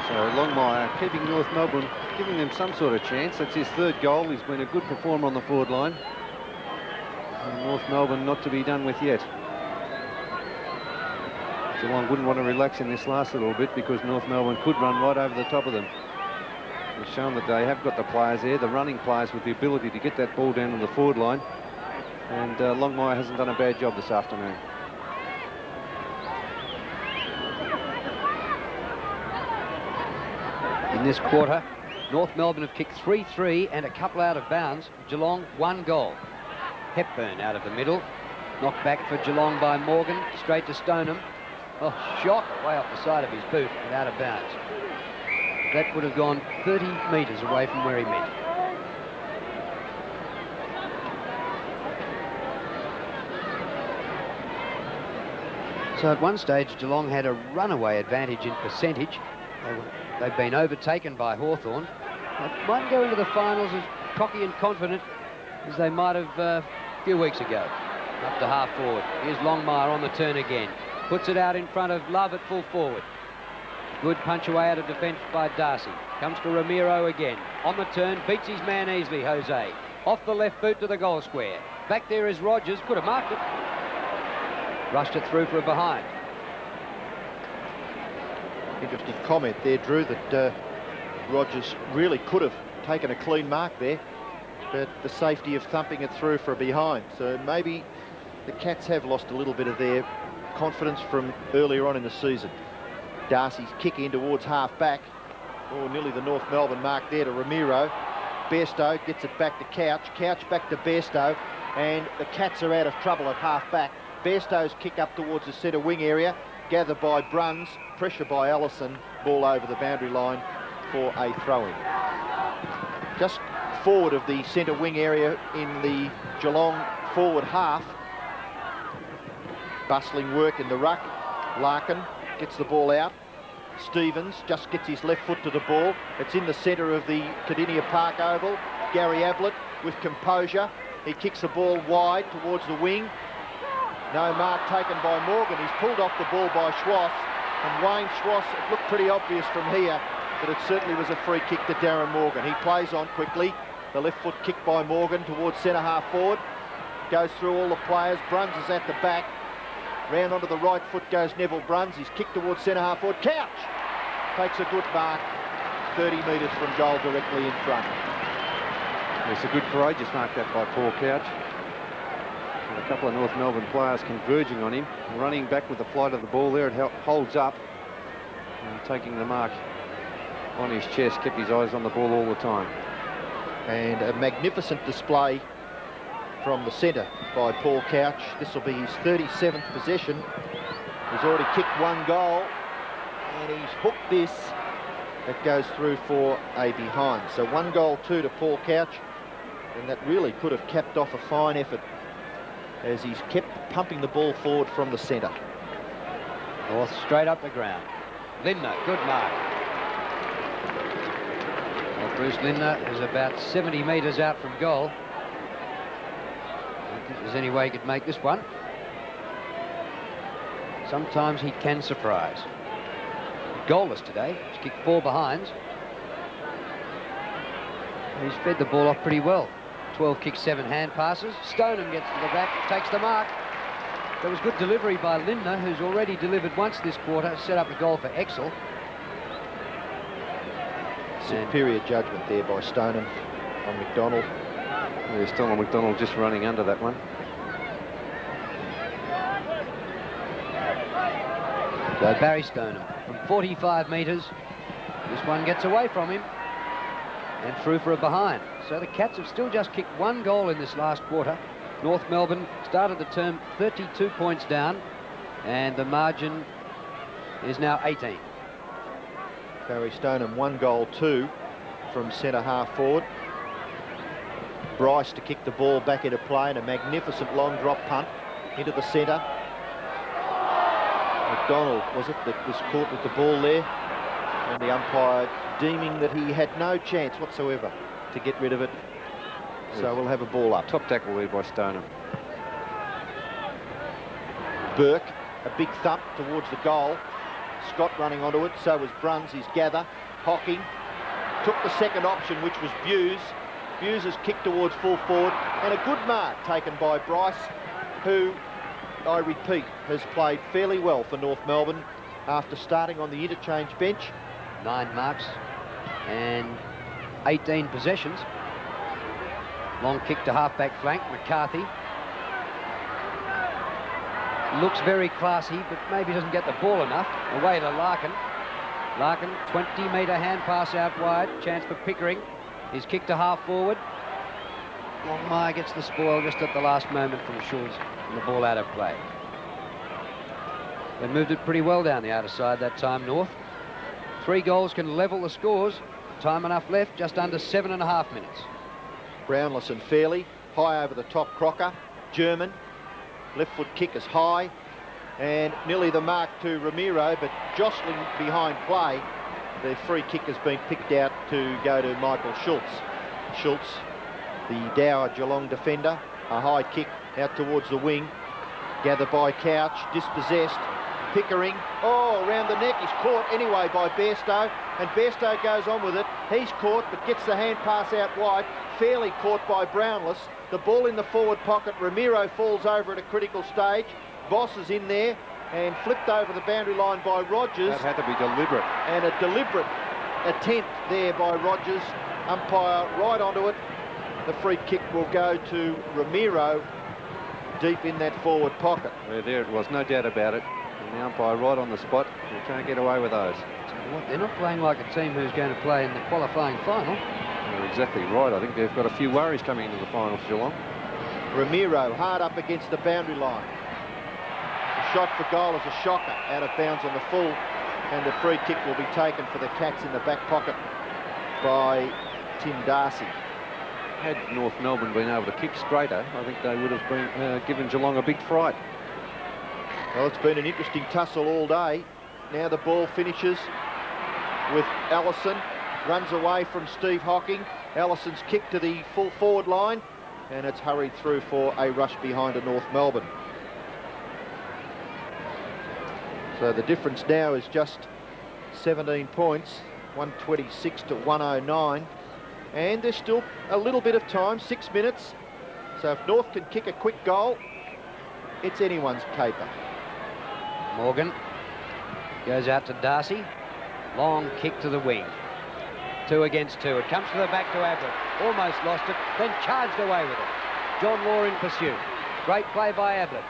So Longmire keeping North Melbourne, giving them some sort of chance. That's his 3rd goal. He's been a good performer on the forward line. And North Melbourne not to be done with yet. Geelong wouldn't want to relax in this last little bit because North Melbourne could run right over the top of them. They've shown that they have got the players there, the running players with the ability to get that ball down to the forward line. And Longmire hasn't done a bad job this afternoon. In this quarter, North Melbourne have kicked 3-3 and a couple out of bounds. Geelong 1 goal. Hepburn out of the middle. Knocked back for Geelong by Morgan, straight to Stoneham. Oh, shot way off the side of his boot and out of bounds. That would have gone 30 metres away from where he meant. So at one stage, Geelong had a runaway advantage in percentage. They've been overtaken by Hawthorn. They might go into the finals as cocky and confident as they might have a few weeks ago. Up to half forward. Here's Longmire on the turn again. Puts it out in front of Love at full forward. Good punch away out of defence by Darcy. Comes to Ramiro again. On the turn, beats his man easily, Jose. Off the left boot to the goal square. Back there is Rogers. Could have marked it. Rushed it through for a behind. Interesting comment there, Drew, that Rogers really could have taken a clean mark there, but the safety of thumping it through for a behind. So maybe the Cats have lost a little bit of their confidence from earlier on in the season. Darcy's kick in towards half back. Oh, nearly the North Melbourne mark there to Ramiro. Bairstow gets it back to Couch. Couch back to Bairstow, and the Cats are out of trouble at half back. Bairstow's kick up towards the centre wing area, gathered by Bruns, pressure by Allison, ball over the boundary line for a throw-in. Just forward of the centre wing area in the Geelong forward half. Bustling work in the ruck. Larkin gets the ball out. Stevens just gets his left foot to the ball. It's in the centre of the Cardinia Park Oval. Gary Ablett with composure. He kicks the ball wide towards the wing. No mark taken by Morgan. He's pulled off the ball by Schwass. And Wayne Schwass, it looked pretty obvious from here that it certainly was a free kick to Darren Morgan. He plays on quickly. The left foot kick by Morgan towards centre half forward. Goes through all the players. Bruns is at the back. Round onto the right foot goes Neville Bruns. He's kicked towards centre half forward. Couch takes a good mark 30 metres from goal directly in front. It's a good courageous mark that by Paul Couch. And a couple of North Melbourne players converging on him, running back with the flight of the ball there. It holds up and taking the mark on his chest, kept his eyes on the ball all the time. And a magnificent display from the centre by Paul Couch. This will be his 37th possession. He's already kicked 1 goal and he's hooked this. That goes through for a behind. So 1 goal, 2 to Paul Couch, and that really could have capped off a fine effort as he's kept pumping the ball forward from the centre. North straight up the ground. Lindner, good mark. Well, Bruce Lindner is about 70 metres out from goal. I don't think there's any way he could make this one. Sometimes he can surprise. Goalless today. He's kicked 4 behinds. He's fed the ball off pretty well. 12 kicks, 7 hand passes. Stoneham gets to the back, takes the mark. There was good delivery by Lindner, who's already delivered once this quarter, set up a goal for Exel. Superior judgment there by Stoneham on McDonald. There's still on McDonald just running under that one. So Barry Stoneham from 45 metres. This one gets away from him and through for a behind. So the Cats have still just kicked 1 goal in this last quarter. North Melbourne started the term 32 points down, and the margin is now 18. Barry Stoneham 1 goal 2 from centre half forward. Bryce to kick the ball back into play, and a magnificent long drop punt into the centre. McDonald, was it, that was caught with the ball there, and the umpire deeming that he had no chance whatsoever to get rid of it. So we'll have a ball up. Top tackle there by Stoneham. Burke, a big thump towards the goal. Scott running onto it, so was Bruns, his gather. Hocking took the second option, which was Buse. Buse has kicked towards full forward, and a good mark taken by Bryce, who, I repeat, has played fairly well for North Melbourne after starting on the interchange bench. 9 marks and 18 possessions. Long kick to half-back flank, McCarthy. Looks very classy, but maybe doesn't get the ball enough. Away to Larkin. Larkin, 20-metre hand pass out wide. Chance for Pickering. His kick to half-forward. Longmire gets the spoil just at the last moment from Schultz, and the ball out of play. They moved it pretty well down the outer side that time, North. 3 goals can level the scores. Time enough left, just under 7.5 minutes. Brownless and Fairley, high over the top Crocker. German, left foot kick is high, and nearly the mark to Ramiro, but jostling behind play. The free kick has been picked out to go to Michael Schultz. Schultz, the dour Geelong defender, a high kick out towards the wing. Gathered by Couch, dispossessed. Pickering, oh, around the neck, he's caught anyway by Bairstow, and Bairstow goes on with it. He's caught, but gets the hand pass out wide. Fairly caught by Brownless. The ball in the forward pocket. Ramiro falls over at a critical stage. Boss is in there and flipped over the boundary line by Rogers. That had to be deliberate. And a deliberate attempt there by Rogers. Umpire right onto it. The free kick will go to Ramiro deep in that forward pocket. Yeah, there it was, no doubt about it. And the umpire right on the spot. You can't get away with those. What, they're not playing like a team who's going to play in the qualifying final. You're exactly right. I think they've got a few worries coming into the finals, Geelong. Ramiro hard up against the boundary line. The shot for goal is a shocker, out of bounds on the full, and the free kick will be taken for the Cats in the back pocket by Tim Darcy. Had North Melbourne been able to kick straighter, I think they would have been given Geelong a big fright. Well, it's been an interesting tussle all day. Now the ball finishes with Allison. Runs away from Steve Hocking. Allison's kick to the full forward line, and it's hurried through for a rush behind a North Melbourne. So the difference now is just 17 points, 126 to 109. And there's still a little bit of time, 6 minutes. So if North can kick a quick goal, it's anyone's caper. Morgan goes out to Darcy. Long kick to the wing. 2 against 2. It comes to the back to Ablett. Almost lost it, then charged away with it. John Law in pursuit. Great play by Ablett.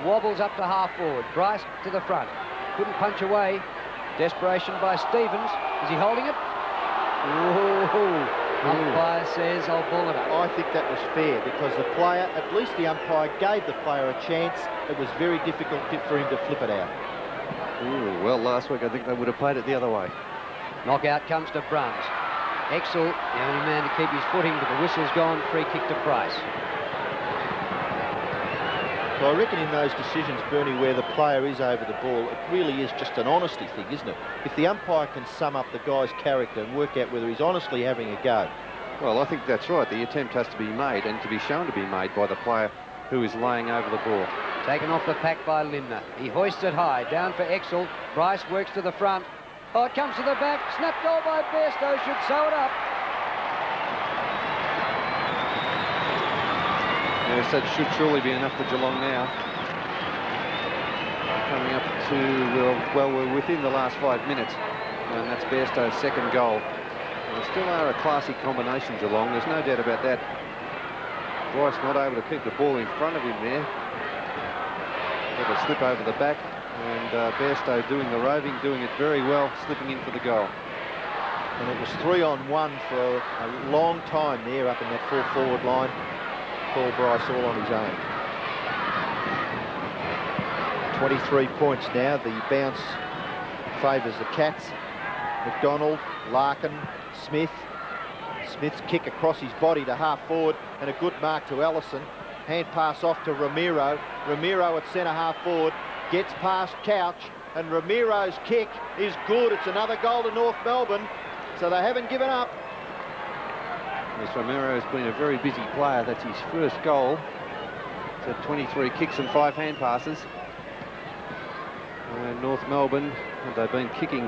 Wobbles up to half forward. Bryce to the front. Couldn't punch away. Desperation by Stevens. Is he holding it? Ooh. Umpire says, I'll ball it up. I think that was fair because the player, at least the umpire, gave the player a chance. It was very difficult for him to flip it out. Ooh, well, last week I think they would have played it the other way. Knockout comes to Bruns. Exel, the only man to keep his footing, but the whistle's gone. Free kick to Price. So I reckon in those decisions, Bernie, where the player is over the ball, it really is just an honesty thing, isn't it? If the umpire can sum up the guy's character and work out whether he's honestly having a go. Well, I think that's right. The attempt has to be made and to be shown to be made by the player who is laying over the ball. Taken off the pack by Lindner. He hoists it high. Down for Exel. Bryce works to the front. Oh, it comes to the back. Snap goal by Bairstow. Should sew it up. Yes, that should surely be enough for Geelong now. Coming up to, well, we're within the last 5 minutes, and that's Bairstow's second goal. And they still are a classy combination, Geelong. There's no doubt about that. Bryce not able to keep the ball in front of him there. Let it slip over the back, and Bairstow doing the roving, doing it very well, slipping in for the goal. And it was 3-on-1 for a long time there up in that full forward line. Paul Bryce all on his own. 23 points now. The bounce favours the Cats. McDonald, Larkin, Smith. Smith's kick across his body to half forward, and a good mark to Ellison. Hand pass off to Ramiro. Ramiro at centre half forward, gets past Couch, and Ramiro's kick is good. It's another goal to North Melbourne, so they haven't given up. Yes, Ramiro has been a very busy player. That's his first goal. He's had 23 kicks and 5 hand passes. And North Melbourne, they've been kicking,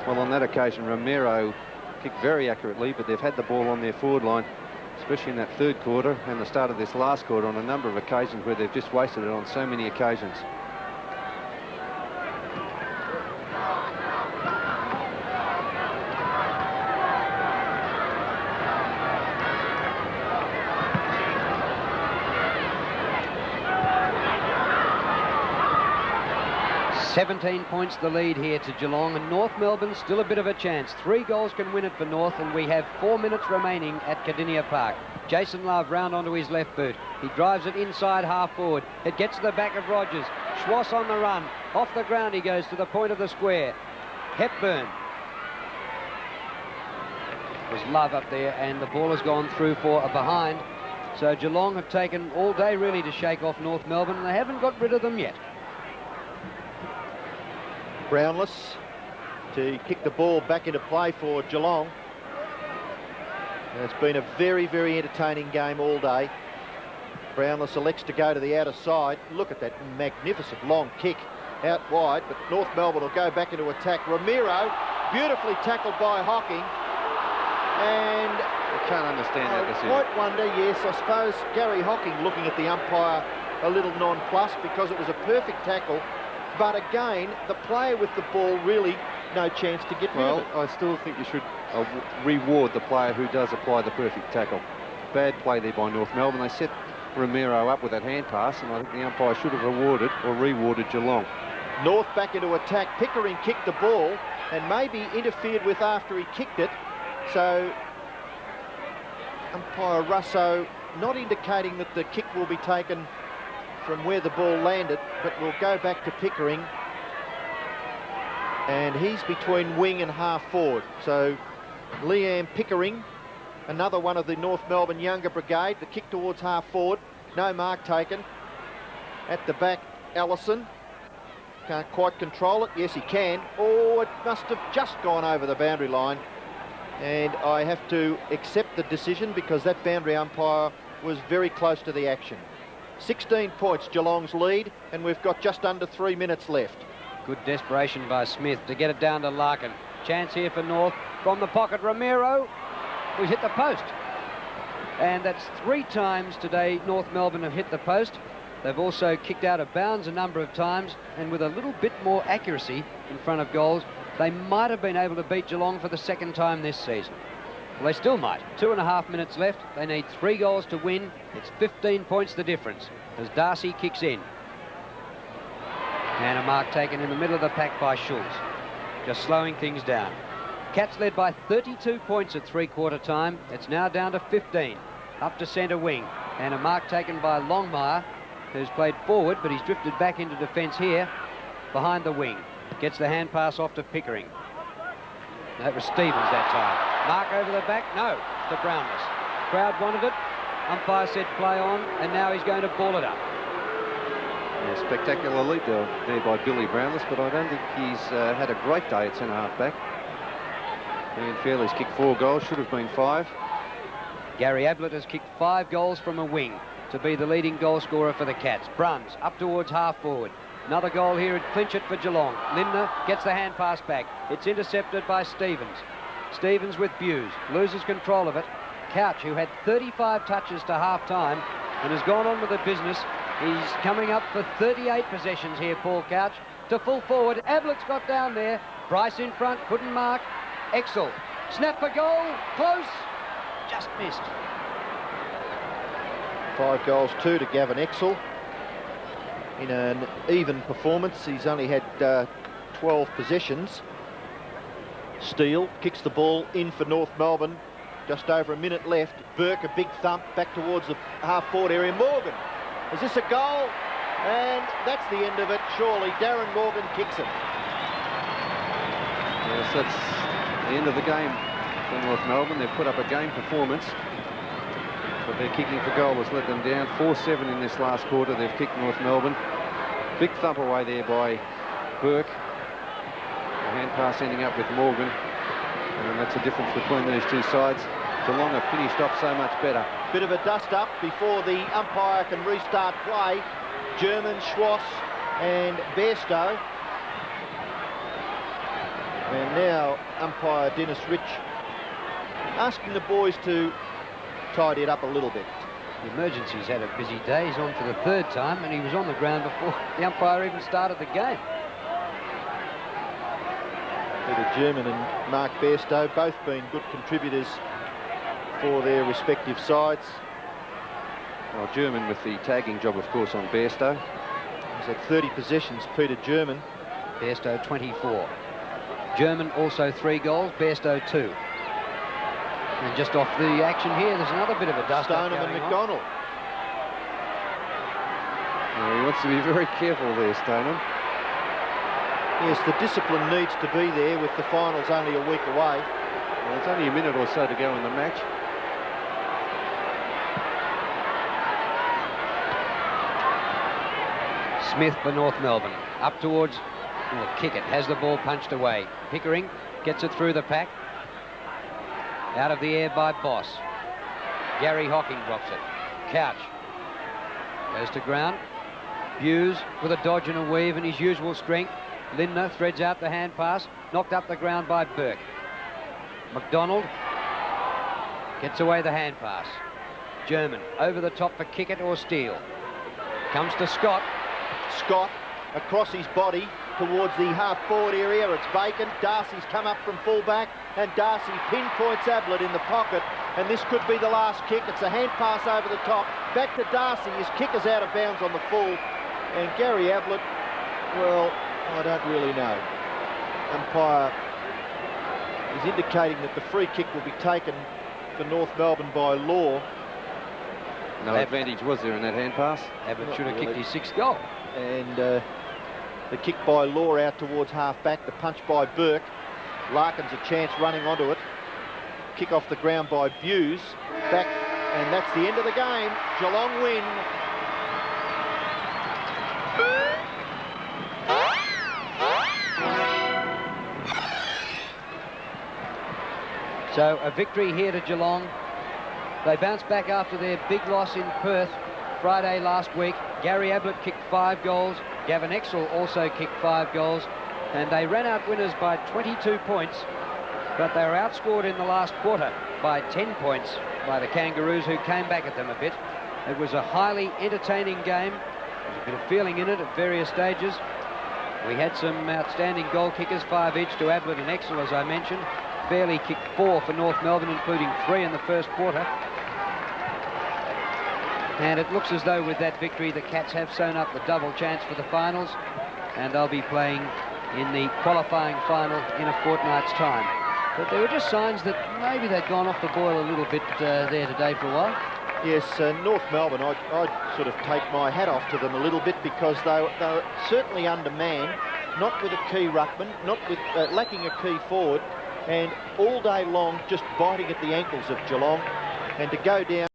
well, on that occasion Ramiro kicked very accurately, but they've had the ball on their forward line, especially in that third quarter and the start of this last quarter, on a number of occasions where they've just wasted it on so many occasions. "17 points the lead here to Geelong, and North Melbourne still a bit of a chance. 3 goals can win it for North, and we have 4 minutes remaining at Kardinia Park. Jason Love round onto his left boot. He drives it inside half forward. It gets to the back of Rogers. Schwass on the run. Off the ground he goes to the point of the square. Hepburn. There's Love up there, and the ball has gone through for a behind. So Geelong have taken all day really to shake off North Melbourne, and they haven't got rid of them yet. Brownless to kick the ball back into play for Geelong. And it's been a very, very entertaining game all day. Brownless elects to go to the outer side. Look at that magnificent long kick out wide, but North Melbourne will go back into attack. Ramiro, beautifully tackled by Hocking. And I can't understand that decision. I quite wonder, yes, I suppose Gary Hocking looking at the umpire a little nonplussed because it was a perfect tackle. But again, the player with the ball really no chance to get rid of it. Well, I still think you should reward the player who does apply the perfect tackle. Bad play there by North Melbourne. They set Ramiro up with that hand pass, and I think the umpire should have rewarded or rewarded Geelong. North back into attack. Pickering kicked the ball and maybe interfered with after he kicked it. So umpire Russo not indicating that the kick will be taken from where the ball landed, but we'll go back to Pickering, and he's between wing and half forward. So Liam Pickering, another one of the North Melbourne younger brigade. The kick towards half forward, no mark taken. At the back, Ellison can't quite control it. Yes, he can. Oh, it must have just gone over the boundary line, and I have to accept the decision because that boundary umpire was very close to the action. 16 points Geelong's lead, and we've got just under 3 minutes left. Good desperation by Smith to get it down to Larkin. Chance here for North. From the pocket, Ramiro, who's hit the post. And that's 3 times today North Melbourne have hit the post. They've also kicked out of bounds a number of times, and with a little bit more accuracy in front of goals, they might have been able to beat Geelong for the 2nd time this season. Well, they still might. 2.5 minutes left. They need 3 goals to win. It's 15 points the difference as Darcy kicks in. And a mark taken in the middle of the pack by Schultz, just slowing things down. Cats led by 32 points at 3/4 time. It's now down to 15. Up to centre wing. And a mark taken by Longmire, who's played forward, but he's drifted back into defence here behind the wing. Gets the hand pass off to Pickering. That was Stevens that time. Mark over the back. No, to Brownless. Crowd wanted it. Umpire said play on, and now he's going to ball it up. Yeah, spectacular lead there by Billy Brownless, but I don't think he's had a great day at centre half back. Ian Fairley's kicked 4 goals, should have been 5. Gary Ablett has kicked 5 goals from a wing to be the leading goal scorer for the Cats. Bruns up towards half forward. Another goal here at clinch it for Geelong. Lindner gets the hand pass back. It's intercepted by Stevens. Stevens with Buse. Loses control of it. Couch, who had 35 touches to half-time, and has gone on with the business. He's coming up for 38 possessions here, Paul Couch. To full forward, Ablett's got down there. Bryce in front, couldn't mark. Exel, snap for goal, close, just missed. 5 goals, 2 to Gavin Exel. In an even performance, he's only had 12 possessions. Steele kicks the ball in for North Melbourne. Just over a minute left. Burke, a big thump back towards the half-forward area. Morgan, is this a goal? And that's the end of it, surely. Darren Morgan kicks it. Yes, that's the end of the game for North Melbourne. They've put up a game performance, but their kicking for goal has let them down. 4-7 in this last quarter. They've kicked North Melbourne. Big thump away there by Burke. A hand pass ending up with Morgan. And that's the difference between these two sides. Geelong have finished off so much better. Bit of a dust-up before the umpire can restart play. German, Schwass and Bairstow. And now umpire Dennis Rich asking the boys to tidy it up a little bit. The emergency's had a busy day. He's on for the 3rd time, and he was on the ground before the umpire even started the game. Peter German and Mark Bairstow both been good contributors for their respective sides. Well, German with the tagging job, of course, on Bairstow. He's had 30 possessions, Peter German. Bairstow 24. German also 3 goals, Bairstow 2. And just off the action here, there's another bit of a dust-up Stoneham and going on. McDonald. He wants to be very careful there, Stoneham. Yes, the discipline needs to be there with the finals only a week away. Well, there's only a minute or so to go in the match. Smith for North Melbourne. Up towards, well, Kickett has the ball punched away. Pickering gets it through the pack. Out of the air by Boss. Gary Hocking drops it. Couch goes to ground. Hughes with a dodge and a weave in his usual strength. Lindner threads out the hand pass. Knocked up the ground by Burke. McDonald gets away the hand pass. German over the top for Kickett or Steele. Comes to Scott. Scott across his body towards the half-forward area. It's vacant. Darcy's come up from full-back, and Darcy pinpoints Ablett in the pocket, and this could be the last kick. It's a hand pass over the top. Back to Darcy. His kick is out of bounds on the full, and Gary Ablett, well, I don't really know. Umpire is indicating that the free kick will be taken for North Melbourne by law. No advantage was there in that hand pass. Ablett should have really. kicked his 6th goal. And the kick by Law out towards half-back, the punch by Burke. Larkin's a chance running onto it. Kick off the ground by Hughes. Back, and that's the end of the game. Geelong win. So a victory here to Geelong. They bounced back after their big loss in Perth Friday last week. Gary Ablett kicked 5 goals. Gavin Exel also kicked 5 goals. And they ran out winners by 22 points. But they were outscored in the last quarter by 10 points by the Kangaroos, who came back at them a bit. It was a highly entertaining game. There was a bit of feeling in it at various stages. We had some outstanding goal kickers, 5 each to Ablett and Exel, as I mentioned. Fairley kicked 4 for North Melbourne, including 3 in the first quarter. And it looks as though with that victory, the Cats have sewn up the double chance for the finals, and they'll be playing in the qualifying final in a fortnight's time. But there were just signs that maybe they'd gone off the boil a little bit there today for a while. Yes, North Melbourne, I'd sort of take my hat off to them a little bit, because they're certainly undermanned, not with a key ruckman, not with lacking a key forward, and all day long just biting at the ankles of Geelong. And to go down